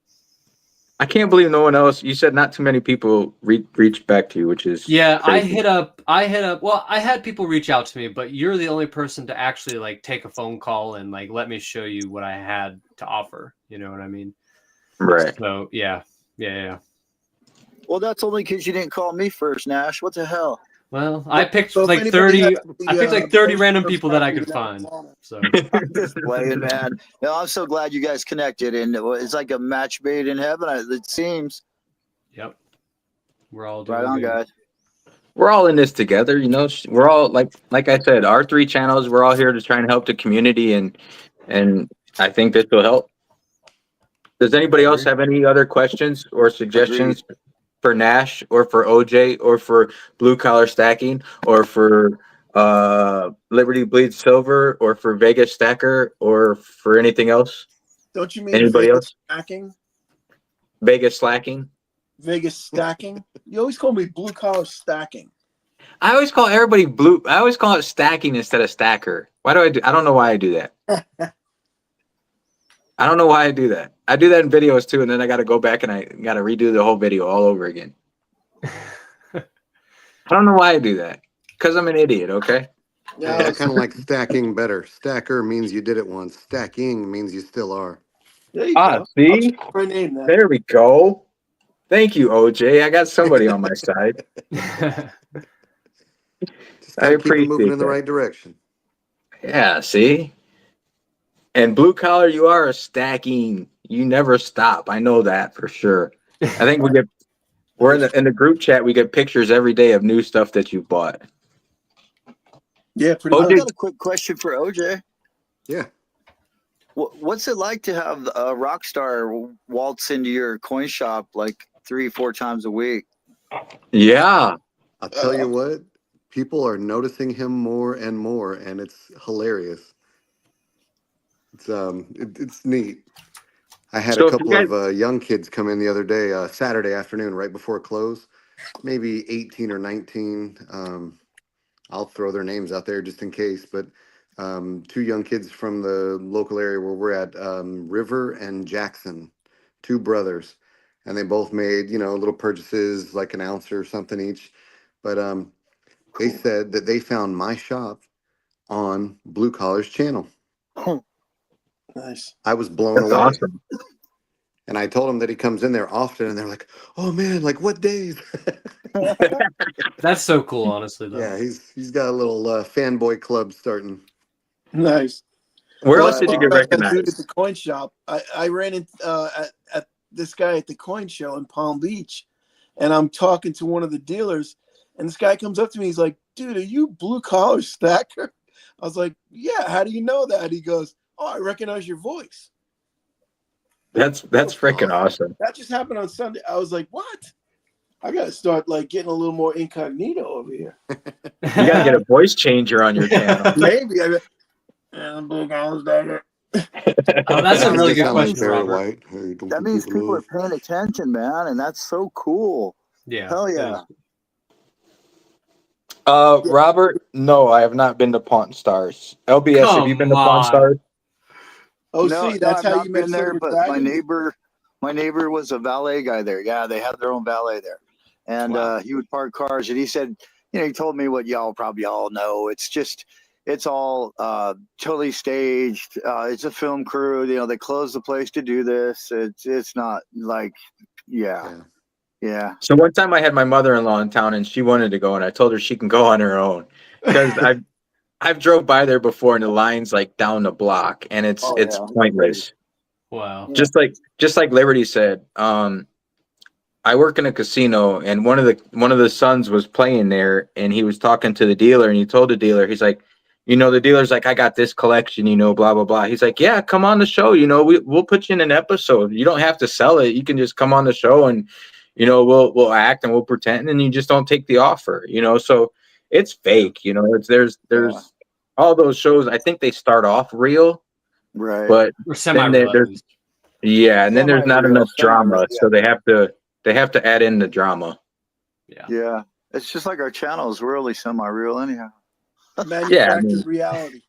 I can't believe no one else. You said not too many people reached back to you, which is Yeah, I crazy. hit up. Well, I had people reach out to me, but you're the only person to actually like take a phone call and like let me show you what I had to offer. You know what I mean? Right. So yeah. Well, that's only because you didn't call me first, Nash. What the hell? Well, I picked So if like anybody 30. has the, I picked like 30 brochure random or people that I copy, could you never find. call it. So I'm just playing, man. No, I'm so glad you guys connected, and it's like a match made in heaven. It seems. yep, we're all doing Right on, good. guys. We're all in this together, you know. We're all like I said, our three channels. We're all here to try and help the community, and I think this will help. Does anybody else Agreed. have any other questions or suggestions Agreed. for Nash or for OJ or for Blue Collar Stacking or for Liberty Bleeds Silver or for Vegas Stacker or for anything else? Don't you mean Anybody Vegas else? stacking? Vegas Slacking? Vegas stacking? You always call me blue collar stacking. I always call everybody blue. I always call it stacking instead of stacker. Why do I do? I don't know why I do that. I don't know why I do that. I do that in videos too, and then I got to go back and I got to redo the whole video all over again. I don't know why I do that. Because I'm an idiot. Okay. I kind of like stacking better. Stacker means you did it once. Stacking means you still are. There you Ah, go. I'll see, change my name then. there we go. Thank you, OJ. I got somebody on my side. Just I got to keep it moving appreciate in the that. right direction. Yeah, see? And blue collar, you are a stacking. You never stop. I know that for sure. I think we're in the group chat, we get pictures every day of new stuff that you bought. Yeah, pretty Oh, I've much. got a quick question for OJ. Yeah. What's it like to have a rock star waltz into your coin shop like 3-4 times a week? Yeah. I'll tell you what, people are noticing him more and more, and it's hilarious. It's neat. I had a So if you couple guys, of young kids come in the other day, Saturday afternoon, right before close, maybe 18 or 19. I'll throw their names out there just in case, but two young kids from the local area where we're at, River and Jackson, two brothers, and they both made, little purchases like an ounce or something each. But they said that they found my shop on Blue Collar's channel. Nice. I was blown that's away. awesome. And I told him that he comes in there often, and they're like, "Oh man, like what days?" That's so cool, honestly, though. Yeah, he's got a little fanboy club starting. Nice. Where Well, else I did you spoke get about that dude at recognized? the coin shop. I ran into at this guy at the coin show in Palm Beach, and I'm talking to one of the dealers, and this guy comes up to me. He's like, "Dude, are you blue collar stacker?" I was like, "Yeah." How do you know that? He goes, "Oh, I recognize your voice." That's freaking awesome. That just happened on Sunday. I was like, "What?" I gotta start like getting a little more incognito over here. You got to get a voice changer on your channel. Maybe I'm blue collar stacker. Oh, that's a Now really you good sound like question, Barry Robert. White. Hey, don't That be means people people are love. paying attention, man, and that's so cool. Yeah. Hell that yeah. is- Robert, no, I have not been to Pawn Stars. LBS, have you been Come to Pawn on. Stars? Oh, No, see, no, that's I've how not you met been there, Silver but Dragon. my neighbor was a valet guy there. Yeah, they had their own valet there, and Wow. he would park cars. And he said, he told me what y'all probably all know. It's all totally staged. It's a film crew. They closed the place to do this. It's not like, yeah. So one time I had my mother-in-law in town and she wanted to go and I told her she can go on her own because I've drove by there before and the line's like down the block and it's Oh, it's yeah. pointless. Wow. Just like Liberty said, I work in a casino, and one of the sons was playing there, and he was talking to the dealer, and he told the dealer, he's like, the dealer's like, I got this collection, blah blah blah. He's like, yeah, come on the show, we'll put you in an episode. You don't have to sell it. You can just come on the show, and we'll act and we'll pretend, and you just don't take the offer, So it's fake, there's all those shows. I think they start off real, Right. but Or then semi-real. there's and then there's not Semi-real, enough drama, semi-real, yeah. so they have to add in the drama. Yeah. Yeah. It's just like our channels. We're only semi-real anyhow. Manufactured reality.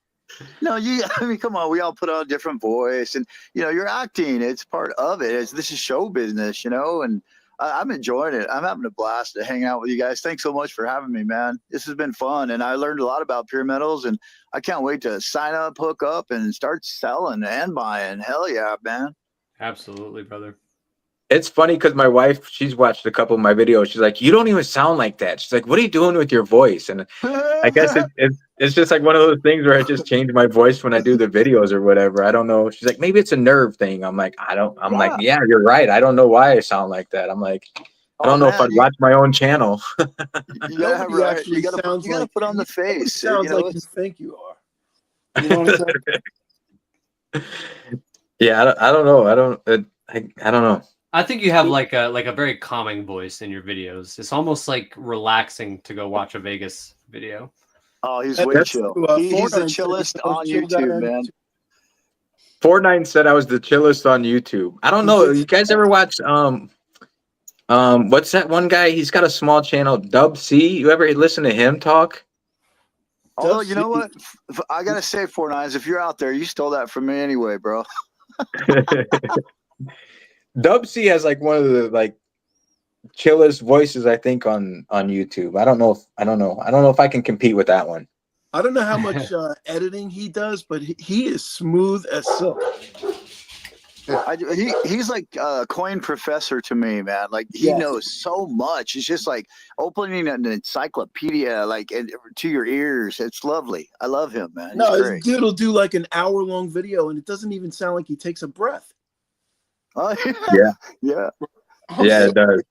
No, I mean, come on. We all put on a different voice, and you're acting. It's part of it. This is show business, and I'm enjoying it. I'm having a blast to hang out with you guys. Thanks so much for having me, man. This has been fun, and I learned a lot about pure metals, and I can't wait to sign up, hook up, and start selling and buying. Hell yeah, man. Absolutely, brother. It's funny because my wife, she's watched a couple of my videos. She's like, you don't even sound like that. She's like, what are you doing with your voice? And I guess it's just like one of those things where I just change my voice when I do the videos or whatever. I don't know. She's like, maybe it's a nerve thing. I'm like, like, yeah, you're right. I don't know why I sound like that. I'm like, I don't know if I'd watch my own channel. Yeah, Nobody right. actually You gotta sounds put like on the face. sounds like you think you are. You know what I'm saying? Yeah, I don't know. I don't know. I think you have like a very calming voice in your videos. It's almost like relaxing to go watch a Vegas video. Oh, he's way chill. He's the chillest on YouTube, man. 49 said I was the chillest on YouTube. I don't know. You guys ever watch what's that one guy? He's got a small channel, Dub C. You ever listen to him talk? Although, you know what? I gotta say, 49s, if you're out there, you stole that from me anyway, bro. Dub C has like one of the chillest voices, I think, on YouTube. I don't know if I can compete with that one. I don't know how much editing he does, but he is smooth as silk. He's like a coin professor to me, man. Like he knows so much. It's just like opening an encyclopedia, to your ears. It's lovely. I love him, man. No, this dude will do like an hour-long video, and it doesn't even sound like he takes a breath. Oh, yeah, it does.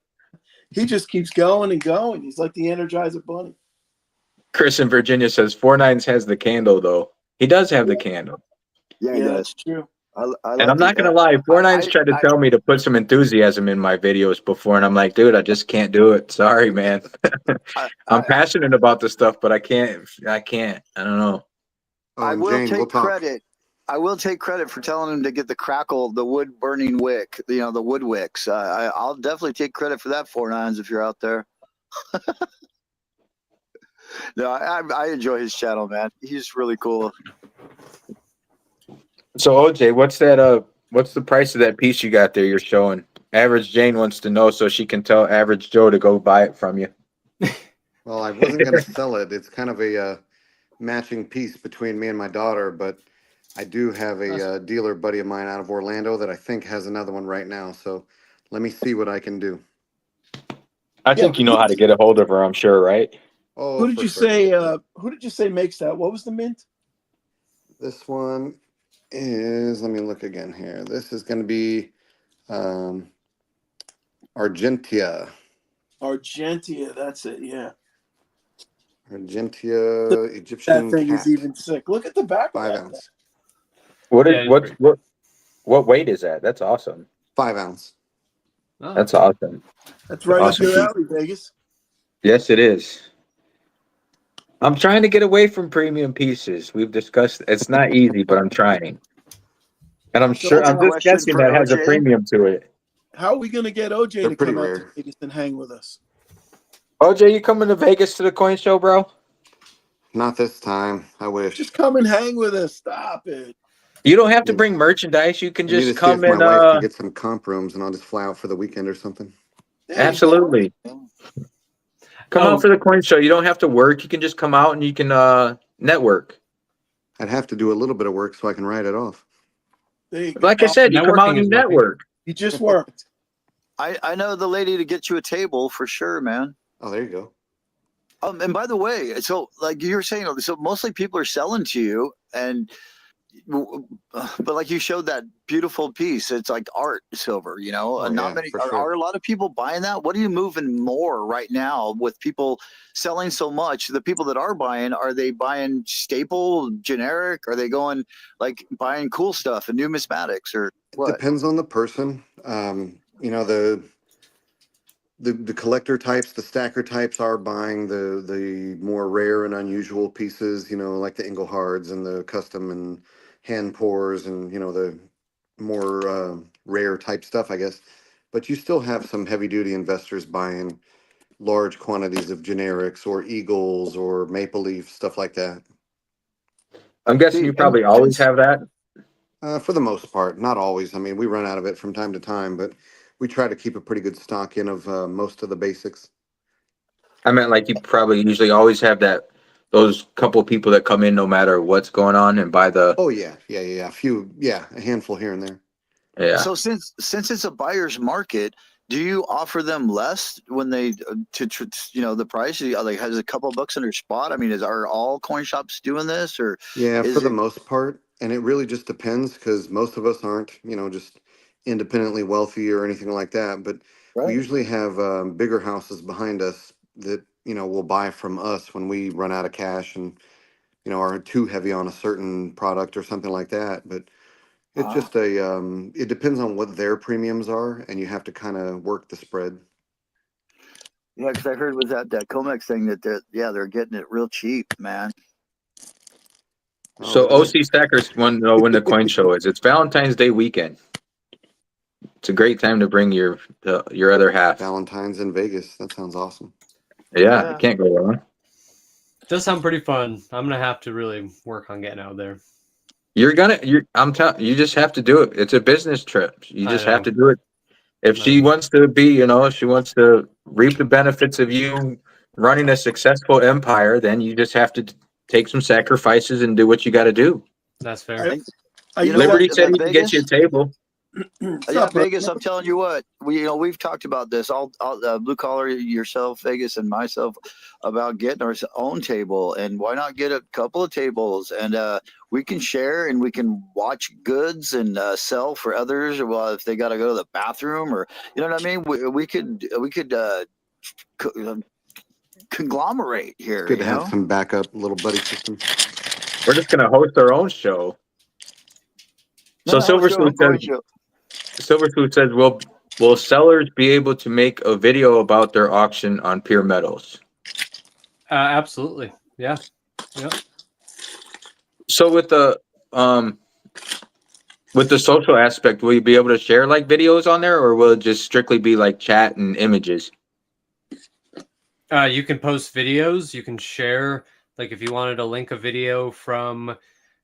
He just keeps going and going. He's like the Energizer Bunny. Chris in Virginia says 49s has the candle, though. He does have the candle. Yeah, he does. That's true. And I'm not gonna lie, 49's tried to tell me to put some enthusiasm in my videos before, and I'm like, dude, I just can't do it. Sorry, man. I'm passionate about this stuff, but I can't. I don't know. I will take credit. I will take credit for telling him to get the wood burning wick, the wood wicks. I'll definitely take credit for that, 49s, if you're out there. No, I enjoy his channel, man. He's really cool. So OJ, what's that? What's the price of that piece you got there? You're showing. Average Jane wants to know so she can tell Average Joe to go buy it from you. Well, I wasn't going to sell it. It's kind of a matching piece between me and my daughter, but I do have a dealer buddy of mine out of Orlando that I think has another one right now. So let me see what I can do. I think you know how to get a hold of her, I'm sure, right? Oh, who did you say makes that? What was the mint? This one is, let me look again here. This is going to be Argentia. Argentia, that's it, yeah. Argentia Egyptian That thing cat. is even sick. Look at the back. 5 ounce. What weight is that? That's awesome. 5 ounce. Oh. That's awesome. That's right awesome. up your alley, Vegas. Yes, it is. I'm trying to get away from premium pieces. We've discussed it's not easy, but I'm trying. And I'm just guessing that has a premium to it. How are we going to get OJ to come out to Vegas and hang with us? OJ, you coming to Vegas to the coin show, bro? Not this time. I wish. Just come and hang with us. Stop it. You don't have to bring merchandise. You can just come and my wife can get some comp rooms, and I'll just fly out for the weekend or something. Absolutely. Come out for the coin show. You don't have to work. You can just come out and you can network. I'd have to do a little bit of work so I can write it off. Like I said, you come out and you network. You just worked. I know the lady to get you a table for sure, man. Oh, there you go. And by the way, so like you were saying, so mostly people are selling to you, and but like you showed that beautiful piece, it's like art silver, you know. Oh, Not yeah, many for are, sure. are a lot of people buying that. What are you moving more right now with people selling so much? The people that are buying, are they buying staple, generic? Are they going like buying cool stuff and numismatics or It what? depends on the person. You know, the collector types, the stacker types are buying the more rare and unusual pieces, you know, like the Englehards and the custom and hand pours and, you know, the more rare type stuff, I guess. But you still have some heavy duty investors buying large quantities of generics or Eagles or Maple Leaf, stuff like that. I'm guessing See, you and probably always have that. For the most part, not always. I mean, we run out of it from time to time, but we try to keep a pretty good stock in of most of the basics. I meant like you probably usually always have that those couple people that come in no matter what's going on and buy the Oh yeah, yeah. A few, yeah, a handful here and there. yeah. so since it's a buyer's market, do you offer them less when they you know, the price? Like, has a couple of bucks under spot? I mean, are all coin shops doing this, or Yeah, for is the it most part, and it really just depends because most of us aren't, you know, just independently wealthy or anything like that. But we right? usually have bigger houses behind us that, you know, will buy from us when we run out of cash and, you know, are too heavy on a certain product or something like that. But it's Ah, just it depends on what their premiums are, and you have to kind of work the spread. yeah, because I heard with that Comex thing that they're getting it real cheap, man. Oh, So OC Stackers want to know when the coin show is. It's Valentine's Day weekend. It's a great time to bring your other half. Valentine's in Vegas. That sounds awesome. Yeah, you Yeah, can't go wrong. Does sound pretty fun. I'm gonna have to really work on getting out there. I'm telling you just have to do it. It's a business trip. You I just have know. to do it. If No. she wants to be, you know, if she wants to reap the benefits of you running a successful empire, then you just have to take some sacrifices and do what you got to do. That's I fair. I, think I you you know know what? Liberty what said that he can get you a Vegas. table. What's Yeah, up, bro? Vegas. I'm telling you what. We've talked about this. All blue collar, yourself, Vegas, and myself, about getting our own table, and why not get a couple of tables, and we can share and we can watch goods and sell for others. Or, well, if they got to go to the bathroom, or you know what I mean, we could conglomerate It's here. good to You have know. some backup, little buddy system. We're just gonna host our own show. So No, Silver host your own Smooth says coin show. will sellers be able to make a video about their auction on Pure Metals? Absolutely. Yeah. Yep. So with the social aspect, will you be able to share like videos on there, or will it just strictly be like chat and images? You can post videos. You can share. Like if you wanted to link a video from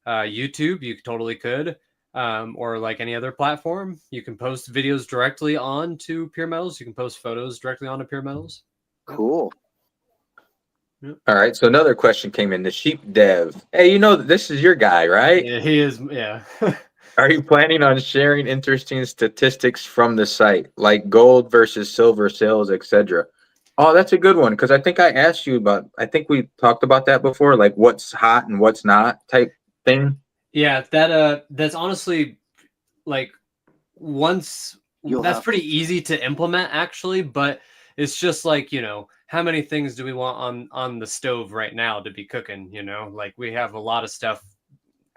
YouTube, you totally could. Or like any other platform, you can post videos directly onto Pure Metals. You can post photos directly onto Pure Metals. Cool. All right. So another question came in. The Sheep Dev. Hey, you know this is your guy, right? Yeah, he is. Yeah. Are you planning on sharing interesting statistics from the site, like gold versus silver sales, etc.? Oh, that's a good one because I think I asked you about. I think we talked about that before, like what's hot and what's not type thing. Yeah, that's honestly like once You'll that's have pretty easy to implement actually, but it's just like, how many things do we want on the stove right now to be cooking, Like we have a lot of stuff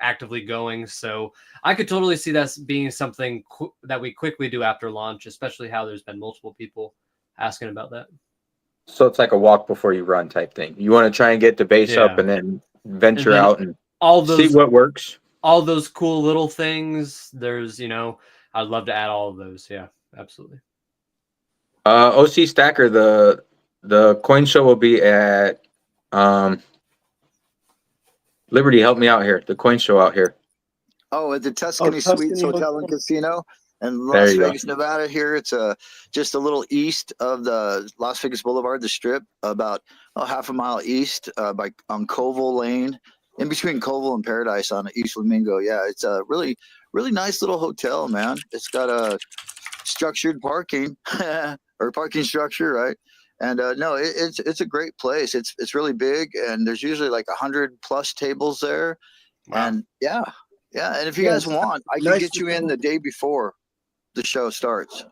actively going, so I could totally see that being something that we quickly do after launch, especially how there's been multiple people asking about that. So it's like a walk before you run type thing. You want to try and get the base up Yeah. and then And venture then out and all see those what works. all those cool little things, there's, I'd love to add all of those. Yeah, absolutely. OC Stacker, the coin show will be at Liberty. Help me out here. The coin show out here. at the Tuscany Suites Tuscany Hotel and Hotel. Casino in There Las you go. Vegas, Nevada. Here, it's just a little east of the Las Vegas Boulevard, the Strip, about half a mile east on Colville Lane, in between Colville and Paradise on East Flamingo. Yeah, it's a really, really nice little hotel, man. It's got a structured parking or parking structure, right? And no, it's a great place. It's really big, and there's usually like 100+ tables there. Wow. And yeah, Yeah, and if you Yeah, guys want, I can nice get you in the day before the show starts.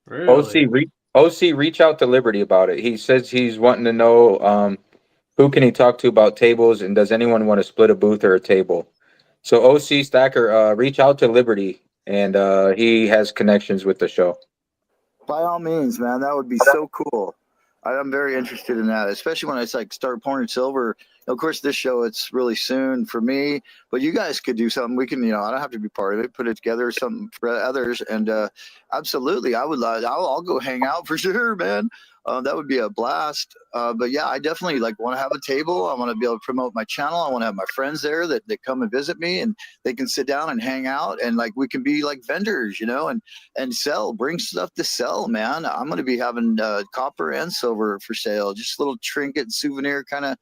Really? OC, reach out to Liberty about it. He says he's wanting to know who can he talk to about tables, and does anyone want to split a booth or a table? So OC Stacker, reach out to Liberty, and he has connections with the show. By all means, man, that would be so cool. I'm very interested in that, especially when it's like start pouring silver. Of course, this show it's really soon for me, but you guys could do something. We can, I don't have to be part of it. Put it together, something for others, and absolutely, I would love. I'll go hang out for sure, man. That would be a blast. But yeah, I definitely like want to have a table. I want to be able to promote my channel. I want to have my friends there that come and visit me, and they can sit down and hang out, and like we can be like vendors, and sell, bring stuff to sell, man. I'm going to be having copper and silver for sale, just little trinket souvenir kind of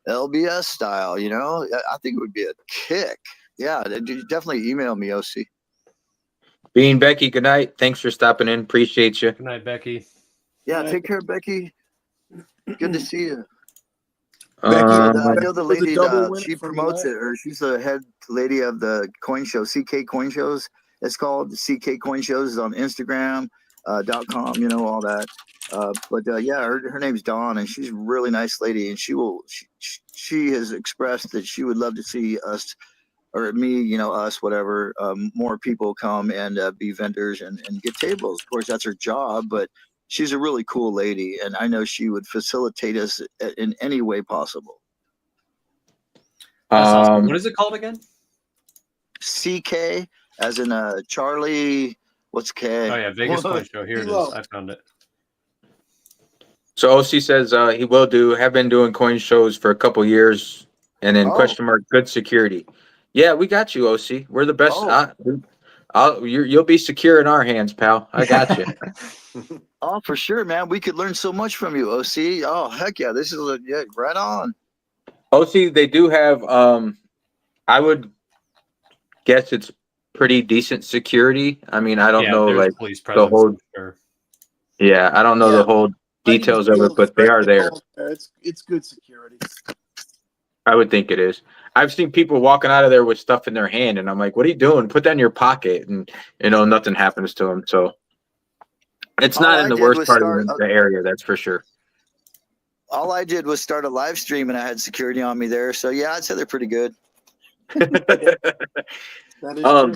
LBS style, I think it would be a kick. Yeah, definitely email me, OC. Bean Becky, good night. Thanks for stopping in. Appreciate you. Good night, Becky. Yeah, take care, Becky. Good to see you. Becky, I Um, know the was a lady, double winner she from promotes last- it, or she's the head lady of the coin show, CK Coin Shows. It's called CK Coin Shows. Is on Instagram, .com, all that. Yeah, her name's Dawn, and she's a really nice lady, and she has expressed that she would love to see us, or me, us, whatever, more people come and be vendors and get tables. Of course, that's her job, but she's a really cool lady, and I know she would facilitate us in any way possible. That's awesome. What is it called again? CK, as in Charlie. What's K? Oh yeah, Vegas Coin Show. Here it is. I found it. So OC says he will have been doing coin shows for a couple years, and then question mark good security. Yeah, we got you, OC. We're the best. You'll be secure in our hands, pal. I got you. Oh, for sure, man. We could learn so much from you, OC. Oh, heck yeah. This is right on. OC, they do have I would guess it's pretty decent security. I mean, I don't know there's like police the presence whole for sure. Yeah, I don't know the whole details of it, but they are there. It's good security. I would think it is. I've seen people walking out of there with stuff in their hand, and I'm like, "What are you doing? Put that in your pocket." And nothing happens to them. So it's not in the worst part of the area, that's for sure. All I did was start a live stream, and I had security on me there. So yeah, I'd say they're pretty good. That is true.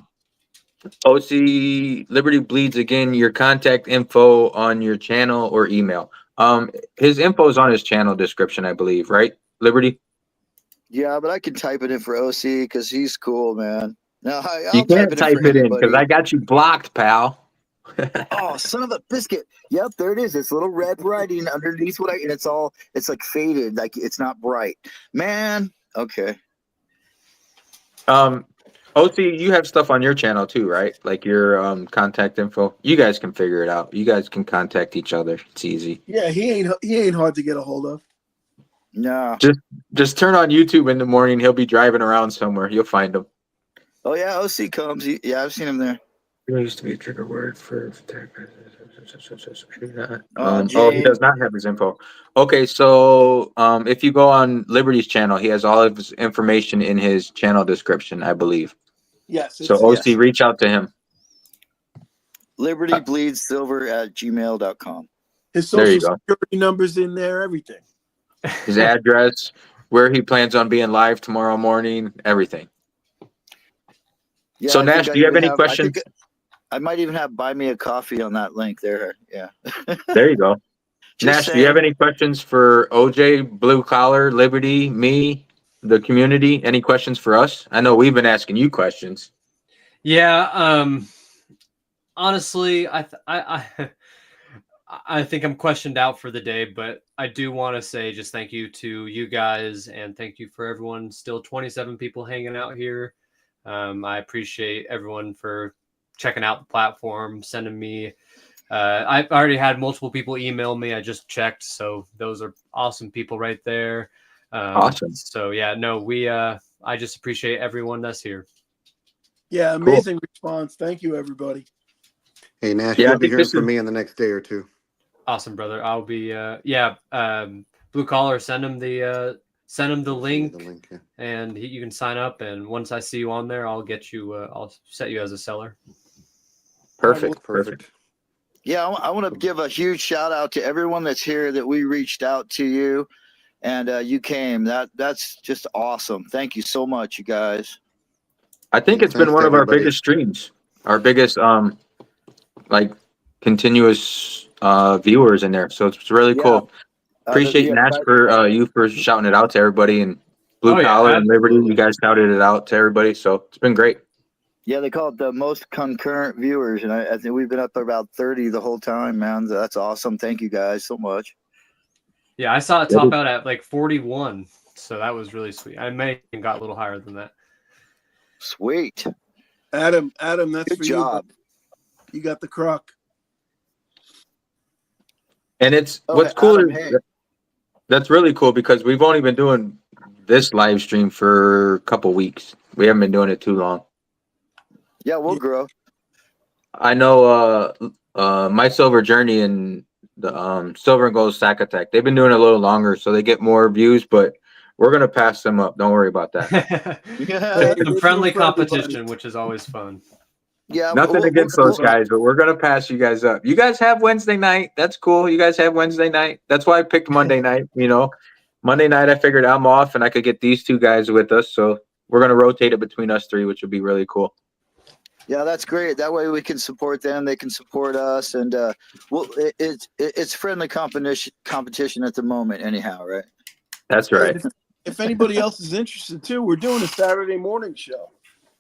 OC Liberty Bleeds again. Your contact info on your channel or email. His info is on his channel description, I believe, right? Liberty. Yeah, but I can type it in for OC because he's cool, man. No, You can't type it in because I got you blocked, pal. Oh, son of a biscuit. Yep, there it is. It's little red writing underneath and it's like faded, like it's not bright. Man, okay. OC, you have stuff on your channel too, right? Like your contact info. You guys can figure it out. You guys can contact each other. It's easy. Yeah, he ain't hard to get a hold of. No. Just turn on YouTube in the morning. He'll be driving around somewhere. You'll find him. Oh yeah, OC comes. Yeah, I've seen him there. There used to be a trigger word for. He does not have his info. Okay, so if you go on Liberty's channel, he has all of his information in his channel description, I believe. Yes. So OC, reach out to him. LibertyBleedsSilver@gmail.com. His social security number's in there, everything. His address, where he plans on being live tomorrow morning, everything. Yeah, so Nash, do you have any questions? I might even have buy me a coffee on that link there. Yeah. There you go. Nash, do you have any questions for OJ, Blue Collar, Liberty, me, the community? Any questions for us? I know we've been asking you questions. Yeah. Honestly, I think I'm questioned out for the day, but I do want to say just thank you to you guys and thank you for everyone. Still 27 people hanging out here. I appreciate everyone for checking out the platform, sending me. I've already had multiple people email me. I just checked, so those are awesome people right there. Awesome. So yeah, no, I just appreciate everyone that's here. Yeah, amazing response. Thank you, everybody. Hey Nash, you'll be hearing from me in the next day or two. Awesome, brother. I'll be Blue Collar, send him the Send him the Send me link, the link, yeah. and you can sign up. And once I see you on there, I'll get you. I'll set you as a seller. Perfect. Perfect. Yeah, I want to give a huge shout out to everyone that's here that we reached out to you, and you came. That's just awesome. Thank you so much, you guys. I think Yeah, it's been thanks one to of our everybody. biggest streams, our biggest like continuous viewers in there. So it's really Yeah, cool. Appreciate yeah, Nash for you for shouting it out to everybody, and Blue Oh, yeah, Collar and Liberty. You absolutely. guys shouted it out to everybody, so it's been great. yeah. They call it the most concurrent viewers, and I think we've been up there about 30 the whole time, man. That's awesome. Thank you guys so much. Yeah, I saw it top out at like 41, so that was really sweet. I may even got a little higher than that. Sweet. Adam, that's Good for job. you. You got the crock. And it's Oh, what's cool Adam, is hey. that's really cool because we've only been doing this live stream for a couple weeks. We haven't been doing it too long. Yeah, we'll grow. I know My Silver Journey and the Silver and Gold Stack Attack, they've been doing it a little longer, so they get more views, but we're gonna pass them up. Don't worry about that. Yeah, Some There's friendly room for everybody. competition, which is always fun. yeah. Nothing against those guys, but we're gonna pass you guys up. You guys have Wednesday night. That's cool. You guys have Wednesday night. That's why I picked Monday night. Monday night I figured I'm off and I could get these two guys with us. So we're gonna rotate it between us three, which would be really cool. Yeah, that's great. That way we can support them. They can support us, and it's friendly competition at the moment, anyhow, right? That's right. If anybody else is interested too, we're doing a Saturday morning show.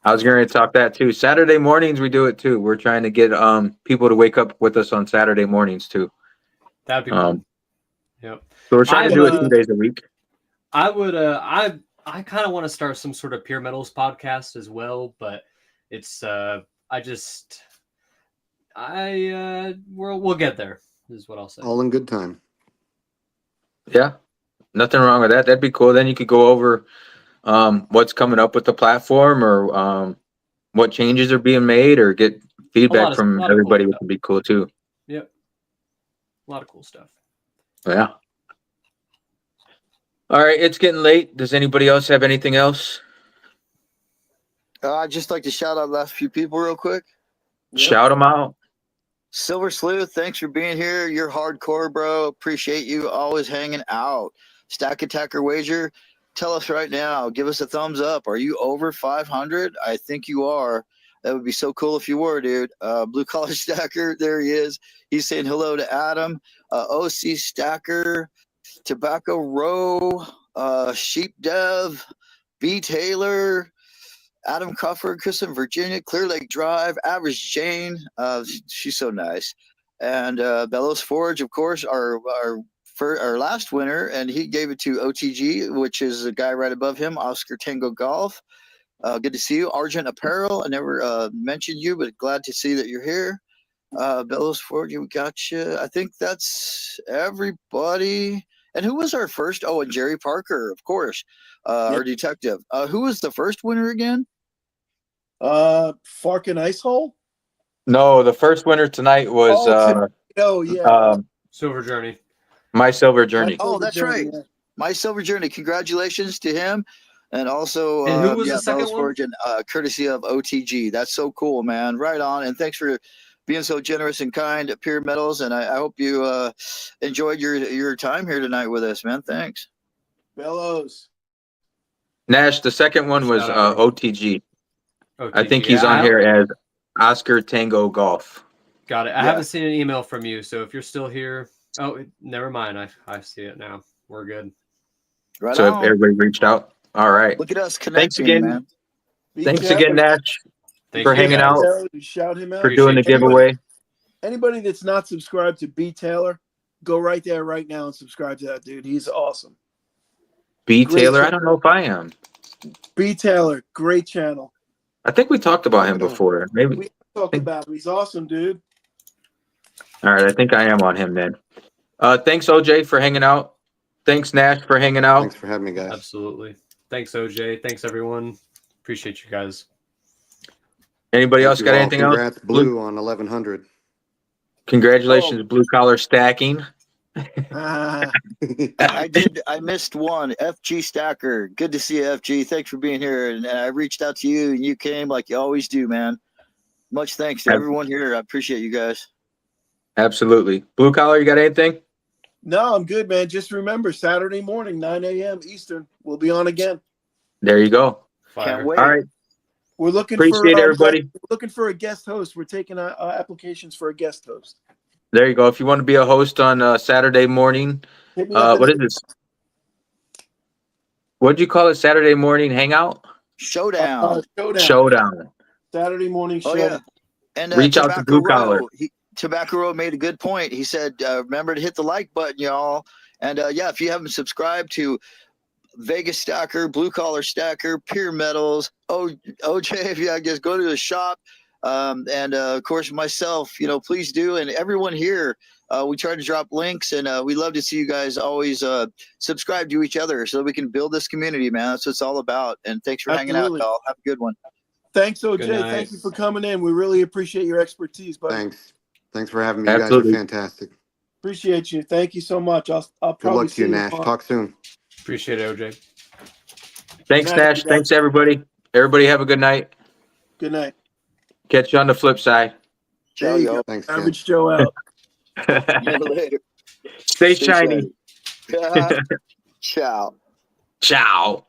I was going to talk that too. Saturday mornings we do it too. We're trying to get people to wake up with us on Saturday mornings too. That'd be cool. Yep. So we're trying to do it 2 days a week. I would I kind of want to start some sort of pure metals podcast as well, but it's we'll get there is what I'll say. All in good time. Yeah. Nothing wrong with that. That'd be cool. Then you could go over what's coming up with the platform or what changes are being made or get feedback from everybody, which would be cool too. Yep. A lot of cool stuff. Yeah. All right. It's getting late. Does anybody else have anything else? I'd just like to shout out the last few people real quick. Shout them out. Silver Sleuth, thanks for being here. You're hardcore, bro. Appreciate you always hanging out. Stack Attacker Wager, tell us right now. Give us a thumbs up. Are you over 500? I think you are. That would be so cool if you were, dude. Blue Collar Stacker, there he is. He's saying hello to Adam. OC Stacker, Tobacco Row, Sheep Dev, B Taylor, Adam Crawford, Kristen Virginia, Clear Lake Drive, Average Jane. She's so nice. And Bellows Forge, of course, our last winner, and he gave it to OTG, which is a guy right above him, Oscar Tango Golf. Good to see you. Argent Apparel, I never mentioned you, but glad to see that you're here. Bellows Forge, we got you. I think that's everybody. And who was our first? Oh, and Jerry Parker, of course, our detective. Who was the first winner again? Farkin Ice Hole? No, the first winner tonight was Silver Journey. My Silver Journey. Oh, that's right. Yeah. My Silver Journey. Congratulations to him. And also, and who was the second Bellows Forge and courtesy of OTG. That's so cool, man. Right on. And thanks for being so generous and kind at Pure Metals. And I hope you enjoyed your time here tonight with us, man. Thanks. Bellows. Nash, the second one was OTG. I think he's yeah, on here as Oscar Tango Golf. Got it. I haven't seen an email from you, so if you're still here, never mind. I see it now. We're good. Right so on. If everybody reached out. All right. Look at us connecting, Thanks again, man. Thanks again, Nash, for hanging out, shout him out, for doing the giveaway. Anybody that's not subscribed to B Taylor, go right there right now and subscribe to that dude. He's awesome. B Taylor, I don't know if I am. B Taylor, great channel. I think we talked about him before. Maybe we talked about him. He's awesome, dude. All right, I think I am on him then. Thanks, OJ, for hanging out. Thanks, Nash, for hanging out. Thanks for having me, guys. Absolutely. Thanks, OJ. Thanks, everyone. Appreciate you guys. Anybody else got anything else? Congrats, Blue, on 1100. Congratulations, Blue Collar Stacking. Ah, I missed one. FG Stacker. Good to see you, FG. Thanks for being here. And I reached out to you and you came like you always do, man. Much thanks to everyone here. I appreciate you guys. Absolutely. Blue collar, you got anything? no, I'm good, man. Just remember, Saturday morning, 9 a.m. Eastern, we'll be on again. There you go. Can't Fire. wait. All right. We're looking Appreciate for everybody. we're looking for a guest host. We're taking applications for a guest host. There you go. If you want to be a host on Saturday morning, Hit me up. what is this? What'd you call it? Saturday morning hangout? Showdown. Showdown. Showdown. Saturday morning show. Oh yeah. And Reach out to Blue Collar. Tobacco Row made a good point. He said, remember to hit the like button, y'all. And yeah, if you haven't subscribed to Vegas Stacker, Blue Collar Stacker, Pure Metals, OJ, if you just go to the shop. And of course, myself, please do. And everyone here, we try to drop links, and we love to see you guys always subscribe to each other so we can build this community, man. That's what it's all about. And thanks for hanging out, Absolutely. y'all. Have a good one. Thanks, OJ. Good night. Thank you for coming in. We really appreciate your expertise, buddy. Thanks for having me. You Absolutely. guys are fantastic. Appreciate you. Thank you so much. I'll Good probably luck to see you, you Nash. tomorrow. Talk soon. Appreciate it, OJ. Thanks, Good night, Nash. everybody. Thanks, everybody. Everybody have a good night. Good night. Catch you on the flip side. Ciao, There you y'all. go. Thanks, Ken. Average Joe out. Later. Stay shiny. Ciao. Ciao.